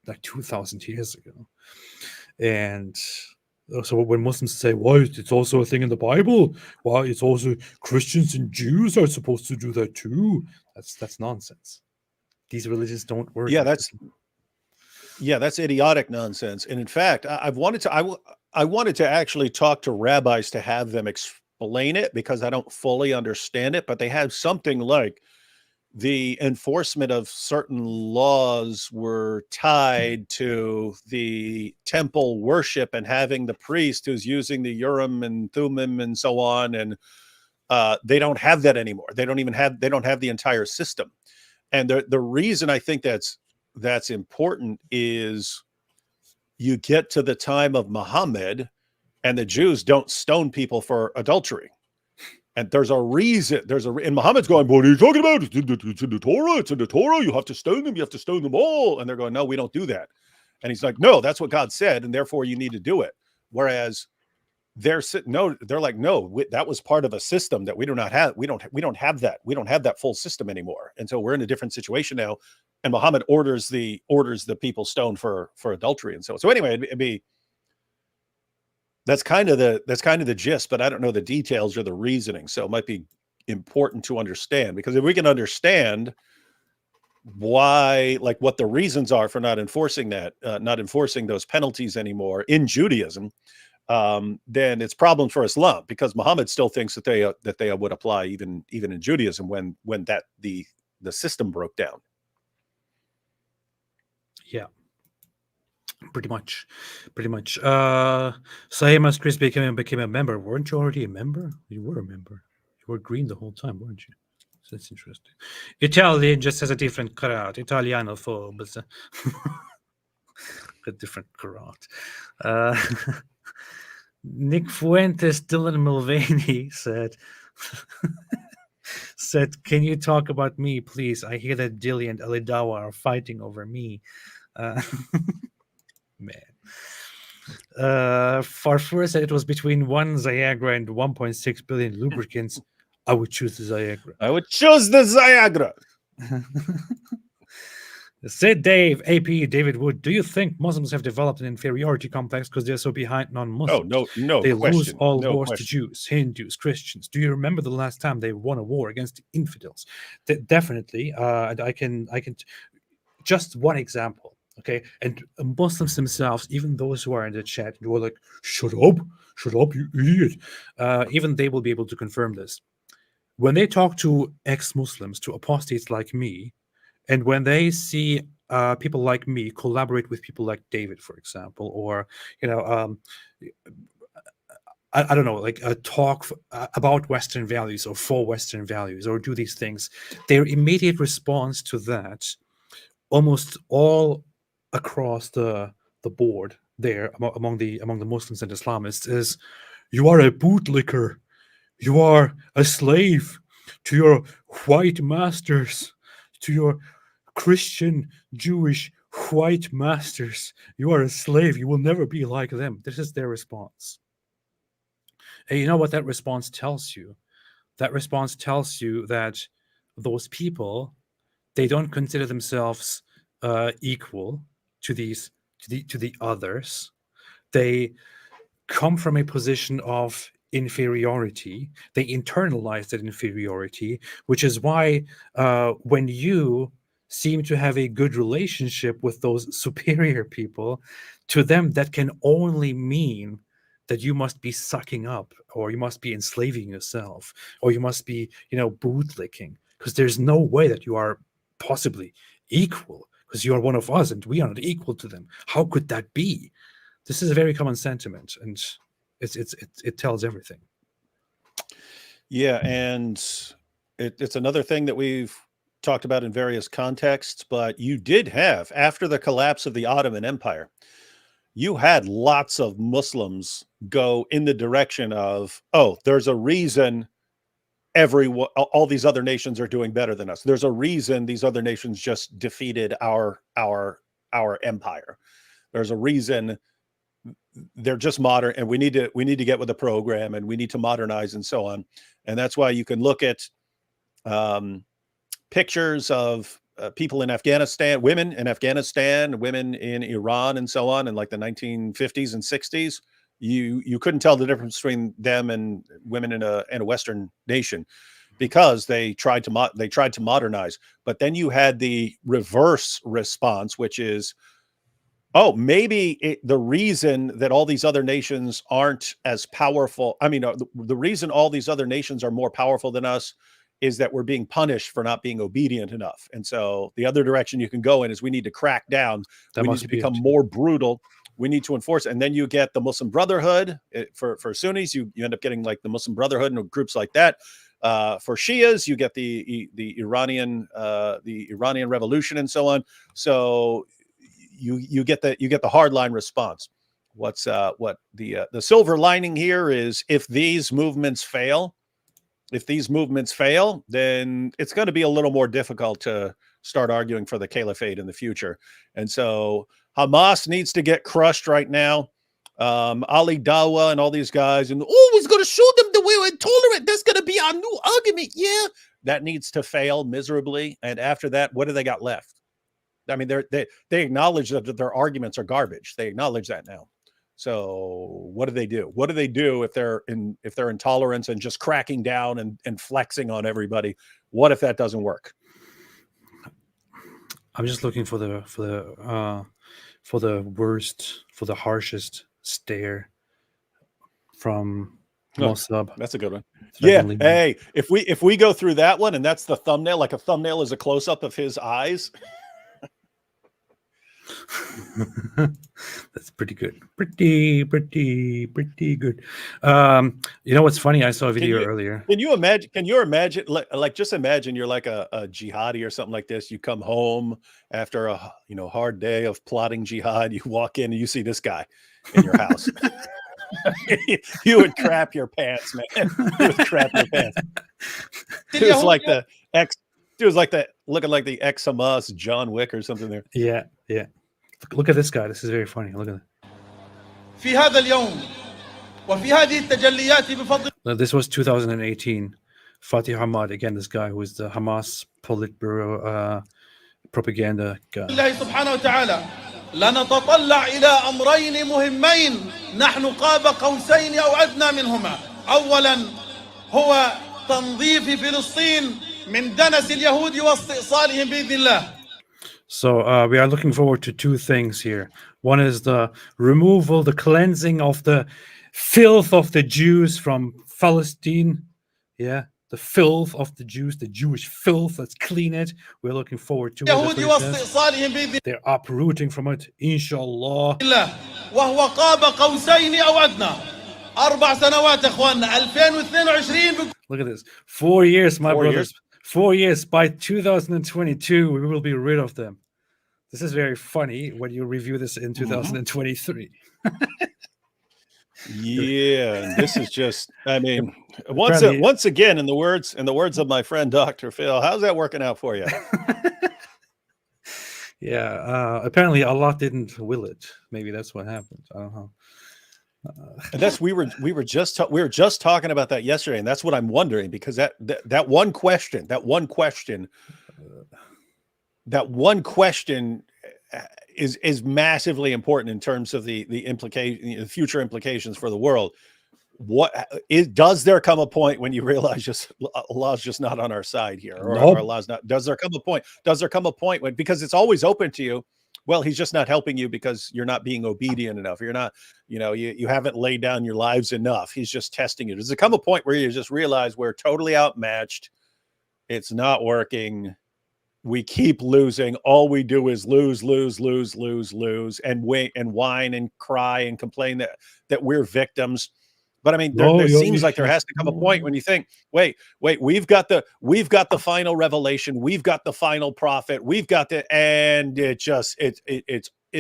like 2,000 years ago. And so when Muslims say, well, it's also a thing in the Bible, well, it's also Christians and Jews are supposed to do that too. That's nonsense. These religions don't work. Yeah, that's idiotic nonsense. And in fact, I wanted to actually talk to rabbis to have them explain it, because I don't fully understand it. But they have something like, the enforcement of certain laws were tied to the temple worship and having the priest who's using the Urim and Thummim and so on. And they don't have that anymore. They don't have the entire system. And the reason I think that's important is you get to the time of Muhammad and the Jews don't stone people for adultery. And there's a reason. And Muhammad's going, what are you talking about? It's in the Torah. It's in the Torah. You have to stone them. You have to stone them all. And they're going, no, we don't do that. And he's like, no, that's what God said. And therefore you need to do it. Whereas they're like, no, that was part of a system that we do not have. We don't have that. We don't have that full system anymore. And so we're in a different situation now. And Muhammad orders the people stoned for adultery. And so anyway, it'd be, that's kind of the gist, but I don't know the details or the reasoning. So it might be important to understand, because if we can understand why, like what the reasons are for not enforcing those penalties anymore in Judaism, then it's problem for Islam, because Muhammad still thinks that they would apply even in Judaism when the system broke down. Yeah. Pretty much. Sahimas Chris became a member. Weren't you already a member? You were a member. You were green the whole time, weren't you? So that's interesting. Italian just has a different karat. Italiano phobe. A different karat. Nick Fuentes, Dylan Mulvaney said, can you talk about me, please? I hear that Dilly and Alidawa are fighting over me. Man. Farfur said it was between 1 Viagra and 1.6 billion lubricants. I would choose the Viagra. I would choose the Viagra. Said Dave, AP, David Wood, do you think Muslims have developed an inferiority complex because they're so behind non-Muslims? No They question. lose all No wars question. to Jews, Hindus, Christians. Do you remember the last time they won a war against the infidels? Definitely. And I can just one example. Okay, and Muslims themselves, even those who are in the chat, who are like, shut up, you idiot. Even they will be able to confirm this. When they talk to ex-Muslims, to apostates like me, and when they see people like me collaborate with people like David, for example, or I don't know, like talk about Western values or for Western values, or do these things, their immediate response to that, almost all across the board there among the Muslims and Islamists, is, you are a bootlicker, you are a slave to your white masters, to your Christian, Jewish, white masters. You are a slave. You will never be like them. This is their response. And you know what that response tells you? That response tells you that those people, they don't consider themselves equal to the others. They come from a position of inferiority. They internalize that inferiority, which is why when you seem to have a good relationship with those superior people, to them that can only mean that you must be sucking up, or you must be enslaving yourself, or you must be, bootlicking, because there's no way that you are possibly equal, because you are one of us and we are not equal to them. How could that be? This is a very common sentiment, and it tells everything. Yeah, and it's another thing that we've talked about in various contexts, but you did have, after the collapse of the Ottoman Empire, you had lots of Muslims go in the direction of, oh, there's a reason all these other nations are doing better than us. There's a reason these other nations just defeated our empire. There's a reason they're just modern, and we need to get with the program, and we need to modernize and so on. And that's why you can look at pictures of people in Afghanistan, women in Afghanistan, women in Iran, and so on, in like the 1950s and 60s. You couldn't tell the difference between them and women in a Western nation, because they tried to modernize. But then you had the reverse response, which is, oh, maybe the reason that all these other nations aren't as powerful, the reason all these other nations are more powerful than us is that we're being punished for not being obedient enough. And so the other direction you can go in is we need to crack down. We need to become more brutal. We need to enforce it. And then you get the Muslim Brotherhood. For Sunnis, you end up getting like the Muslim Brotherhood and groups like that. For Shias, you get the Iranian Revolution and so on. So you get the hardline response. What the silver lining here is, if these movements fail, then it's going to be a little more difficult to start arguing for the caliphate in the future. And so Hamas needs to get crushed right now. Ali Dawa and all these guys, and he's going to show them that we're intolerant. That's going to be our new argument. Yeah, that needs to fail miserably. And after that, what do they got left? I mean, they acknowledge that their arguments are garbage. They acknowledge that now. So what do they do? What do they do if they're intolerant and just cracking down and flexing on everybody? What if that doesn't work? I'm just looking for the harshest stare from Mossab. That's a good one. Yeah. Hey, if we go through that one and that's the thumbnail, like a thumbnail is a close up of his eyes. That's pretty good. Pretty good. You know what's funny? I saw a video earlier. Can you imagine? Like, just imagine you're like a jihadi or something like this. You come home after a hard day of plotting jihad. You walk in and you see this guy in your house. You would crap your pants, man. You would crap your pants. It was like the ex. It was like that, looking like the ex-Hamas John Wick or something there. Yeah. Look at this guy. This is very funny. Look at that. This was 2018. Fatih Hamad, again, this guy who is the Hamas Politburo propaganda guy. لنتطلع إلى أمرين مهمين نحن قاب قوسين أو أدنى منهما. أولا هو تنظيف فلسطين من دنس اليهود واستئصالهم بإذن الله. So we are looking forward to two things here. One is the removal, the cleansing of the filth of the Jews from Palestine. Yeah, the filth of the Jews, the Jewish filth. Let's clean it. We're looking forward to it. They're uprooting from it, inshallah. وهو قاب قوسين أو أدنى. 4 سنوات إخواننا 2022. Look at this. 4 years, my brothers. 4 years. By 2022, we will be rid of them. This is very funny when you review this in 2023. Yeah, and this is just, I mean, once again, in the words of my friend Dr. Phil, how's that working out for you? Yeah, apparently Allah didn't will it. Maybe that's what happened. I don't know. And that's we were just talking about that yesterday, and that's what I'm wondering, because that one question is massively important in terms of the implication, future implications for the world. Does there come a point when you realize Allah's just not on our side here, or Allah's not? Does there come a point when, because it's always open to you? Well, he's just not helping you because you're not being obedient enough. You're not, you haven't laid down your lives enough. He's just testing you. Does there come a point where you just realize we're totally outmatched? It's not working. We keep losing. All we do is lose, and wait and whine and cry and complain that we're victims. But I mean, there seems like there has to come a point when you think, wait, we've got the final revelation, we've got the final prophet, and it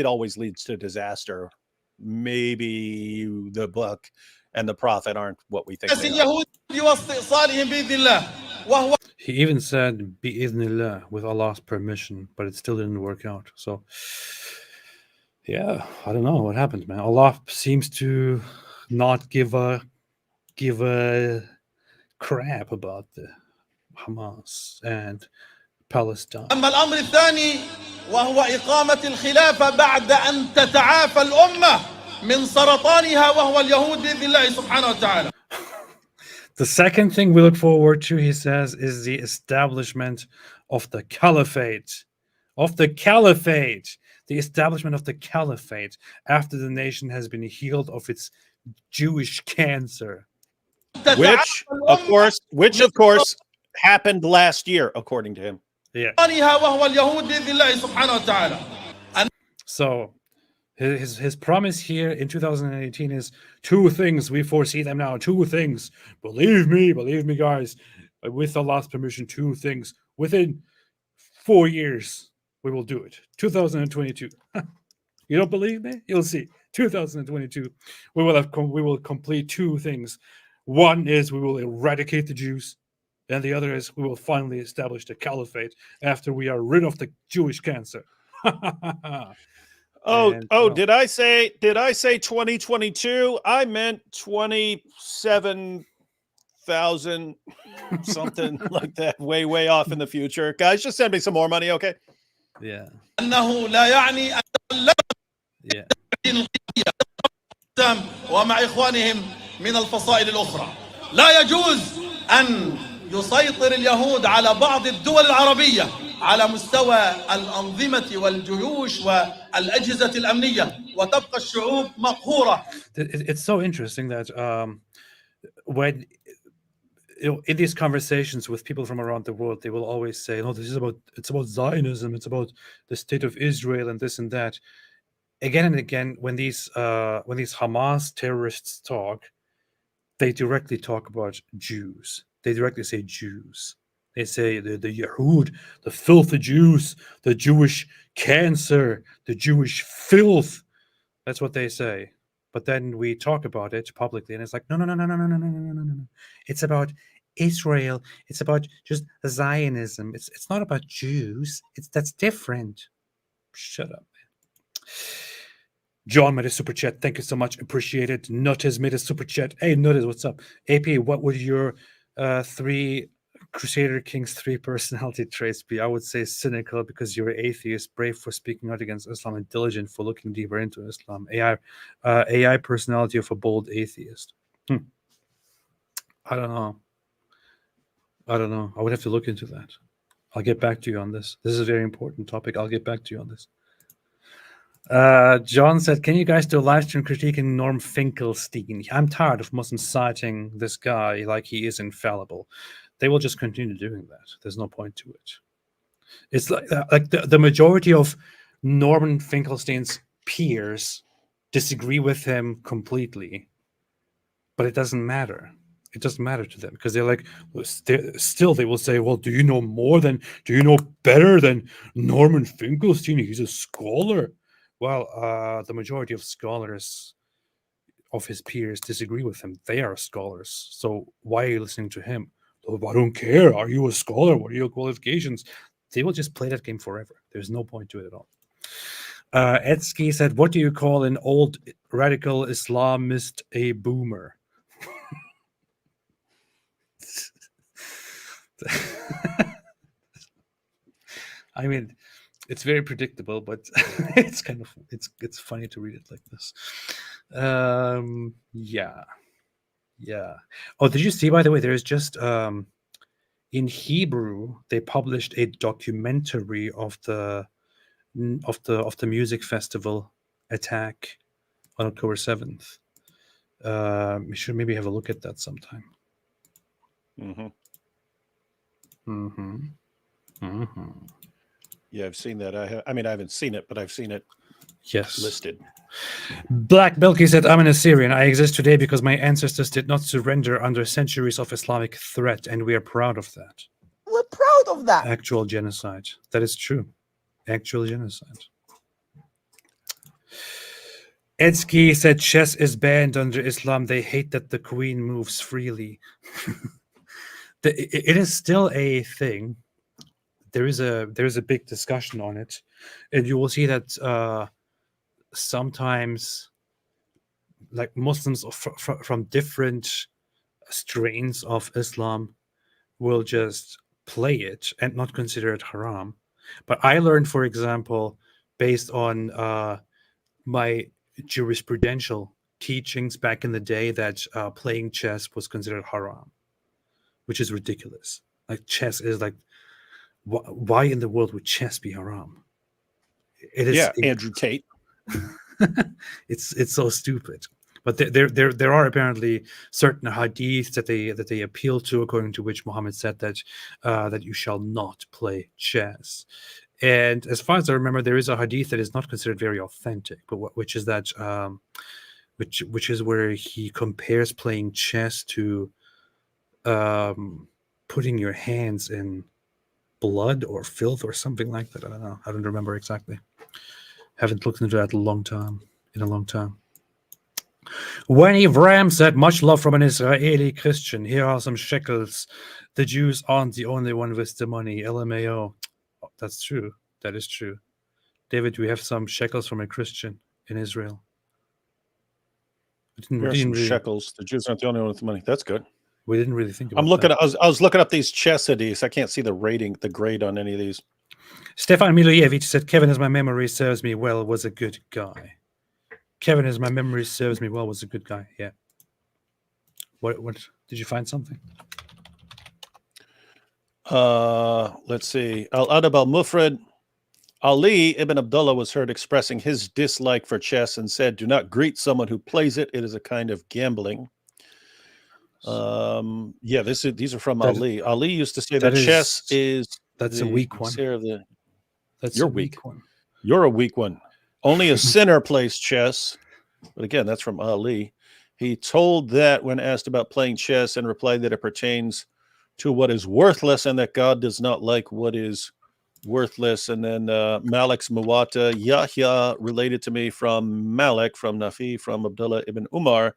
always leads to disaster. Maybe the book and the prophet aren't what we think they are. He even said bi'idhnillah, with Allah's permission, but it still didn't work out. So yeah, I don't know what happened, man. Allah seems to not give a crap about the Hamas and Palestine. أما الأمر الثاني وهو إقامة الخلافة بعد أن تتعافى الأمة من سرطانها وهو اليهود بإذن الله سبحانه وتعالى. The second thing we look forward to, he says, is the establishment of the caliphate. The establishment of the caliphate after the nation has been healed of its Jewish cancer. Which of course happened last year, according to him. Yeah. So his promise here in 2018 is two things. We foresee them now. Two things. Believe me, guys. With Allah's permission, two things. Within 4 years, we will do it. 2022. You don't believe me? You'll see. 2022, we will complete two things. One is we will eradicate the Jews, and the other is we will finally establish the caliphate after we are rid of the Jewish cancer. Did I say 2022? I meant 27,000 something like that, way off in the future. Guys, just send me some more money, okay? Yeah. Yeah. ومع إخوانهم من الفصائل الأخرى لا يجوز أن يسيطر اليهود على بعض الدول العربية على مستوى الأنظمة والجيوش والأجهزة الأمنية وتبقى الشعوب مقهورة. It's so interesting that when in these conversations with people from around the world, they will always say, "No, it's about Zionism, it's about the state of Israel and this and that." Again and again, when these Hamas terrorists talk, they directly talk about Jews. They directly say Jews. They say the Yahud, the filthy Jews, the Jewish cancer, the Jewish filth. That's what they say. But then we talk about it publicly, and it's like, no. It's about Israel. It's about just Zionism. It's not about Jews. That's different. Shut up, man. John made a super chat. Thank you so much. Appreciate it. Nut has made a super chat. Hey, Nut, what's up? AP, what would your three Crusader Kings 3 personality traits be? I would say cynical because you're an atheist, brave for speaking out against Islam, and diligent for looking deeper into Islam. AI personality of a bold atheist. I don't know. I would have to look into that. I'll get back to you on this. This is a very important topic. I'll get back to you on this. John said, can you guys do a live stream critiquing Norm Finkelstein? I'm tired of Muslims citing this guy like he is infallible. They will just continue doing that. There's no point to it. It's like the majority of Norman Finkelstein's peers disagree with him completely, but it doesn't matter. It doesn't matter to them because they're like, still they will say, well, do you know better than Norman Finkelstein? He's a scholar. Well, the majority of scholars of his peers disagree with him. They are scholars. So why are you listening to him? Oh, I don't care. Are you a scholar? What are your qualifications? They will just play that game forever. There's no point to it at all. Etsky said, what do you call an old radical Islamist a boomer? I mean, it's very predictable, but it's kind of it's funny to read it like this. Yeah. Oh, did you see, by the way, there's just in Hebrew they published a documentary of the music festival attack on October 7th. We should maybe have a look at that sometime. Yeah, I've seen that. I haven't seen it, but I've seen it. Yes. Listed. Black Belky said, I'm an Assyrian. I exist today because my ancestors did not surrender under centuries of Islamic threat, and we are proud of that. We're proud of that. Actual genocide. That is true. Actual genocide. Edsky said, chess is banned under Islam. They hate that the queen moves freely. It is still a thing. There is a big discussion on it, and you will see that sometimes, like Muslims from different strains of Islam will just play it and not consider it haram. But I learned, for example, based on my jurisprudential teachings back in the day, that playing chess was considered haram, which is ridiculous. Like, chess is like, why in the world would chess be haram? It is. Yeah, Andrew Tate. It's so stupid. But there are apparently certain hadiths that they appeal to, according to which Muhammad said that you shall not play chess. And as far as I remember, there is a hadith that is not considered very authentic, but which is that which is where he compares playing chess to putting your hands in blood or filth or something like that. I don't know. I don't remember exactly. Haven't looked into that in a long time. When Ivram said, "Much love from an Israeli Christian. Here are some shekels. The Jews aren't the only one with the money. LMAO." Oh, that's true. That is true. David, we have some shekels from a Christian in Israel. Here's some shekels. The Jews aren't the only one with the money. That's good. We didn't really think about I'm looking. that. I was looking up these chess hadiths. I can't see the grade on any of these. Stefan Milojevic said, "Kevin, as my memory serves me well, was a good guy." Kevin, as my memory serves me well, was a good guy. Yeah. What did you find something? Let's see. Al-Adab al-Mufrad. Ali ibn Abdullah was heard expressing his dislike for chess and said, "Do not greet someone who plays it. It is a kind of gambling." Yeah, these are from Ali. Ali used to say that chess is a weak one. You're weak. You're a weak one. Only a sinner plays chess. But again, that's from Ali. He told that when asked about playing chess and replied that it pertains to what is worthless and that God does not like what is worthless. And then Malik's Muwatta, Yahya related to me from Malik, from Nafi, from Abdullah ibn Umar,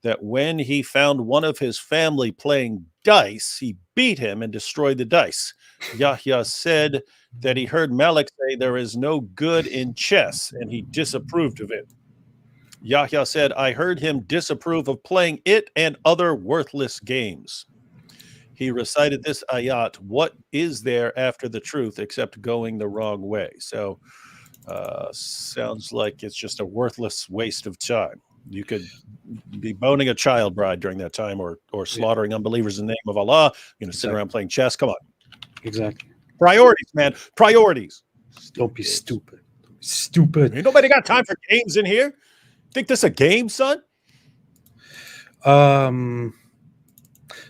that when he found one of his family playing dice, he beat him and destroyed the dice. Yahya said that he heard Malik say there is no good in chess, and he disapproved of it. Yahya said, I heard him disapprove of playing it and other worthless games. He recited this ayat, what is there after the truth except going the wrong way? So sounds like it's just a worthless waste of time. You could be boning a child bride during that time or slaughtering unbelievers in the name of Allah. You're going to sit around playing chess. Come on. Exactly. Priorities, man. Priorities. Don't be stupid. Stupid. Ain't nobody got time for games in here. Think this a game, son?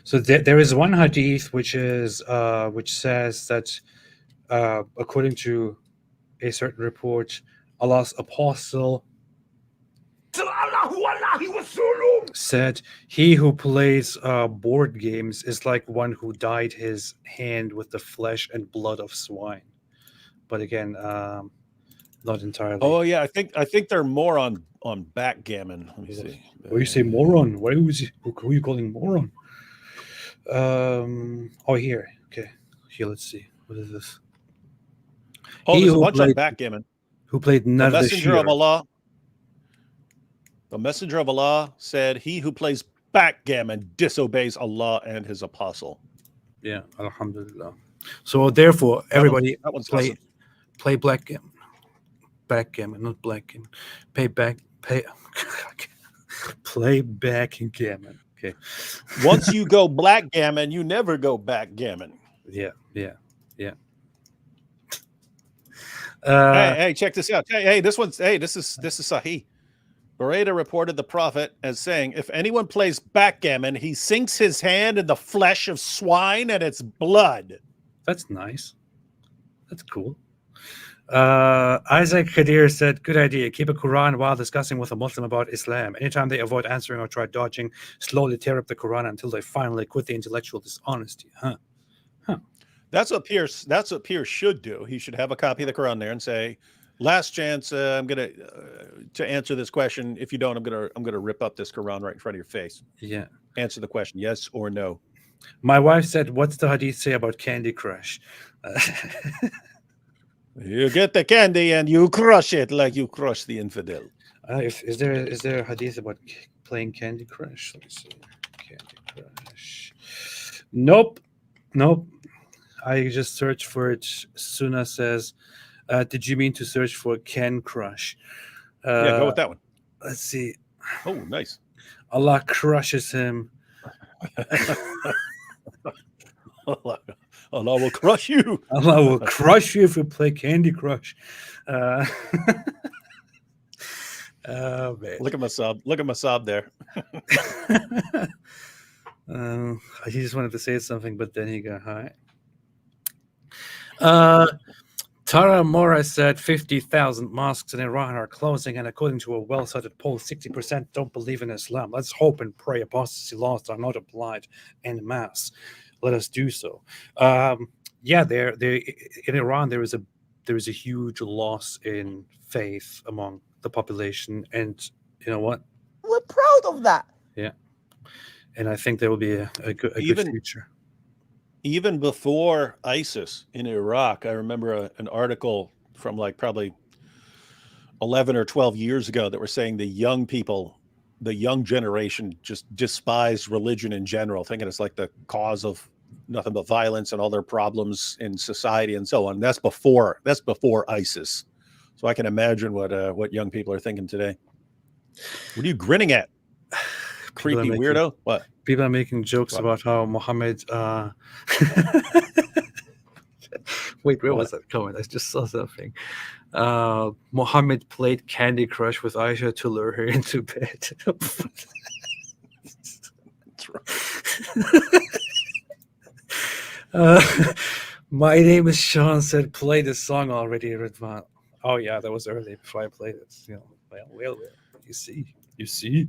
So there is one hadith which says that according to a certain report, Allah's apostle said, he who plays board games is like one who dyed his hand with the flesh and blood of swine. But again, not entirely. Oh yeah, I think they're more on backgammon. Let me see. Why you say moron? Who are you calling moron? Oh, here. Okay. Here, let's see. What is this? Oh, there's a bunch on backgammon. Who played the messenger of Allah? The messenger of Allah said, he who plays backgammon disobeys Allah and his apostle. Yeah, alhamdulillah. So therefore, everybody play backgammon. Backgammon, not blackgammon. Play backgammon. Okay. Once you go blackgammon, you never go backgammon. Yeah. Hey, check this out. Hey, this is Sahih. Buraidah reported the Prophet as saying, if anyone plays backgammon, he sinks his hand in the flesh of swine and its blood. That's nice. That's cool. Isaac Khadir said, good idea. Keep a Quran while discussing with a Muslim about Islam. Anytime they avoid answering or try dodging, slowly tear up the Quran until they finally quit the intellectual dishonesty. That's what Pierce should do. He should have a copy of the Quran there and say, last chance, I'm gonna to answer this question. If you don't, I'm gonna rip up this Quran right in front of your face. Yeah. Answer the question, yes or no. My wife said, what's the hadith say about Candy Crush? You get the candy and you crush it like you crush the infidel. Is there a hadith about playing Candy Crush? Let me see. Candy Crush. Nope. I just searched for it. Sunnah says, did you mean to search for Ken Crush? Yeah, go with that one. Let's see. Oh, nice. Allah crushes him. Allah will crush you. Allah will crush you if you play Candy Crush. Oh man! Look at Masab. Look at Masab there. He just wanted to say something, but then he got high. Tara Mora said 50,000 mosques in Iran are closing, and according to a well-cited poll, 60% don't believe in Islam. Let's hope and pray apostasy laws are not applied en masse. Let us do so. Yeah, in Iran there is a huge loss in faith among the population, and you know what? We're proud of that. Yeah, and I think there will be a good future. Even before ISIS in Iraq, I remember an article from like probably 11 or 12 years ago that were saying the young people, the young generation just despised religion in general, thinking it's like the cause of nothing but violence and all their problems in society and so on. That's before ISIS. So I can imagine what young people are thinking today. What are you grinning at? Creepy weirdo? What? People are making jokes about how Muhammad. Wait, where was that comment? I just saw something. Muhammad played Candy Crush with Aisha to lure her into bed. My name is Sean. Said play this song already, Ridvan. Oh yeah, that was early before I played it. You know, well. You see,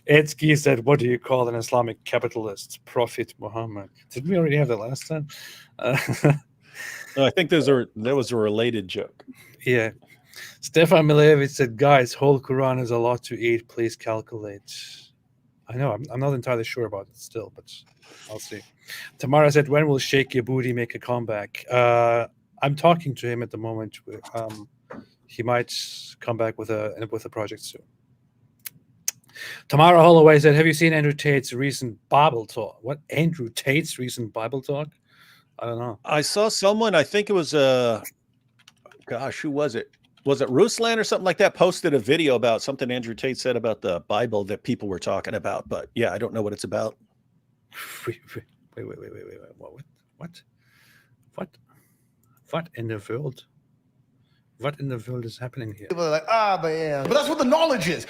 Edsky said, "What do you call an Islamic capitalist? Prophet Muhammad." Didn't we already have that last time? No, I think there was a related joke. Yeah. Stefan Milevich said, "Guys, whole Quran is a lot to eat. Please calculate." I know. I'm not entirely sure about it still, but I'll see. Tamara said, "When will Sheikh Yabudi make a comeback?" I'm talking to him at the moment. He might come back with a project soon. Tamara Holloway said, "Have you seen Andrew Tate's recent Bible talk?" What? Andrew Tate's recent Bible talk? I don't know. I saw someone, I think it was gosh, who was it? Was it Ruslan or something like that? Posted a video about something Andrew Tate said about the Bible that people were talking about. But yeah, I don't know what it's about. Wait. What in the world? What in the world is happening here? People are like, but that's what the knowledge is.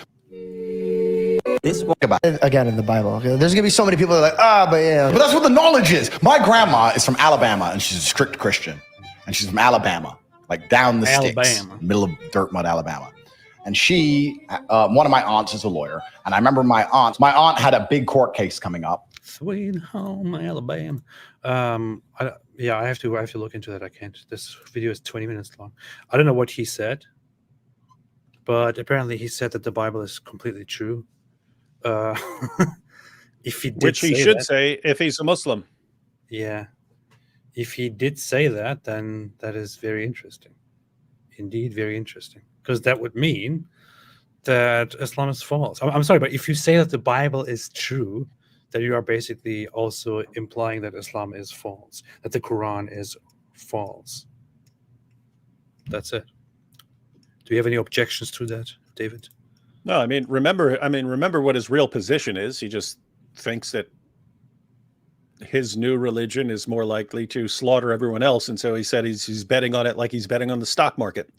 This book about it again in the Bible. Okay? There's gonna be so many people that are like, but that's what the knowledge is. My grandma is from Alabama, and she's a strict Christian, and she's from Alabama, like down the sticks, middle of dirt mud, Alabama. And she, one of my aunts is a lawyer, and I remember my aunt had a big court case coming up. Sweet home Alabama. I have to look into that. I can't. This video is 20 minutes long. I don't know what he said, but apparently he said that the Bible is completely true. If he did, which he should say if he's a Muslim. Yeah, if he did say that, then that is very interesting. Indeed, very interesting, because that would mean that Islam is false. I'm sorry, but if you say that the Bible is true, then you are basically also implying that Islam is false, that the Quran is false. That's it. Do you have any objections to that, David? No, I mean, remember what his real position is. He just thinks that his new religion is more likely to slaughter everyone else. And so he said he's betting on it like he's betting on the stock market.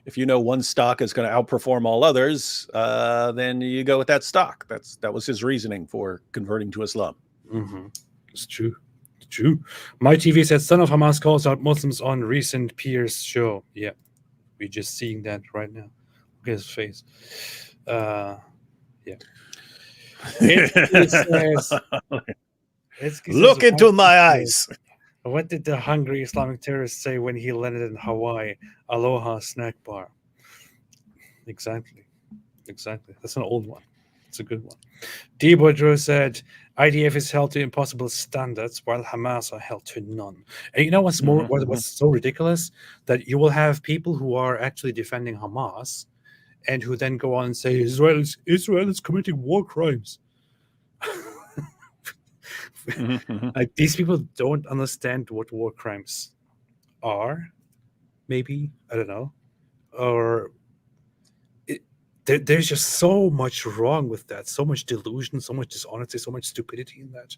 If you know one stock is going to outperform all others, then you go with that stock. That was his reasoning for converting to Islam. Mm-hmm. It's true. It's true. My TV said, son of Hamas calls out Muslims on recent Pierce show. Yeah, we're just seeing that right now. Look at his face. Yeah. Look into my eyes. What did the hungry Islamic terrorist say when he landed in Hawaii? Aloha snack bar. Exactly. That's an old one. It's a good one. D. Boudreau said, IDF is held to impossible standards while Hamas are held to none. And you know what's more? What's so ridiculous? That you will have people who are actually defending Hamas and who then go on and say Israel is committing war crimes. Like, these people don't understand what war crimes are. Maybe, I don't know, or there's just so much wrong with that, so much delusion, so much dishonesty, so much stupidity in that.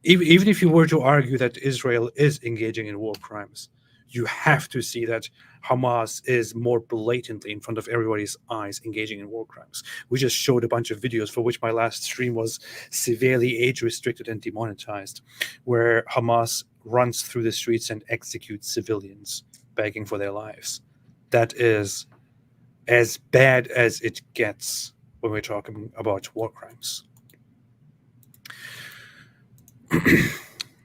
Even if you were to argue that Israel is engaging in war crimes, you have to see that Hamas is more blatantly in front of everybody's eyes engaging in war crimes. We just showed a bunch of videos for which my last stream was severely age restricted and demonetized, where Hamas runs through the streets and executes civilians begging for their lives. That is as bad as it gets when we're talking about war crimes.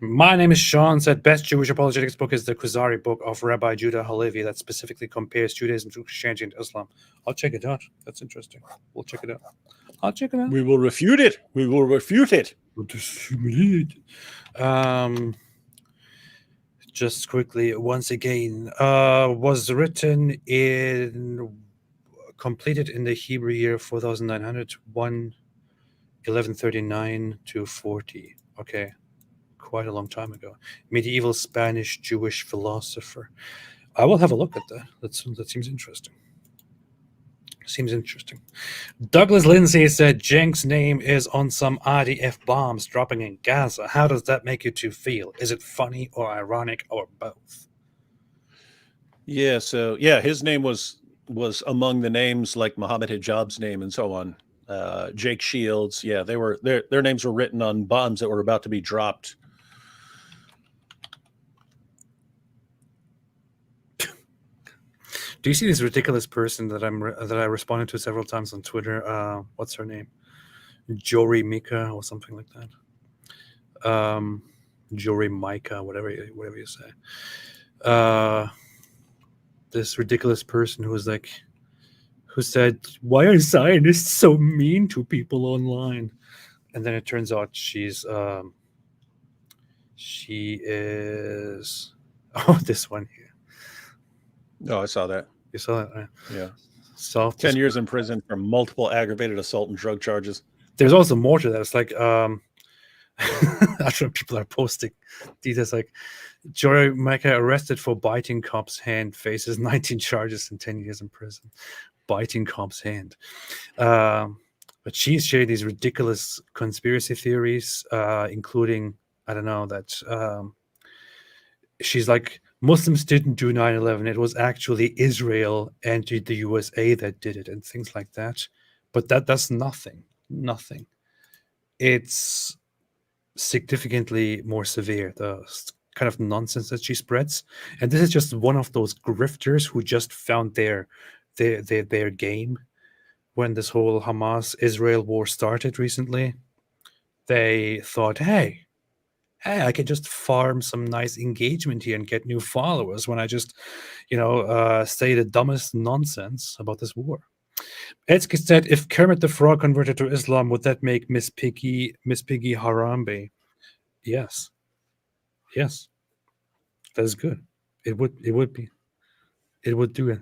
My name is Sean said best Jewish apologetics book is the Kuzari book of Rabbi Judah Halevi that specifically compares Judaism to Christianity and Islam. I'll check it out. That's interesting. We'll check it out. I'll check it out. We will refute it. We will refute it. Just quickly, once again, was written in completed in the Hebrew year 4900 1139 to 40. Okay. Quite a long time ago. Medieval Spanish Jewish philosopher. I will have a look at that. That seems interesting. Seems interesting. Douglas Lindsay said Cenk's name is on some IDF bombs dropping in Gaza. How does that make you two feel? Is it funny or ironic or both? Yeah, so yeah, his name was among the names like Muhammad Hijab's name and so on. Jake Shields, yeah, their names were written on bombs that were about to be dropped. Do you see this ridiculous person that I responded to several times on Twitter? What's her name? Jory Mika or something like that. Jory Micah, whatever you say. This ridiculous person who said, "Why are Zionists so mean to people online?" And then it turns out she is this one here. Oh, I saw that. You saw that, right? Yeah. 10 years in prison for multiple aggravated assault and drug charges. There's also more to that. It's like, I don't know, people are posting details like, Jory Micah arrested for biting cop's hand, faces 19 charges and 10 years in prison. Biting cop's hand. But she's sharing these ridiculous conspiracy theories, including, I don't know, that she's like, Muslims didn't do 9/11. It was actually Israel and the USA that did it and things like that. But that's nothing. Nothing. It's significantly more severe, the kind of nonsense that she spreads. And this is just one of those grifters who just found their game when this whole Hamas-Israel war started recently. They thought, hey, I can just farm some nice engagement here and get new followers when I just, say the dumbest nonsense about this war. Etzke said, if Kermit the Frog converted to Islam, would that make Miss Piggy Harambe? Yes. Yes. That is good. It would be. It would do it.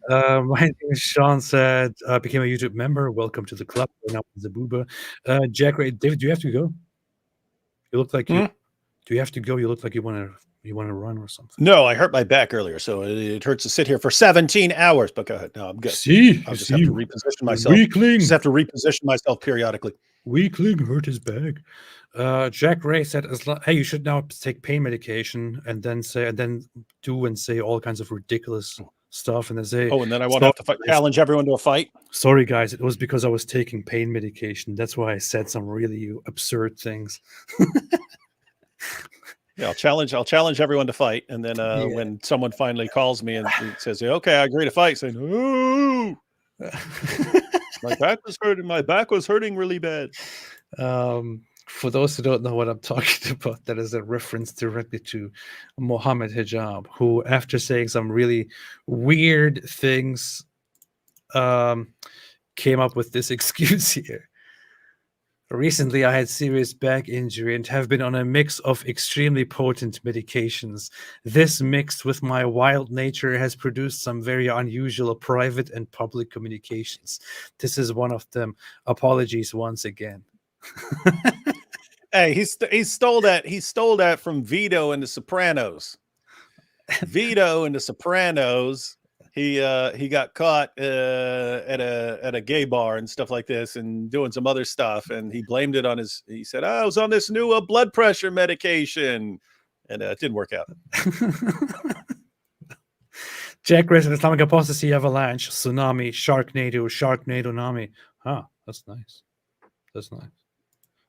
My name is Sean said, became a YouTube member. Welcome to the club. Now Zabuba. Jack Ray, David, do you have to go? You look like you. Do you have to go? You look like you want to run or something. No, I hurt my back earlier, so it hurts to sit here for 17 hours. But go ahead. No, I'm good. I'll just have to reposition myself. Weakling. Just have to reposition myself periodically. Weakling hurt his back. Jack Ray said, "Hey, you should now take pain medication and then say all kinds of ridiculous stuff, and then say, and then I won't have to challenge everyone to a fight." Sorry, guys, it was because I was taking pain medication. That's why I said some really absurd things. Yeah, I'll challenge everyone to fight, and then when someone finally calls me and says, "Okay, I agree to fight," say, "No, my back was hurting. My back was hurting really bad." For those who don't know what I'm talking about, that is a reference directly to Mohammed Hijab, who, after saying some really weird things, came up with this excuse here. Recently, I had serious back injury and have been on a mix of extremely potent medications. This, mixed with my wild nature, has produced some very unusual private and public communications. This is one of them. Apologies once again. Hey, he stole that. He stole that from Vito in The Sopranos. Vito in The Sopranos. He got caught at a gay bar and stuff like this, and doing some other stuff, and he blamed it on he said, "I was on this new blood pressure medication," and it didn't work out. Jack Racing, Islamic Apostasy, Avalanche, Tsunami, Sharknado, Nami. Huh, that's nice. That's nice.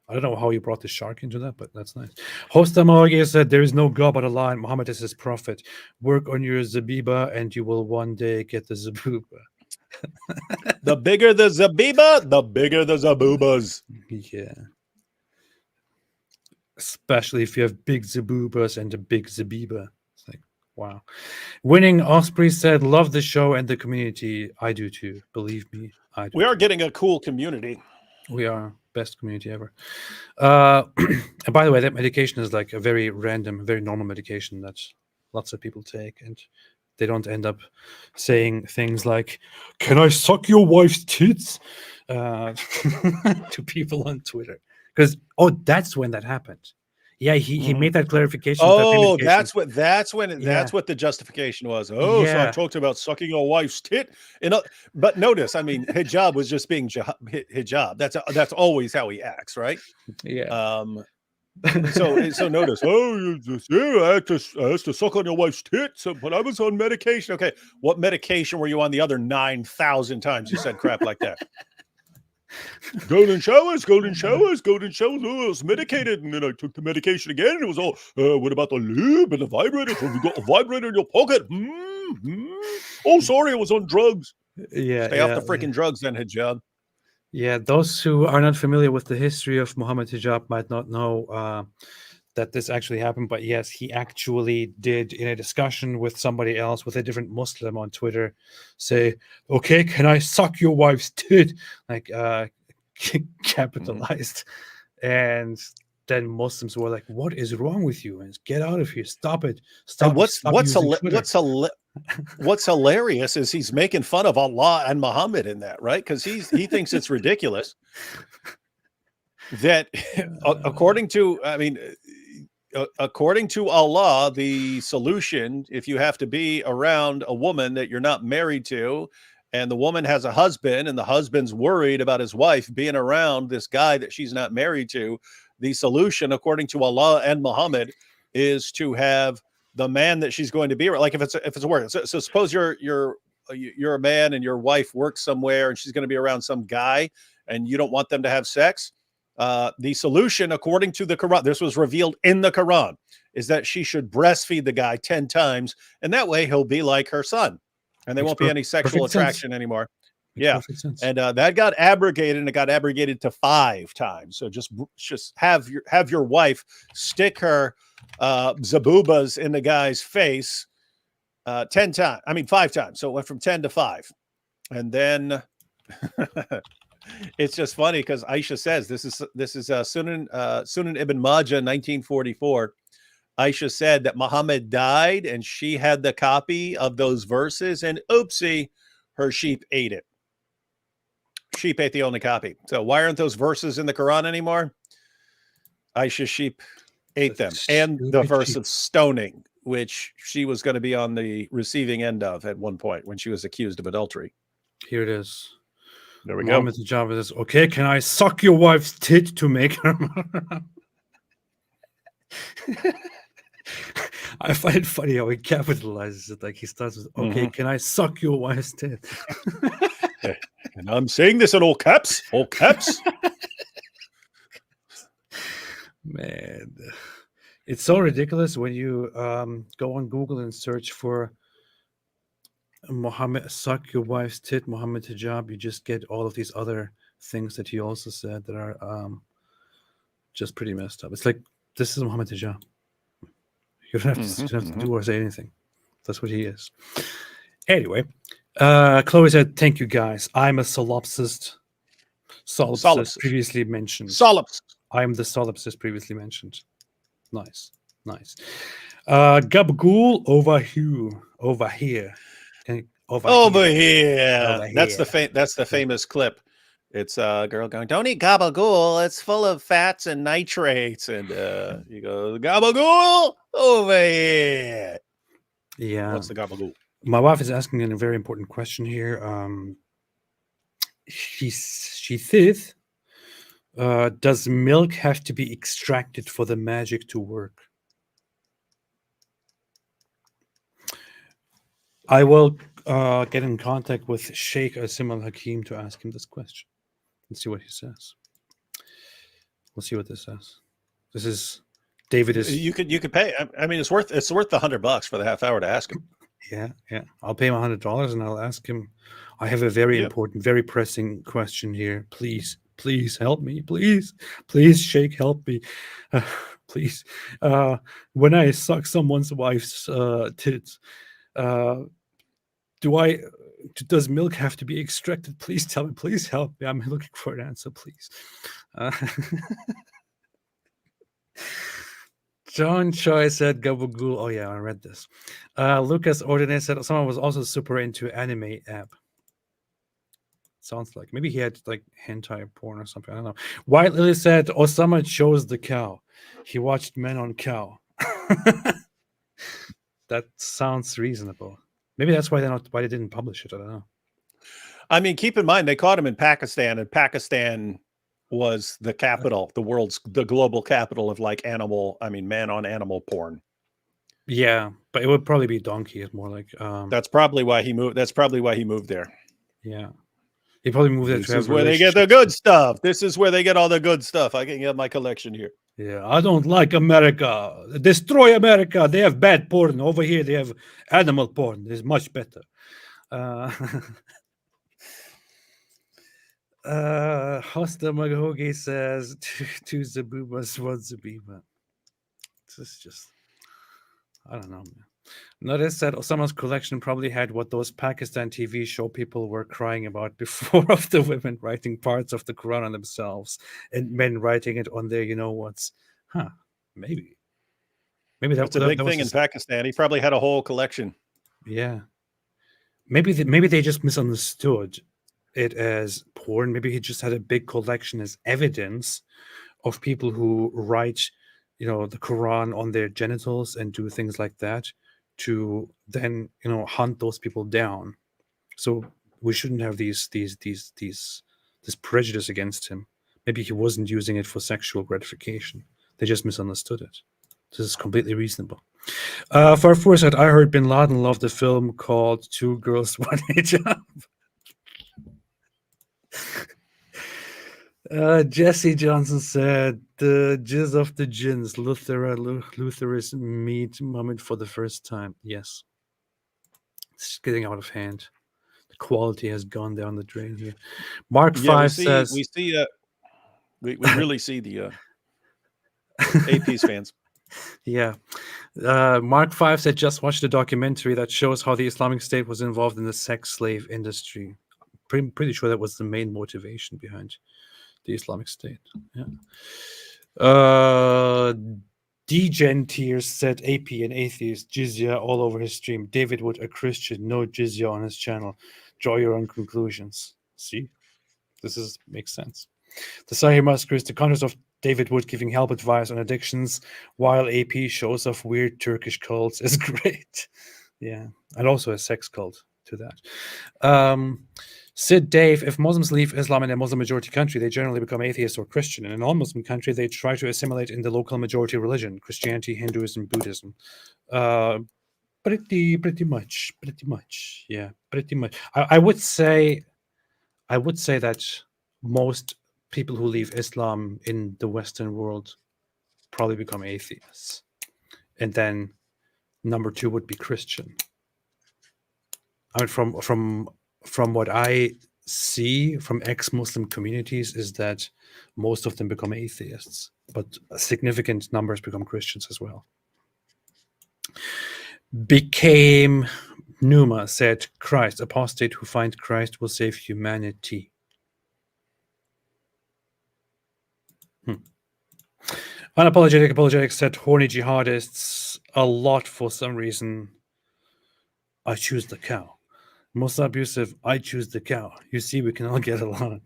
I don't know how you brought the shark into that, but that's nice. Hosta Mawagi said, there is no God but Allah, and Muhammad is his prophet. Work on your Zabiba, and you will one day get the Zabuba. The bigger the Zabiba, the bigger the Zabubas. Yeah. Especially if you have big Zabubas and a big Zabiba. It's like, wow. Winning Osprey said, love the show and the community. I do too. Believe me, I do. We are getting a cool community. We are. Best community ever. And by the way, that medication is like a very random, very normal medication that lots of people take, and they don't end up saying things like, can I suck your wife's tits? To people on Twitter. Because, that's when that happened. Yeah, he made that clarification. Oh, that's what the justification was. Oh, so I talked about sucking your wife's tit. But notice, I mean, hijab was just being hijab. That's always how he acts, right? Yeah. So notice. Oh, I asked to suck on your wife's tits, but I was on medication. Okay, what medication were you on the other 9,000 times you said crap like that? Golden showers. Oh, I was medicated, and then I took the medication again, and it was all, what about the lube and the vibrator? Have you got a vibrator in your pocket? Oh, sorry, I was on drugs. Yeah. Stay off the freaking drugs then, hijab. Yeah, those who are not familiar with the history of Muhammad Hijab might not know that this actually happened, but yes, he actually did, in a discussion with somebody else, with a different Muslim on Twitter, say, okay, can I suck your wife's tit? Like, capitalized. And then Muslims were like, what is wrong with you? And get out of here. Stop it. Stop. And what's hilarious is he's making fun of Allah and Muhammad in that, right? Because he thinks it's ridiculous that according to Allah, the solution, if you have to be around a woman that you're not married to, and the woman has a husband, and the husband's worried about his wife being around this guy that she's not married to, the solution, according to Allah and Muhammad, is to have the man that she's going to be, like if it's a work. So suppose you're a man and your wife works somewhere and she's going to be around some guy and you don't want them to have sex. The solution, according to the Quran, this was revealed in the Quran, is that she should breastfeed the guy 10 times, and that way he'll be like her son, and there won't be any sexual attraction anymore. Yeah, and that got abrogated, and it got abrogated to 5 times. So just have your wife stick her zabubas in the guy's face 10 times. I mean 5 times. So it went from 10 to 5, and then. It's just funny because Aisha says this is Sunan Ibn Majah 1944. Aisha said that Muhammad died and she had the copy of those verses, and oopsie, her sheep ate it. Sheep ate the only copy. So why aren't those verses in the Quran anymore? Aisha's sheep ate them, and the verse of stoning, which she was going to be on the receiving end of at one point when she was accused of adultery. Here it is. There we go. Mr. Java says, okay, can I suck your wife's tit to make her? I find it funny how he capitalizes it. Like he starts with, okay, can I suck your wife's tit? And I'm saying this in all caps. All caps. Man, it's so ridiculous when you go on Google and search for Muhammad suck your wife's tit, Muhammad hijab. You just get all of these other things that he also said that are just pretty messed up. It's like, this is Muhammad hijab. You don't have to do or say anything. That's what he is. Anyway, Chloe said, thank you guys. I'm a solipsist. Solipsist previously mentioned. I'm the solipsist previously mentioned. Nice. Gabagool over here. Over here. That's the famous clip. It's a girl going, don't eat gabagool. It's full of fats and nitrates. And you go, gabagool over here. Yeah. What's the gabagool? My wife is asking a very important question here. She says, does milk have to be extracted for the magic to work? I will get in contact with Sheikh Asim Al Hakim to ask him this question and see what he says. We'll see what this says. This is David is. You could pay. I mean, it's worth the $100 for the half hour to ask him. Yeah. I'll pay him $100 and I'll ask him. I have a very important, very pressing question here. Please help me. Please, Sheikh, help me. Please. When I suck someone's wife's tits, does milk have to be extracted? Please tell me. Please help me. I'm looking for an answer, please. John Choi said Gabagool. Oh yeah, I read this. Lucas Ordine said someone was also super into anime app. Sounds like maybe he had like hentai porn or something. I don't know. White Lily said Osama chose the cow. He watched Men on Cow. That sounds reasonable. Maybe that's why they didn't publish it. I don't know. I mean, keep in mind they caught him in Pakistan, and Pakistan was the capital, the global capital of like man on animal porn. Yeah, but it would probably be donkey. It's more like that's probably why he moved. That's probably why he moved there. Yeah, he probably moved there. This is where they get the good stuff. This is where they get all the good stuff. I can get my collection here. Yeah, I don't like America. Destroy America. They have bad porn. Over here, they have animal porn. It's much better. Hosta Magahogi says two Zabubas, one Zabiba. This is just, I don't know, man. Notice said Osama's collection probably had what those Pakistan TV show people were crying about before, of the women writing parts of the Quran on themselves and men writing it on their you-know-whats. Maybe that's a big thing in Pakistan. He probably had a whole collection. Yeah. Maybe they just misunderstood it as porn. Maybe he just had a big collection as evidence of people who write, the Quran on their genitals and do things like that to then, hunt those people down. So we shouldn't have this prejudice against him. Maybe he wasn't using it for sexual gratification. They just misunderstood it. This is completely reasonable. Farfour said, I heard Bin Laden loved a film called Two Girls, One Hijab. Jesse Johnson said, the jizz of the jinns, Luther's meet Muhammad for the first time. Yes. It's getting out of hand. The quality has gone down the drain here. Mark 5 says... We really see the AP's fans. Yeah. Mark 5 said, just watched a documentary that shows how the Islamic State was involved in the sex slave industry. Pretty sure that was the main motivation behind the Islamic State. Yeah. Degen Tears said, AP, an atheist, jizya all over his stream. David Wood, a Christian, no jizya on his channel. Draw your own conclusions. See? This makes sense. The Sahih Massacre is the contrast of David Wood giving help advice on addictions while AP shows off weird Turkish cults is great. Yeah. And also a sex cult to that. Sid Dave, if Muslims leave Islam in a Muslim majority country, they generally become atheist or Christian. In a non-Muslim country, they try to assimilate in the local majority religion, Christianity, Hinduism, Buddhism. Pretty much. Yeah, pretty much. I would say that most people who leave Islam in the Western world probably become atheists. And then number 2 would be Christian. I mean, from what I see from ex-Muslim communities is that most of them become atheists, but significant numbers become Christians as well. Became Numa said, Christ, apostate who find Christ will save humanity. Apologetic said, horny jihadists a lot for some reason. I choose the cow. Most abusive, I choose the cow. You see, we can all get along.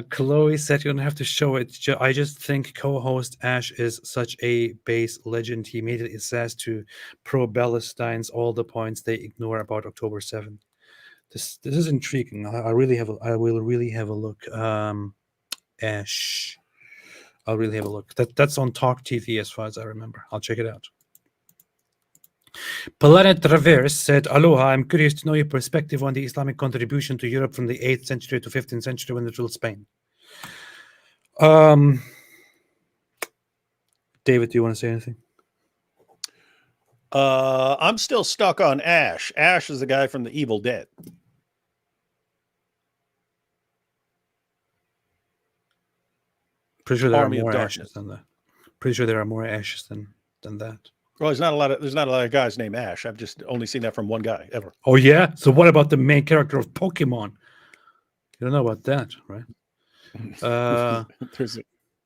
Chloe said you don't have to show it. I just think co-host Ash is such a base legend. He immediately says to pro-Palestinians all the points they ignore about October 7th. This is intriguing. I will really have a look. Ash. I'll really have a look. That's on Talk TV as far as I remember. I'll check it out. Planet Reverse said, Aloha, I'm curious to know your perspective on the Islamic contribution to Europe from the 8th century to 15th century when it ruled Spain. David, do you want to say anything? I'm still stuck on Ash. Ash is the guy from The Evil Dead. Pretty sure there Army are of more Darkness. ashes than that. Pretty sure there are more ashes than that. Well, there's not a lot of guys named Ash. I've just only seen that from one guy ever. Oh yeah. So what about the main character of Pokemon? You don't know about that, right?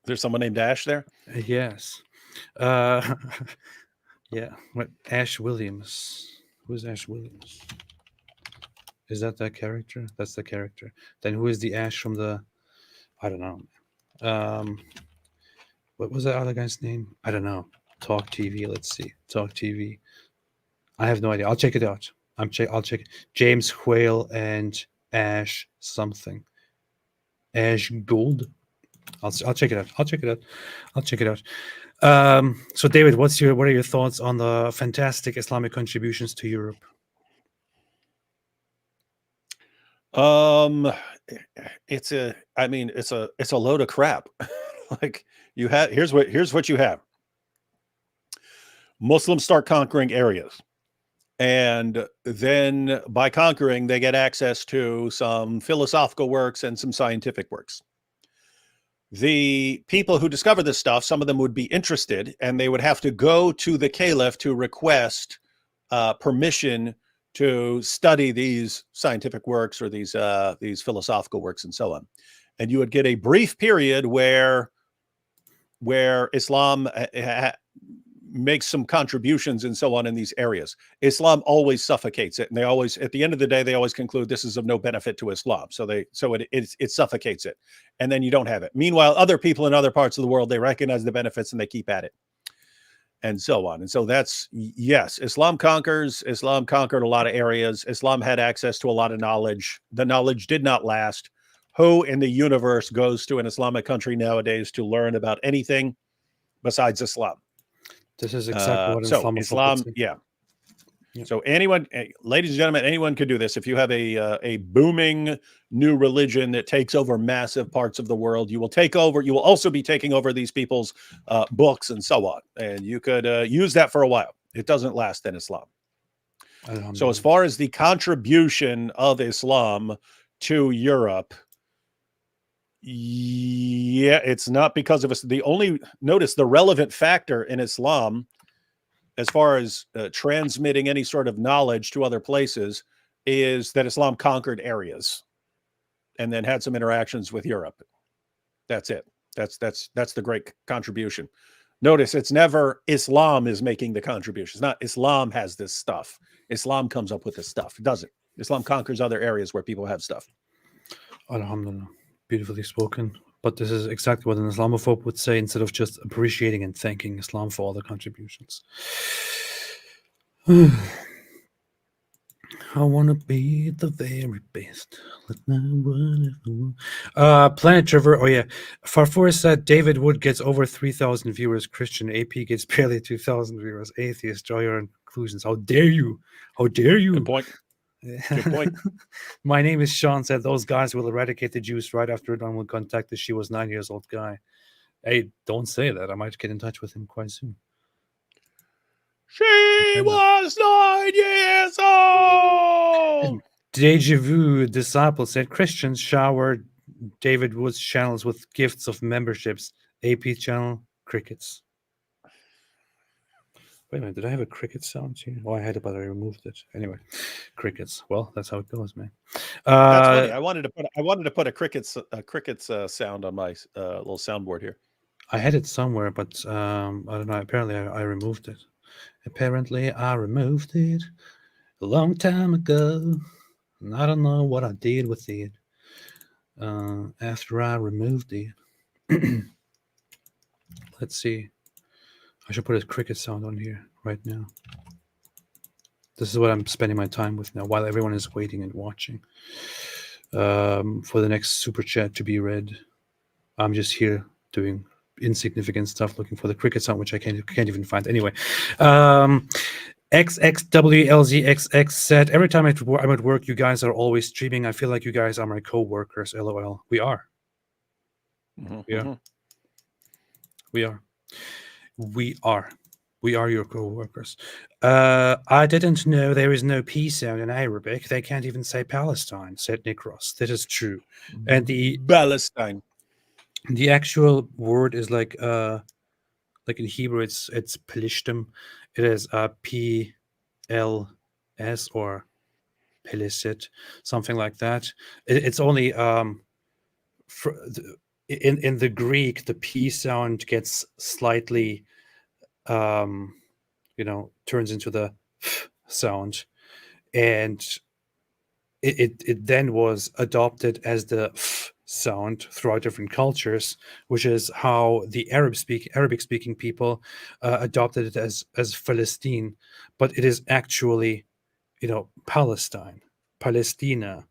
There's someone named Ash there. Yes. Yeah. What? Ash Williams. Who's Ash Williams? Is that character? That's the character. Then who is the Ash from the? I don't know. What was that other guy's name? I don't know. Talk TV. Let's see. Talk TV. I have no idea. I'll check it out. I'll check it. James Whale and Ash something. Ash Gold. I'll check it out. I'll check it out. So David, what are your thoughts on the fantastic Islamic contributions to Europe? It's a load of crap. Like here's what you have. Muslims start conquering areas, and then by conquering, they get access to some philosophical works and some scientific works. The people who discover this stuff, some of them would be interested, and they would have to go to the caliph to request permission to study these scientific works or these philosophical works and so on. And you would get a brief period where Islam makes some contributions and so on in these areas. Islam always suffocates it, and they always, at the end of the day, they always conclude this is of no benefit to Islam. So it suffocates it, and then you don't have it. Meanwhile, other people in other parts of the world, they recognize the benefits and they keep at it, and so on. And so that's, yes, Islam conquered a lot of areas. Islam had access to a lot of knowledge. The knowledge did not last. Who in the universe goes to an Islamic country nowadays to learn about anything besides Islam? This is exactly what Islam, yeah. So anyone, ladies and gentlemen, anyone could do this. If you have a booming new religion that takes over massive parts of the world, you will also be taking over these people's books and so on. And you could use that for a while. It doesn't last in Islam. So as far as the contribution of Islam to Europe, yeah, it's not because of us. Notice the relevant factor in Islam, as far as transmitting any sort of knowledge to other places, is that Islam conquered areas and then had some interactions with Europe. That's it. That's the great contribution. Notice it's never Islam is making the contribution. It's not Islam has this stuff. Islam comes up with this stuff. It doesn't. Islam conquers other areas where people have stuff. Alhamdulillah. Beautifully spoken. But this is exactly what an Islamophobe would say instead of just appreciating and thanking Islam for all the contributions. I want to be the very best. Planet Trevor. Oh yeah, Farfour said David Wood gets over 3,000 viewers. Christian AP gets barely 2,000 viewers. Atheist, draw your conclusions. How dare you? How dare you? Good point. Good point. My name is Sean. Said those guys will eradicate the Jews right after Don will contact the She Was 9 years old guy. Hey, don't say that. I might get in touch with him quite soon. She was 9 years old. Deja Vu Disciple said Christians showered David Wood's channels with gifts of memberships. AP channel crickets. Wait a minute, did I have a cricket sound here? Oh, I had it, but I removed it. Anyway, crickets. Well, that's how it goes, man. That's funny. I wanted to put a crickets sound on my little soundboard here. I had it somewhere, but I don't know. Apparently, I removed it. Apparently, I removed it a long time ago, and I don't know what I did with it after I removed it. Let's see. I should put a cricket sound on here right now. This is what I'm spending my time with now while everyone is waiting and watching for the next super chat to be read. I'm just here doing insignificant stuff, looking for the cricket sound, which I can't even find. Anyway, XXWLZXX said, every time I'm at work, you guys are always streaming. I feel like you guys are my co-workers. LOL. We are. We are. We are. We are. We are your co-workers. I didn't know there is no P sound in Arabic. They can't even say Palestine, said Nick Ross. That is true. And the Palestine. The actual word is like in Hebrew, it's Pelishtim. It is PLS or Pelisit, something like that. It's only in the Greek, the P sound gets slightly turns into the F sound, and it then was adopted as the F sound throughout different cultures, which is how the Arabic speaking people adopted it as Palestine, but it is actually Palestine, Palestina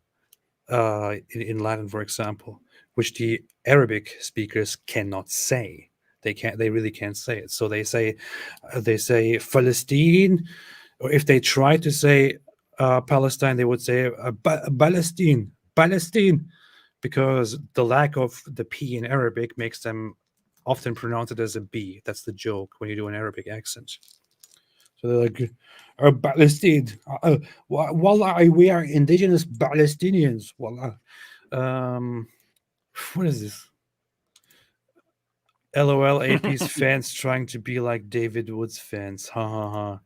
in Latin, for example, which the Arabic speakers cannot say. They really can't say it. So they say Palestine, or if they try to say Palestine, they would say Palestine, because the lack of the P in Arabic makes them often pronounce it as a B. That's the joke when you do an Arabic accent. So they're like, Palestine. Wallah, we are indigenous Palestinians. Wallah. What is this? LOL, AP's fans trying to be like David Wood's fans. Ha ha ha.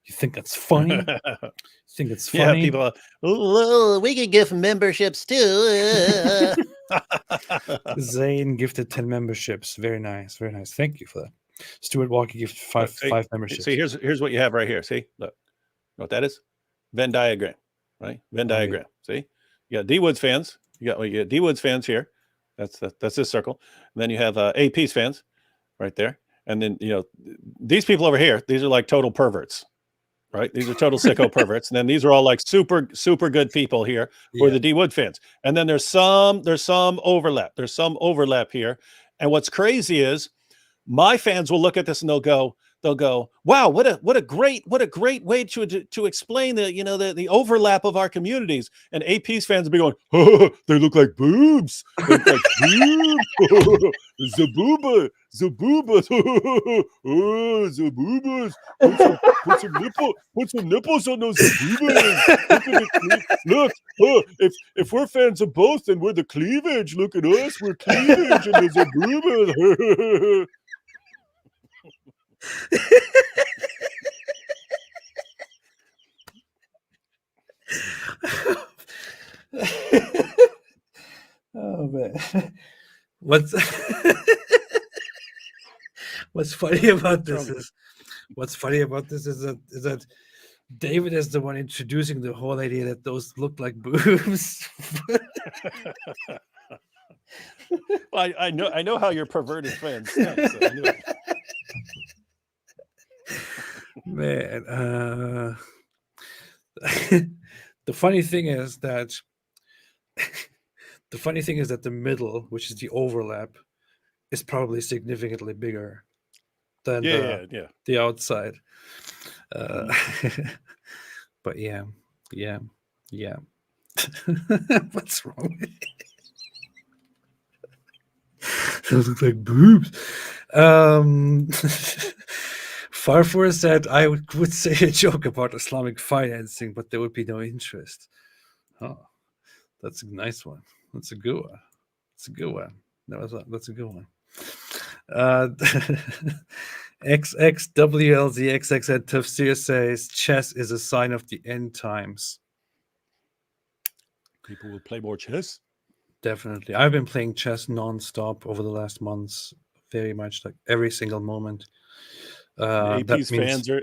You think that's funny? You think it's funny? Yeah, people. Well, we can give memberships too. Zane gifted 10 memberships. Very nice, very nice. Thank you for that. Stuart Walker gifted five memberships. See, here's what you have right here. See, look, you know what that is? Venn diagram, right? Venn diagram. See, you got D Woods fans. You got D Woods fans here. That's this circle. And then you have AP's fans right there. And then these people over here. These are like total perverts. Right, these are total sicko perverts, and then these are all like super good people here who are the D Wood fans. And then there's some overlap. There's some overlap here. And what's crazy is my fans will look at this and they'll go, wow, what a great way to explain the overlap of our communities. And AP's fans will be going, oh, they look like boobs. They look like boobs. Zabooba. Oh, Zaboobas. Put some nipples on those Zaboobas. Look, if we're fans of both, then we're the cleavage. Look at us, we're cleavage and the Zaboobas. Oh man, what's funny about this is that David is the one introducing the whole idea that those look like boobs. Well, I know how your perverted fans think, so I knew it. Man, the funny thing is that the middle, which is the overlap, is probably significantly bigger than the outside. But yeah. What's wrong with it? Those look like boobs. Farfor said, I would say a joke about Islamic financing, but there would be no interest. Oh, that's a nice one. That's a good one. That's a good one. That's a good one. XXWLZXX at Tafsir says, chess is a sign of the end times. People will play more chess? Definitely. I've been playing chess non-stop over the last months, very much, like every single moment. AP's fans are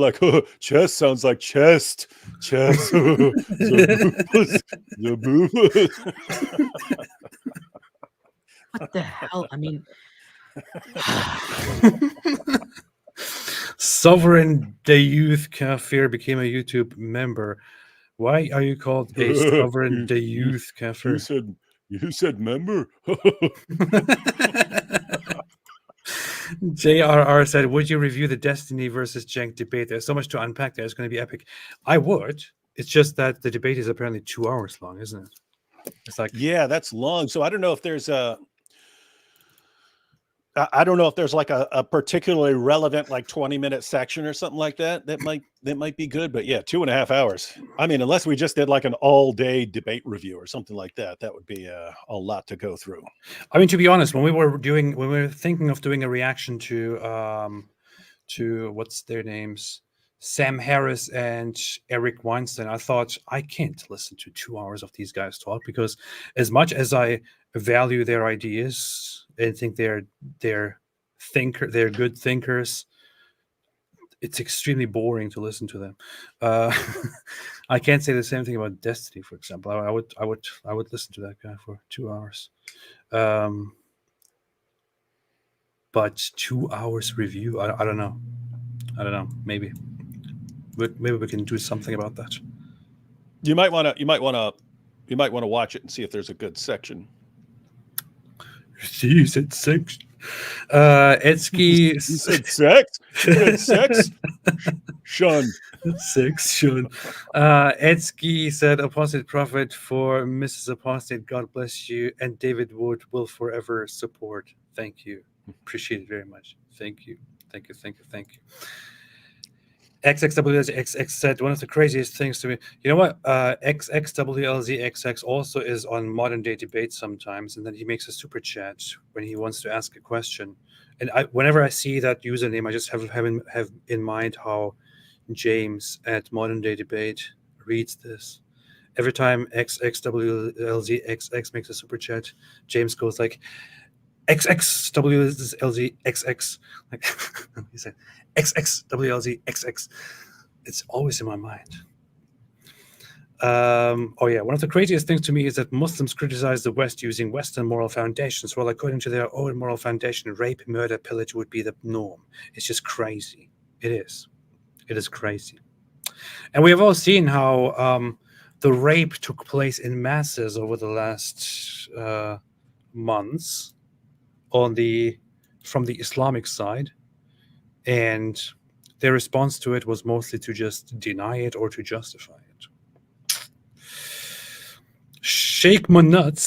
like, oh, chess sounds like chest. Chess. Zaboobas. What the hell? I mean, Sovereign the Youth Kafir became a YouTube member. Why are you called a Sovereign the Youth Kafir? You said member. JRR said, would you review the Destiny versus Cenk debate? There's so much to unpack there. It's going to be epic. I would. It's just that the debate is apparently 2 hours long, isn't it? It's like, yeah, that's long. So I don't know if there's I don't know if there's like a particularly relevant like 20-minute section or something like that. That might be good. But yeah, 2.5 hours. I mean, unless we just did like an all-day debate review or something like that, that would be a lot to go through. I mean, to be honest, when we were thinking of doing a reaction to what's their names, Sam Harris and Eric Weinstein, I thought I can't listen to 2 hours of these guys talk, because as much as I value their ideas and think they're good thinkers, it's extremely boring to listen to them. I can't say the same thing about Destiny, for example. I would listen to that guy for 2 hours. But 2 hours review, I don't know. Maybe we can do something about that. You might want to watch it and see if there's a good section. See, you said sex. Etsky said sex. Good sex. Sean. Sex, Sean. Etsky said, Apostate Prophet for Mrs. Apostate, God bless you, and David Wood will forever support. Thank you. Appreciate it very much. Thank you. Thank you. XXWLZXX said, one of the craziest things to me. You know what? XXWLZXX also is on Modern Day Debate sometimes, and then he makes a super chat when he wants to ask a question. And whenever I see that username, I just have in mind how James at Modern Day Debate reads this. Every time XXWLZXX makes a super chat, James goes like, XXWLZXX. Like he said, XXWLZXX. It's always in my mind. Oh yeah, one of the craziest things to me is that Muslims criticize the West using Western moral foundations. Well, according to their own moral foundation, rape, murder, pillage would be the norm. It's just crazy. It is crazy. And we have all seen how the rape took place in masses over the last months from the Islamic side, and their response to it was mostly to just deny it or to justify it. Sheikh Manut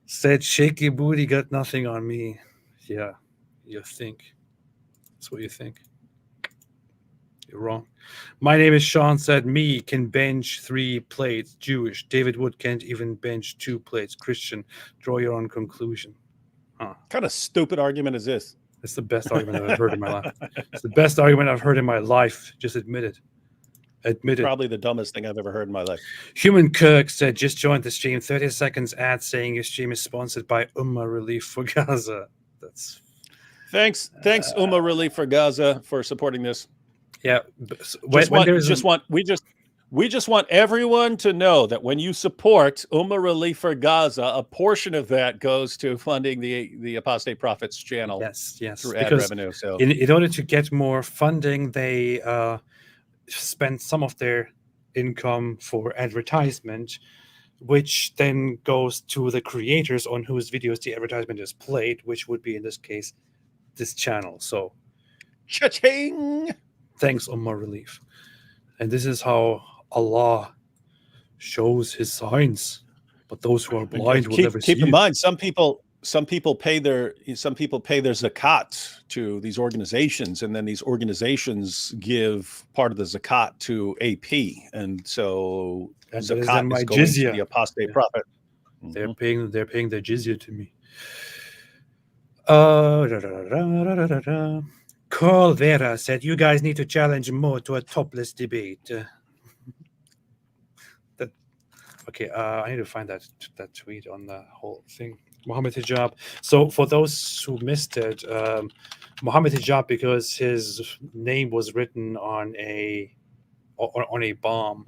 said shaky booty got nothing on me. Yeah, you think. That's what you think. You're wrong. My name is Sean said, me can bench 3 plates. Jewish. David Wood can't even bench 2 plates. Christian. Draw your own conclusion. What kind of stupid argument is this? It's the best argument I've heard in my life. It's the best argument I've heard in my life. Just admit it. Admit it. Probably the dumbest thing I've ever heard in my life. Human Kirk said, just joined the stream. 30 seconds ad saying your stream is sponsored by Ummah Relief for Gaza. That's Thanks, Ummah Relief for Gaza for supporting this. Yeah, we just want everyone to know that when you support Ummah Relief for Gaza, a portion of that goes to funding the Apostate Prophets channel. Yes, through ad revenue. So in order to get more funding, they spend some of their income for advertisement, which then goes to the creators on whose videos the advertisement is played, which would be in this case this channel. So, cha-ching! Thanks, Ummah Relief. And this is how Allah shows his signs. But those who are blind will never see. Keep in mind, some people pay their zakat to these organizations, and then these organizations give part of the zakat to AP, and so zakat is going to the Apostate Prophet. They're paying their jizya to me. Carl Vera said, you guys need to challenge Mo to a topless debate. I need to find that tweet on the whole thing. Mohammed Hijab. So for those who missed it, Mohammed Hijab, because his name was written on a bomb,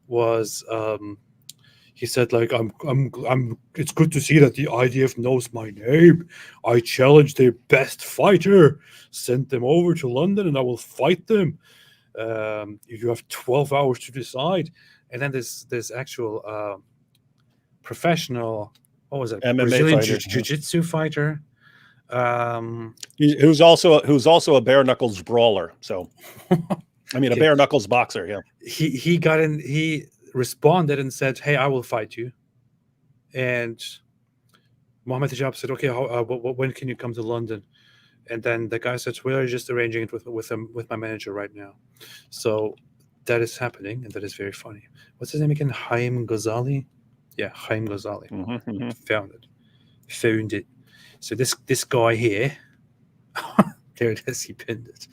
was he said, like, I'm it's good to see that the IDF knows my name. I challenge their best fighter, sent them over to London, and I will fight them. You have 12 hours to decide. And then this actual professional what was it? MMA Brazilian fighter, jiu-jitsu fighter. Who's also a bare knuckles brawler. So, I mean, a bare knuckles boxer. Yeah. He got in. He responded and said, "Hey, I will fight you." And Mohammed Hijab said, "Okay, when can you come to London?" And then the guy said, "We're just arranging it with my manager right now." So that is happening, and that is very funny. What's his name again? Haim Ghazali. Yeah, Haim Ghazali. Found it. So this guy here, there it is. He pinned it.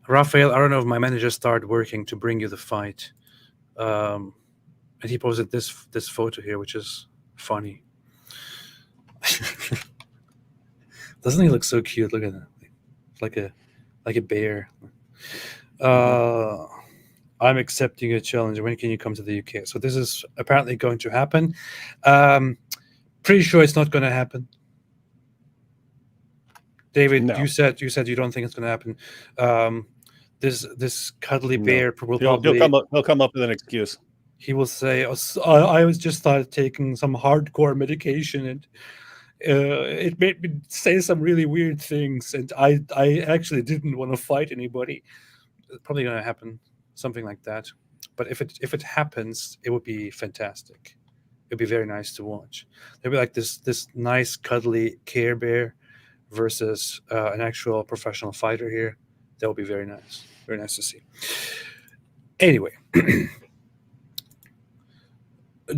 Raphael, I don't know if my manager started working to bring you the fight. And he posted this photo here, which is funny. Doesn't he look so cute? Look at that, like a bear. I'm accepting a challenge. When can you come to the UK? So this is apparently going to happen. Pretty sure it's not going to happen. David, No. you said you don't think it's going to happen. This cuddly bear will probably he'll come up with an excuse. He will say, "I was just started taking some hardcore medication and it made me say some really weird things, and I actually didn't want to fight anybody." It's probably going to happen, something like that. But if it happens, it would be fantastic. It'd be very nice to watch. It'd be like this nice cuddly Care Bear versus an actual professional fighter here. That would be very nice. Very nice to see. Anyway.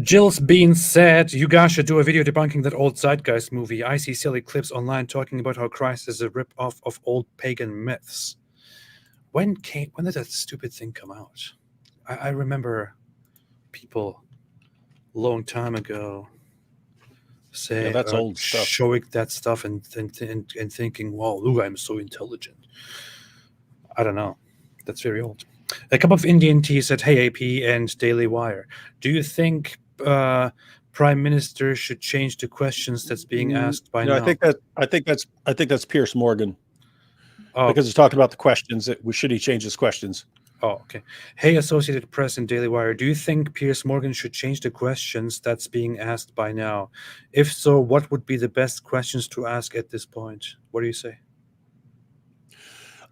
Jill's Bean said, "You guys should do a video debunking that old Zeitgeist movie. I see silly clips online talking about how Christ is a rip-off of old pagan myths." When did that stupid thing come out? I remember people a long time ago saying that's old stuff. Showing that stuff and thinking, "Wow, look, I'm so intelligent." I don't know. That's very old. A cup of Indian tea said, "Hey, AP and Daily Wire. Do you think Prime Minister should change the questions that's being asked by now?" I think that's Piers Morgan. Oh. Because he's talking about the questions. Should he change his questions? Oh, okay. Hey, Associated Press and Daily Wire. Do you think Piers Morgan should change the questions that's being asked by now? If so, what would be the best questions to ask at this point? What do you say?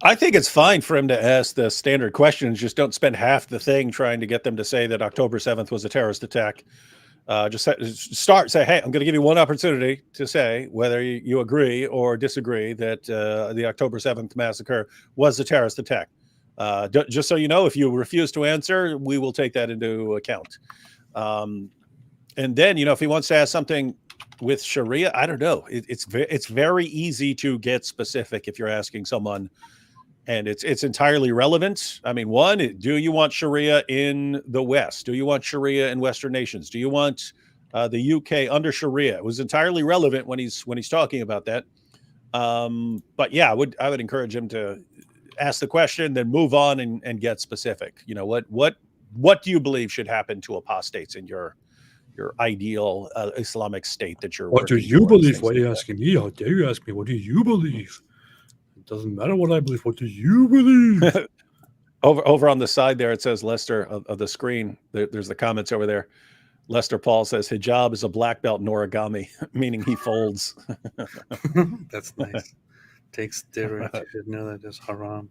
I think it's fine for him to ask the standard questions. Just don't spend half the thing trying to get them to say that October 7th was a terrorist attack. Just say, "Hey, I'm going to give you one opportunity to say whether you agree or disagree that the October 7th massacre was a terrorist attack." Just so you know, if you refuse to answer, we will take that into account. And then, if he wants to ask something with Sharia, I don't know. It's very easy to get specific if you're asking someone. And it's entirely relevant. I mean, one, do you want Sharia in the West? Do you want Sharia in Western nations? Do you want the UK under Sharia? It was entirely relevant when he's talking about that. But yeah, I would encourage him to ask the question, then move on and get specific. What do you believe should happen to apostates in your ideal Islamic state that you're? What do you believe? Why are you asking me? How dare you ask me? What do you believe? Doesn't matter what I believe. What do you believe? over on the side there, it says Lester of the screen. There's the comments over there. Lester Paul says hijab is a black belt in origami, meaning he folds. That's nice. Takes steroids. I didn't know that is haram.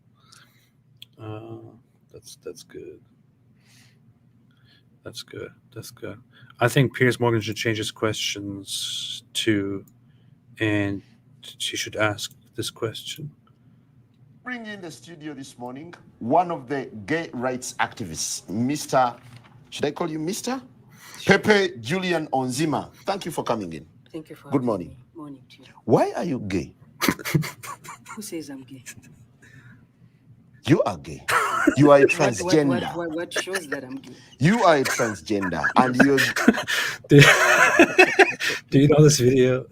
That's good. That's good. That's good. I think Piers Morgan should change his questions too, and she should ask this question. Bring in the studio this morning one of the gay rights activists, Mr. Should I call you Mr? Pepe Julian Onzima. Thank you for coming in. Thank you for Good morning. Morning to you. Why are you gay? Who says I'm gay? You are gay. You are a transgender. What shows that I'm gay? You are a transgender, and you're. Do you know this video?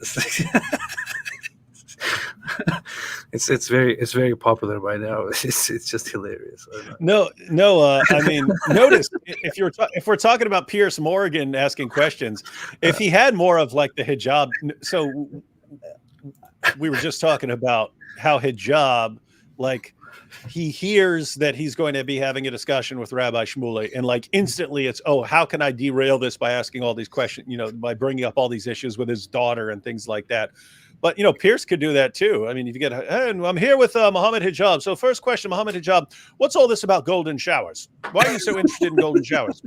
It's very popular by now. It's just hilarious. No. I mean, notice if we're talking about Piers Morgan asking questions, if he had more of like the hijab. So we were just talking about how hijab, like he hears that he's going to be having a discussion with Rabbi Shmuley, and like instantly it's, oh, how can I derail this by asking all these questions, by bringing up all these issues with his daughter and things like that. But, Pierce could do that too. I mean, if you get, hey, I'm here with Muhammad Hijab. So first question, Muhammad Hijab, what's all this about golden showers? Why are you so interested in golden showers?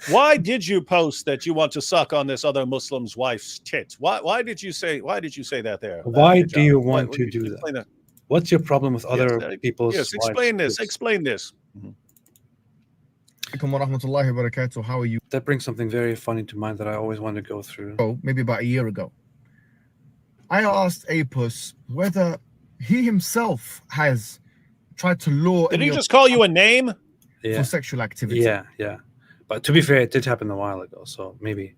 Why did you post that you want to suck on this other Muslim's wife's tits? Why did you say that there? Why do you want to do that? What's your problem with other people's Yes, explain wives' this. tits? Explain this. How are you? That brings something very funny to mind that I always want to go through. Oh, maybe about a year ago. I asked Apus whether he himself has tried to lure. Did he just call you a name? For sexual activity? Yeah. But to be fair, it did happen a while ago, so maybe.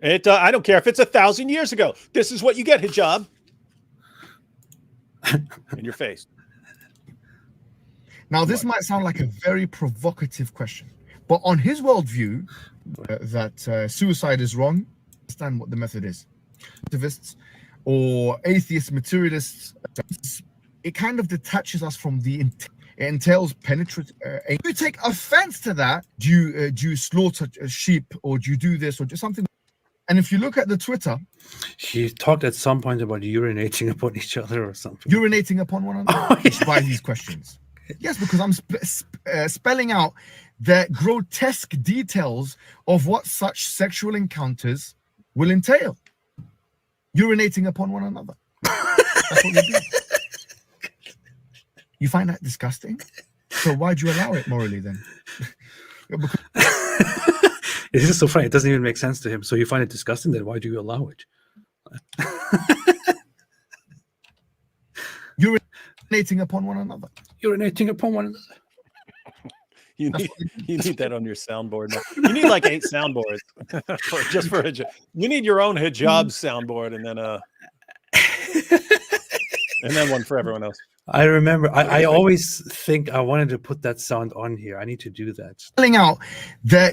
I don't care if it's 1,000 years ago. This is what you get, Hijab. In your face. Now, this might sound like a very provocative question, but on his worldview, that suicide is wrong, understand what the method is. Activists or atheist materialists, it kind of detaches us from the it entails penetrative. If you take offense to that, do you slaughter a sheep, or do you do this, or do something? And if you look at the Twitter, he talked at some point about urinating upon each other or something. Urinating upon one another by these questions. Yes, because I'm spelling out the grotesque details of what such sexual encounters will entail. Urinating upon one another. That's what they do. You find that disgusting? So why'd you allow it morally then? It's just so funny. It doesn't even make sense to him. So you find it disgusting, then why do you allow it? Urinating upon one another. Urinating upon one another. You need that on your soundboard now. You need like 8 soundboards just for hijab. You need your own hijab soundboard, and then one for everyone else. I remember. I always think I wanted to put that sound on here. I need to do that. Spelling out the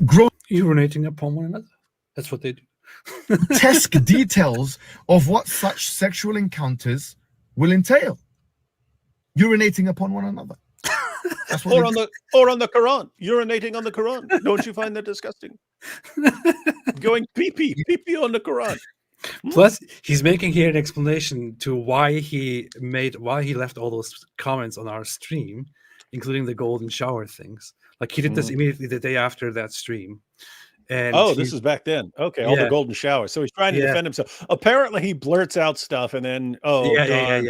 urinating upon one another. That's what they do. Grotesque details of what such sexual encounters will entail. Urinating upon one another. That's what or on the Quran. Urinating on the Quran. Don't you find that disgusting? Going pee-pee on the Quran. Plus, he's making here an explanation to why he left all those comments on our stream, including the golden shower things. Like he did this immediately the day after that stream. And this is back then. Okay, all the golden showers. So he's trying to defend himself. Apparently, he blurts out stuff, and then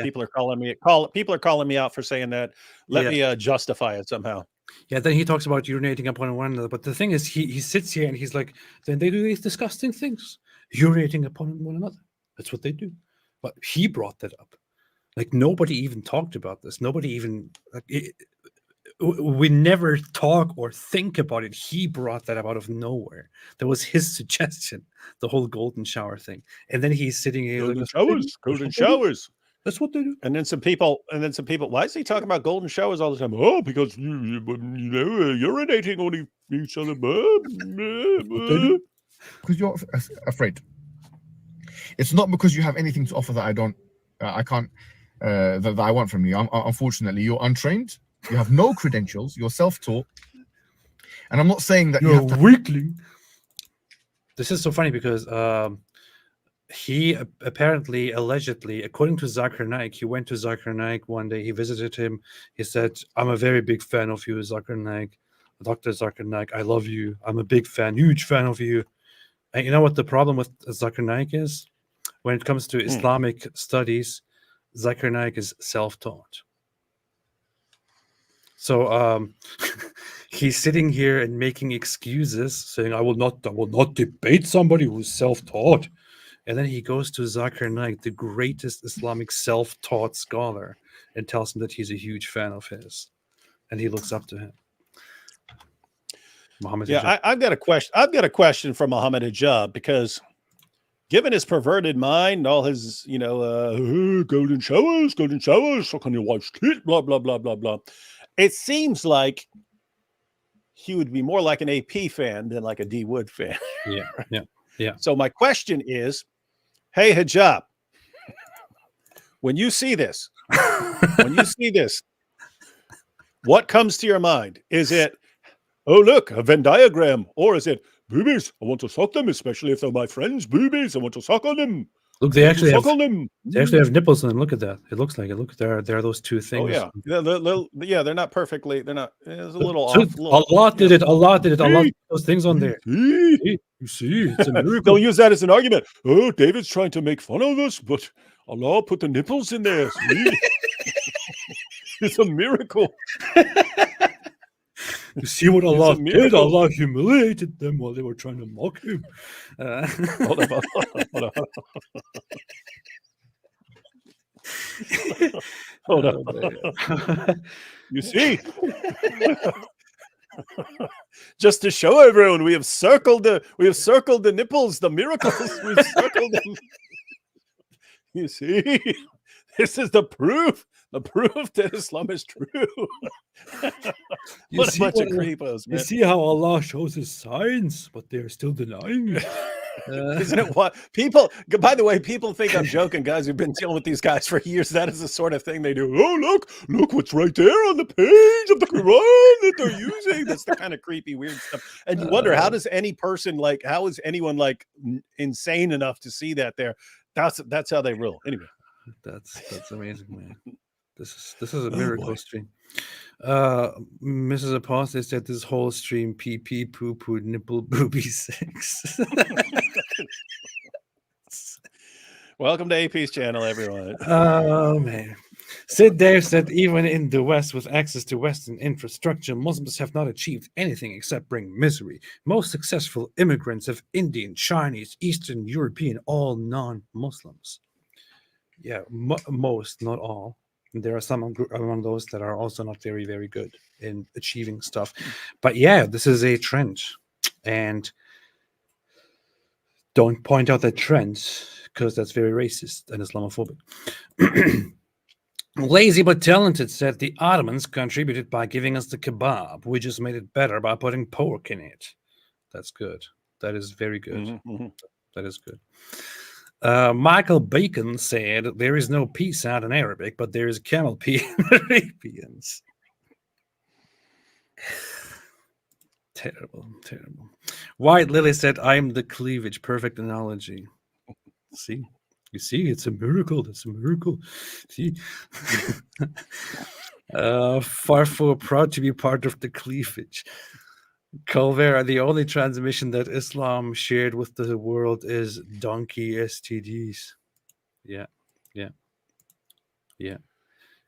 people are calling me. People are calling me out for saying that. Let me justify it somehow. Yeah, then he talks about urinating upon one another. But the thing is, he sits here and he's like, then they do these disgusting things, urinating upon one another. That's what they do. But he brought that up. Like nobody even talked about this. Nobody even we never talk or think about it. He brought that up out of nowhere. That was his suggestion, the whole golden shower thing. And then he's sitting here Golden showers. That's what they do. And then some people. Why is he talking about golden showers all the time? Oh, because urinating on each other. Because you're afraid. It's not because you have anything to offer that I don't, I can't, that I want from you. Unfortunately, you're untrained. You have no credentials. You're self-taught. And I'm not saying that you're a weakling. This is so funny because he apparently, allegedly, according to Zakir Naik, he went to Zakir Naik one day. He visited him. He said, I'm a very big fan of you, Zakir Naik. Dr. Zakir Naik, I love you. I'm a big fan, huge fan of you. And you know what the problem with Zakir Naik is? When it comes to Islamic studies, Zakir Naik is self-taught. So he's sitting here and making excuses, saying, I will not debate somebody who's self-taught. And then he goes to Zakir Naik, the greatest Islamic self-taught scholar, and tells him that he's a huge fan of his. And he looks up to him. Muhammad Hijab. I've got a question. I've got a question for Muhammad Hijab, because given his perverted mind, all his, golden showers, how can you watch it? Blah, blah, blah, blah, blah. It seems like he would be more like an AP fan than like a D Wood fan. Yeah. So my question is, hey, Hijab, when you see this, When you see this, what comes to your mind? Is it, oh, look, a Venn diagram? Or is it, boobies, I want to suck them, especially if they're my friends. Boobies, I want to suck on them. Look, they actually have them. nipples on them. Look at that. It looks like it. Look, there are those two things. Oh, yeah. They're not perfectly, they're not, it's a little So off. Allah did it. Allah did it. Allah put those things on there. See? You see, it's a miracle. Don't use that as an argument. Oh, David's trying to make fun of us, but Allah put the nipples in there. See? It's a miracle. You see what Allah did? Allah humiliated them while they were trying to mock him. Hold on. Hold on. You see? Just to show everyone, we have circled the nipples, the miracles. We've circled them. You see? This is the proof that Islam is true. What a bunch of creepos, man. You see how Allah shows his signs, but they're still denying it. Isn't it what people, by the way, people think I'm joking, guys. We've been dealing with these guys for years. That is the sort of thing they do. Oh, look what's right there on the page of the Quran that they're using. That's the kind of creepy, weird stuff. And you wonder, how is anyone like insane enough to see that there? That's how they rule. Anyway. That's amazing, man. This is a miracle stream. Mrs. Apostate said this whole stream pee poo poo nipple booby sex. Welcome to AP's channel, everyone. Oh man. Sid Dave said even in the West with access to Western infrastructure, Muslims have not achieved anything except bring misery. Most successful immigrants have Indian, Chinese, Eastern European, all non-Muslims. Yeah, most, not all. There are some among those that are also not very, very good in achieving stuff. But yeah, this is a trend. And don't point out that trend because that's very racist and Islamophobic. Lazy but talented said the Ottomans contributed by giving us the kebab. We just made it better by putting pork in it. That's good. That is very good. That is good. Michael Bacon said there is no P sound in Arabic, but there is camel pee in Arabians. Terrible. White Lily said, I'm the cleavage. Perfect analogy. See? You see, it's a miracle. That's a miracle. See? Farfo, proud to be part of the cleavage. Colvera, the only transmission that Islam shared with the world is donkey STDs. Yeah.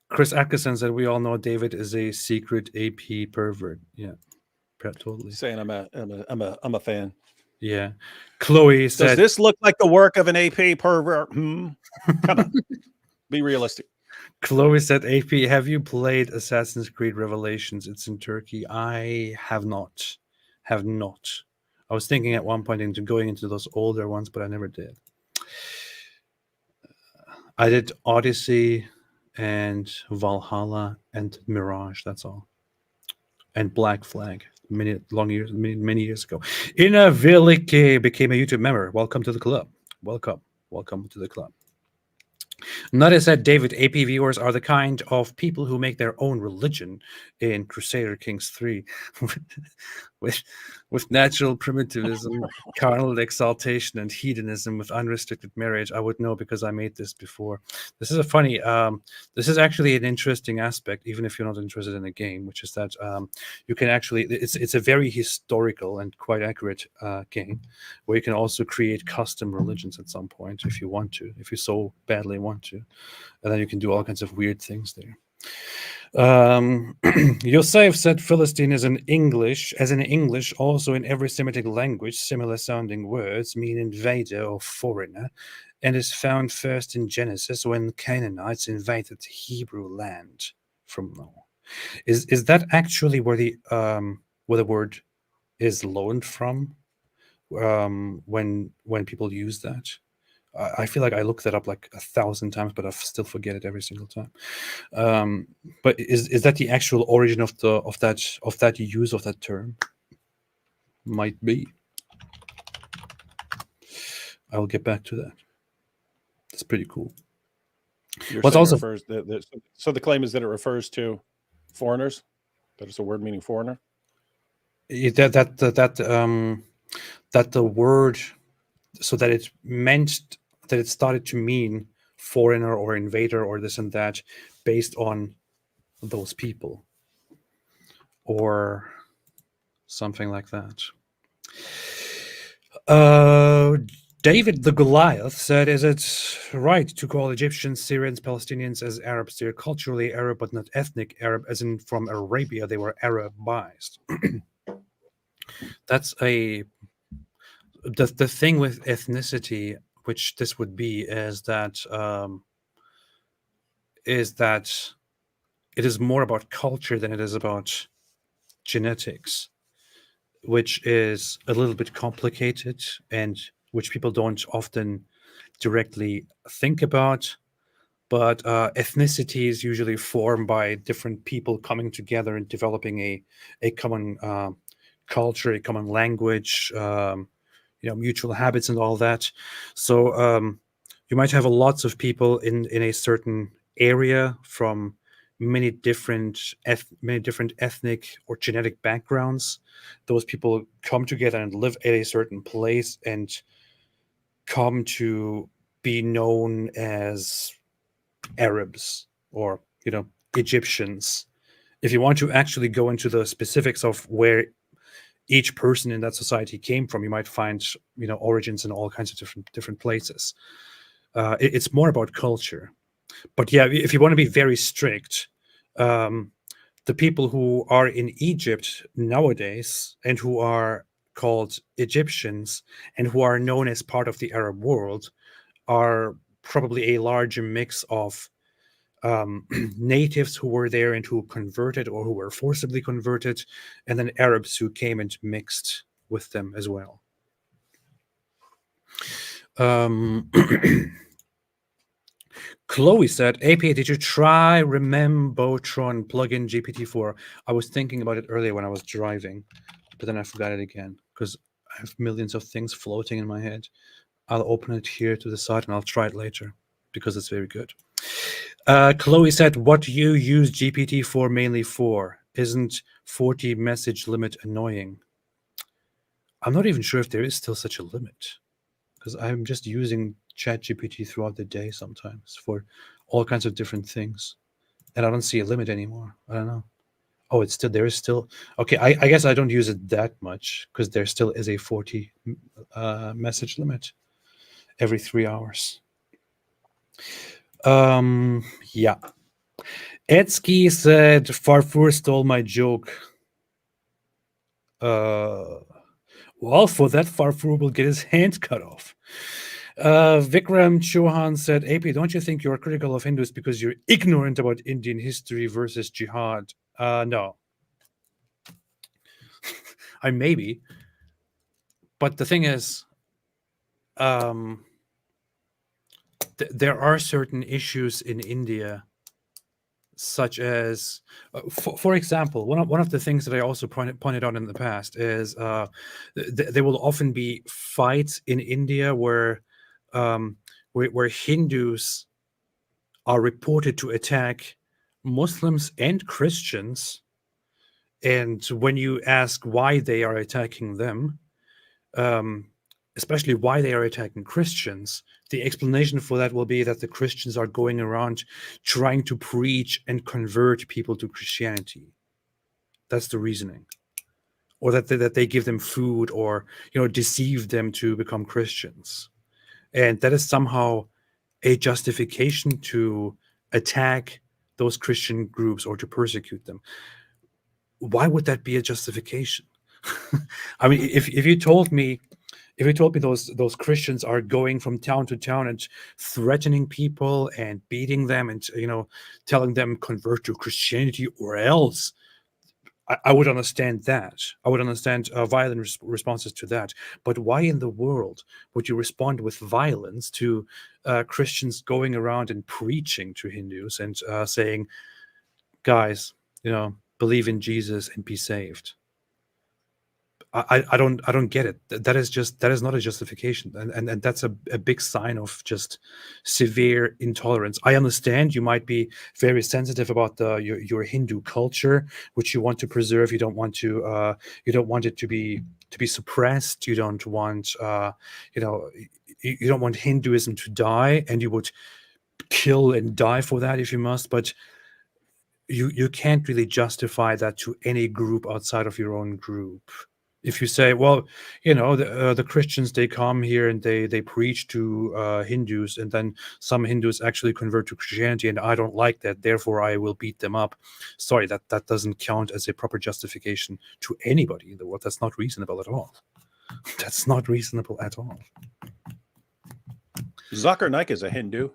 Chris Atkinson said, we all know David is a secret AP pervert. Yeah, totally. Saying I'm a fan. Yeah. Chloe said, does this look like the work of an AP pervert? Come on. Be realistic. Chloe said, AP, have you played Assassin's Creed Revelations? It's in Turkey. I have not. I was thinking at one point into going into those older ones, but I never did. I did Odyssey and Valhalla and Mirage. That's all. And Black Flag. Many years ago. Ina Vilike became a YouTube member. Welcome to the club. Welcome to the club. Nada said, David, AP viewers are the kind of people who make their own religion in Crusader Kings 3 with natural primitivism, carnal exaltation, and hedonism with unrestricted marriage. I would know because I made this before. This is a funny, this is actually an interesting aspect, even if you're not interested in the game, which is that you can actually, it's a very historical and quite accurate game where you can also create custom religions at some point if you want to, if you so badly want to. And then you can do all kinds of weird things there. Yosef said Philistine is in English, also in every Semitic language, similar sounding words mean invader or foreigner, and is found first in Genesis when Canaanites invaded the Hebrew land from Noah. Is that actually where the word is loaned from? When people use that? I feel like I looked that up like 1,000 times, but I still forget it every single time. But is that the actual origin of that use of that term? Might be. I will get back to that. It's pretty cool. You're What's saying also so the claim is that it refers to foreigners, that it's a word meaning foreigner. That the word, so that it meant that it started to mean foreigner or invader or this and that based on those people or something like that. David the Goliath said, is it right to call Egyptians, Syrians, Palestinians as Arabs? They're culturally Arab, but not ethnic Arab, as in from Arabia, they were Arabized. That's the thing with ethnicity, which this would be, is that it is more about culture than it is about genetics, which is a little bit complicated and which people don't often directly think about. But ethnicity is usually formed by different people coming together and developing a common culture, a common language, mutual habits and all that. So you might have lots of people in a certain area from many different ethnic or genetic backgrounds. Those people come together and live at a certain place and come to be known as Arabs or Egyptians. If you want to actually go into the specifics of where each person in that society came from, you might find origins in all kinds of different places. It's more about culture. But yeah, if you want to be very strict, the people who are in Egypt nowadays and who are called Egyptians and who are known as part of the Arab world are probably a larger mix of natives who were there and who converted or who were forcibly converted, and then Arabs who came and mixed with them as well. Chloe said, AP, did you try Remembotron plugin GPT-4? I was thinking about it earlier when I was driving, but then I forgot it again because I have millions of things floating in my head. I'll open it here to the side and I'll try it later because it's very good. Chloe said, what do you use GPT-4 mainly for? Isn't 40 message limit annoying? I'm not even sure if there is still such a limit because I'm just using ChatGPT throughout the day sometimes for all kinds of different things. And I don't see a limit anymore. I don't know. Oh, there is still. Okay, I guess I don't use it that much because there still is a 40 message limit every 3 hours. Yeah. Edsky said, Farfur stole my joke. Well, for that, Farfur will get his hand cut off. Vikram Chauhan said, AP, don't you think you're critical of Hindus because you're ignorant about Indian history versus jihad? No. I maybe. But the thing is, there are certain issues in India, such as, for example, one of the things that I also pointed out in the past is there will often be fights in India where Hindus are reported to attack Muslims and Christians, and when you ask why they are attacking them, especially why they are attacking Christians, the explanation for that will be that the Christians are going around trying to preach and convert people to Christianity. That's the reasoning. Or that they give them food or deceive them to become Christians. And that is somehow a justification to attack those Christian groups or to persecute them. Why would that be a justification? I mean, if you told me those Christians are going from town to town and threatening people and beating them and telling them convert to Christianity or else, I would understand that. I would understand violent responses to that. But why in the world would you respond with violence to Christians going around and preaching to Hindus and saying, guys, believe in Jesus and be saved? I don't get it. That is not a justification, and that's a big sign of just severe intolerance. I understand you might be very sensitive about your Hindu culture, which you want to preserve. You don't want it to be suppressed. You don't want you don't want Hinduism to die, and you would kill and die for that if you must. But you can't really justify that to any group outside of your own group. If you say, well, the Christians, they come here and they preach to Hindus, and then some Hindus actually convert to Christianity, and I don't like that, therefore I will beat them up. Sorry, that doesn't count as a proper justification to anybody in the world. That's not reasonable at all. That's not reasonable at all. Zakir Naik is a Hindu.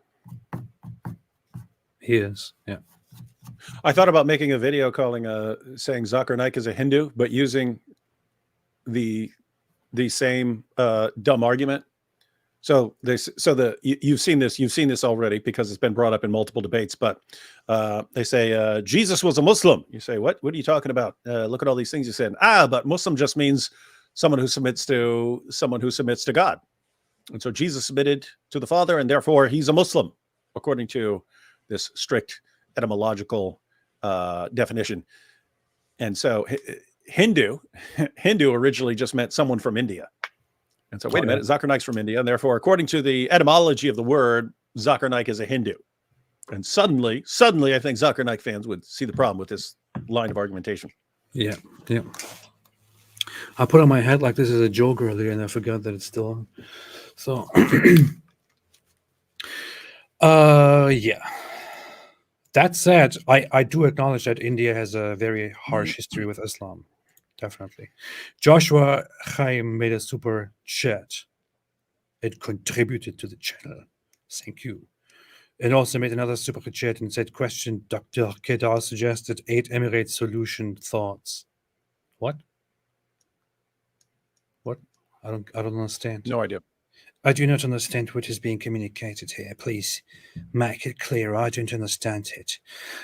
He is, yeah. I thought about making a video saying Zakir Naik is a Hindu, but using the same dumb argument. So you've seen this already because it's been brought up in multiple debates. But they say Jesus was a Muslim. You say, what are you talking about? Look at all these things you said. But Muslim just means someone who submits to God. And so Jesus submitted to the Father, and therefore he's a Muslim, according to this strict etymological definition. And so Hindu originally just meant someone from India. And so wait a minute, Zakir Naik's from India, and therefore, according to the etymology of the word, Zakir Naik is a Hindu. And suddenly, I think Zakir Naik fans would see the problem with this line of argumentation. Yeah. I put on my head like this is a joke earlier, and I forgot that it's still on. So, yeah. That said, I do acknowledge that India has a very harsh history with Islam. Definitely. Joshua Chaim made a super chat. It contributed to the channel. Thank you. And also made another super chat and said, question, Dr. Kedar suggested 8 Emirates solution thoughts. What? I don't understand. No idea. I do not understand what is being communicated here. Please make it clear. I don't understand it.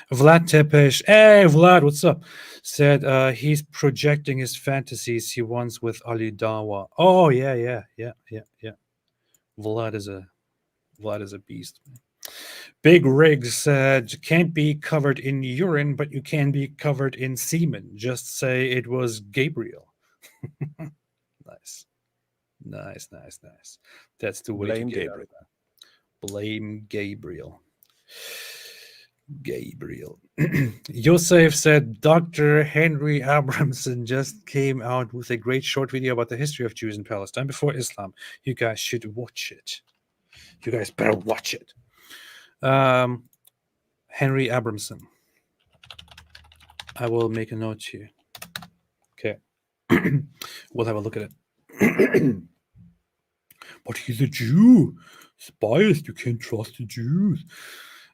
Vlad Tepesh, hey Vlad, what's up? Said he's projecting his fantasies he wants with Ali Dawa. Oh yeah. Vlad is a beast. Big Riggs said can't be covered in urine, but you can be covered in semen. Just say it was Gabriel. Nice. That's the way to get out of that. Blame Gabriel. Yosef said Dr. Henry Abramson just came out with a great short video about the history of Jews in Palestine before Islam. You guys should watch it. You guys better watch it. Henry Abramson. I will make a note here. Okay. We'll have a look at it. But he's a Jew. He's biased. You can't trust the Jews.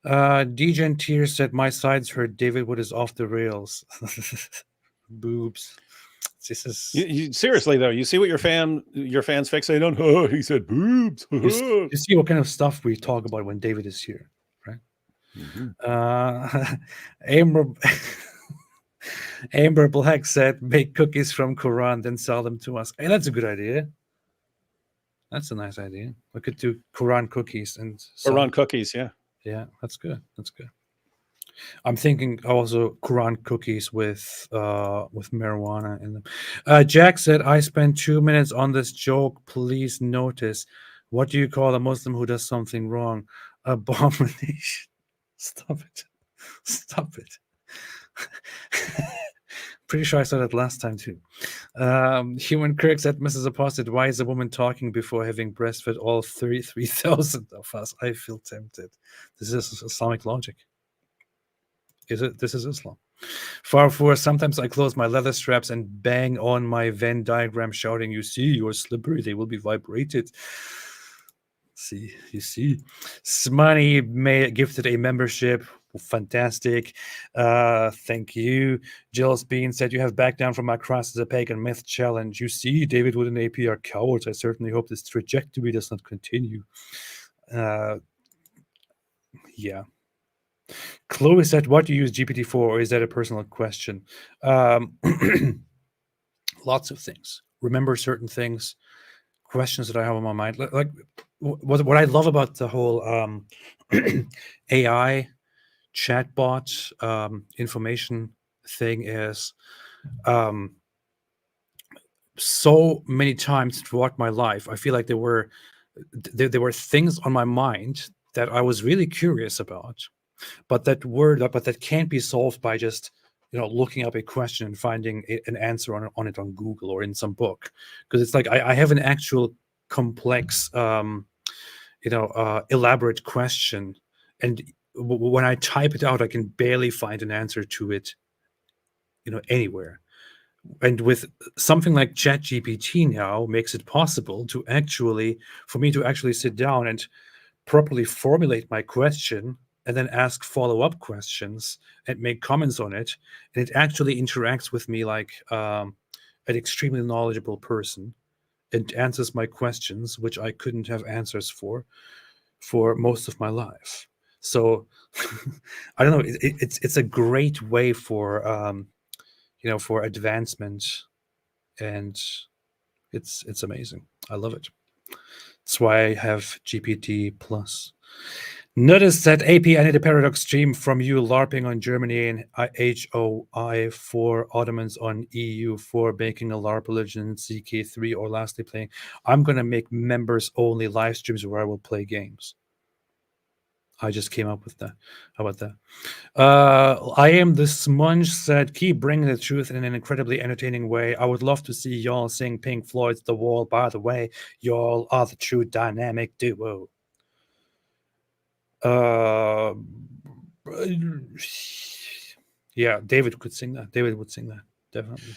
Degen Tier said, my sides hurt. David Wood is off the rails. Boobs. This is seriously though. You see what your fans fixate on? Oh, he said boobs. You see what kind of stuff we talk about when David is here, right? Mm-hmm. Amber Black said, make cookies from Quran, then sell them to us. Hey, that's a good idea. That's a nice idea. We could do Quran cookies and Quran cookies, yeah. Yeah, that's good. I'm thinking also Quran cookies with marijuana in them. Jack said, I spent 2 minutes on this joke. Please notice. What do you call a Muslim who does something wrong? Abomination. Stop it. Pretty sure I saw that last time too. Human Kirk said, Mrs. Apostate, why is a woman talking before having breastfed all 33,000 of us? I feel tempted. This is Islamic logic. Is it? This is Islam. Farfour, sometimes I close my leather straps and bang on my Venn diagram shouting, you see, you're slippery, they will be vibrated. See, you see. Smani gifted a membership. Fantastic. Thank you. Jill's Bean said, you have backed down from my cross as a pagan myth challenge. You see, David Wood and AP are cowards. I certainly hope this trajectory does not continue. Yeah. Chloe said, what do you use GPT for, or is that a personal question? Lots of things. remember certain things, questions that I have on my mind. Like what I love about the whole AI chatbot information thing is so many times throughout my life, I feel like there were things on my mind that I was really curious about, but that can't be solved by just looking up a question and finding an answer on it on Google or in some book, because it's like I have an actual complex elaborate question, and when I type it out I can barely find an answer to it anywhere. And with something like ChatGPT now makes it possible for me to actually sit down and properly formulate my question and then ask follow-up questions and make comments on it. And it actually interacts with me like an extremely knowledgeable person and answers my questions, which I couldn't have answers for most of my life. So I don't know. It's a great way for for advancement, and it's amazing. I love it. That's why I have GPT plus. Notice that AP, I need a paradox stream from you LARPing on Germany and HOI for Ottomans on EU for making a LARP religion CK3 or lastly playing. I'm gonna make members only live streams where I will play games. I just came up with that. How about that? I am the Sponge said, keep bringing the truth in an incredibly entertaining way. I would love to see y'all sing Pink Floyd's The Wall. By the way, y'all are the true dynamic duo. Yeah, David could sing that. David would sing that, definitely.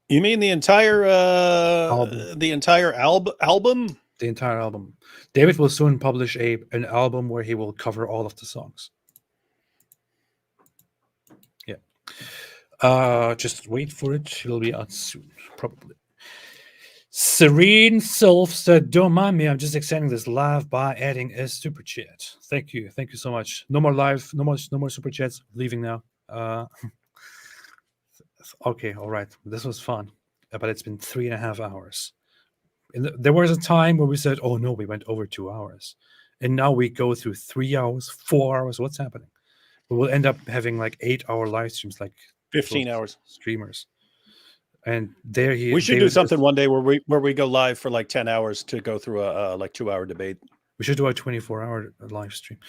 You mean the entire Album. the entire album? The entire album. David will soon publish an album where he will cover all of the songs. Yeah. Just wait for it. It'll be out soon, probably. Serene Self said, don't mind me, I'm just extending this live by adding a super chat. Thank you so much. No more live, no more super chats. Leaving now. Okay, all right, this was fun, but it's been 3.5 hours. And there was a time where we said, oh no, we went over 2 hours, and now we go through 3 hours, 4 hours. What's happening? But we'll end up having like 8-hour live streams, like 15 hours streamers. And we should do something one day where we go live for like 10 hours to go through a like 2-hour debate. We should do a 24-hour live stream.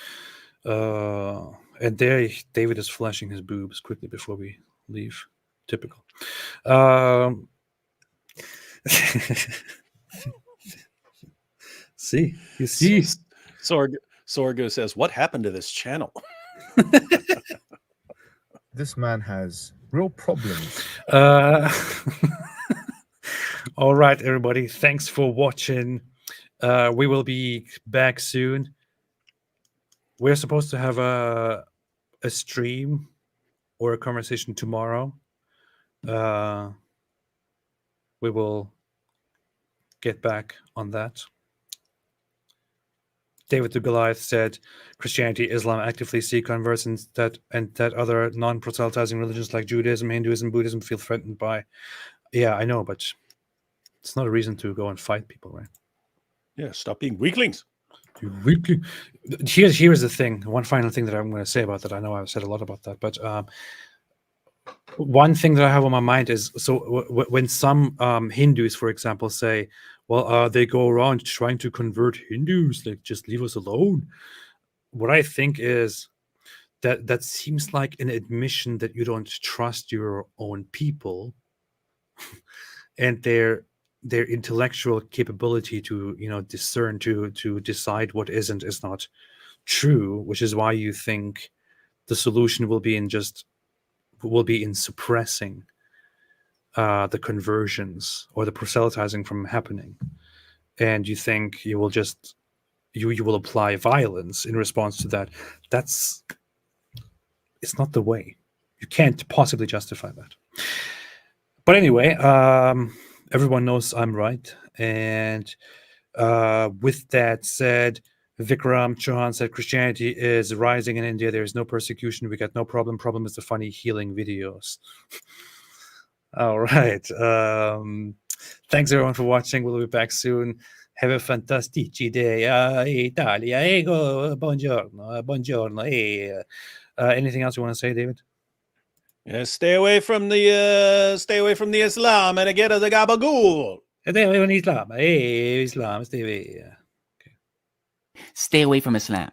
And there David is flashing his boobs quickly before we leave. Typical. See, you see. Sorgo says, what happened to this channel? This man has real problems. All right, everybody. Thanks for watching. We will be back soon. We're supposed to have a stream or a conversation tomorrow. We will get back on that. David the Goliath said, Christianity, Islam actively seek converts and that other non-proselytizing religions like Judaism, Hinduism, Buddhism feel threatened by. Yeah, I know, but it's not a reason to go and fight people, right? Yeah, stop being weaklings. Here's the thing. One final thing that I'm going to say about that. I know I've said a lot about that, but one thing that I have on my mind is, so when some Hindus, for example, say, well, they go around trying to convert Hindus, like, just leave us alone. What I think is that seems like an admission that you don't trust your own people and their intellectual capability to discern, to decide what is and is not true, which is why you think the solution will be in suppressing the conversions or the proselytizing from happening, and you think you will just you will apply violence in response to that. It's not the way. You can't possibly justify that. But anyway, everyone knows I'm right, and with that said, Vikram Chauhan said Christianity is rising in India. There is no persecution. We got no problem. Problem is the funny healing videos. All right. Thanks everyone for watching. We'll be back soon. Have a fantastic day. Italia. Ego. Buongiorno. Buongiorno. Anything else you want to say, David? Yeah, stay away from the Islam and get the gabagool. Stay away from Islam. Islam. Stay away. Stay away from Islam.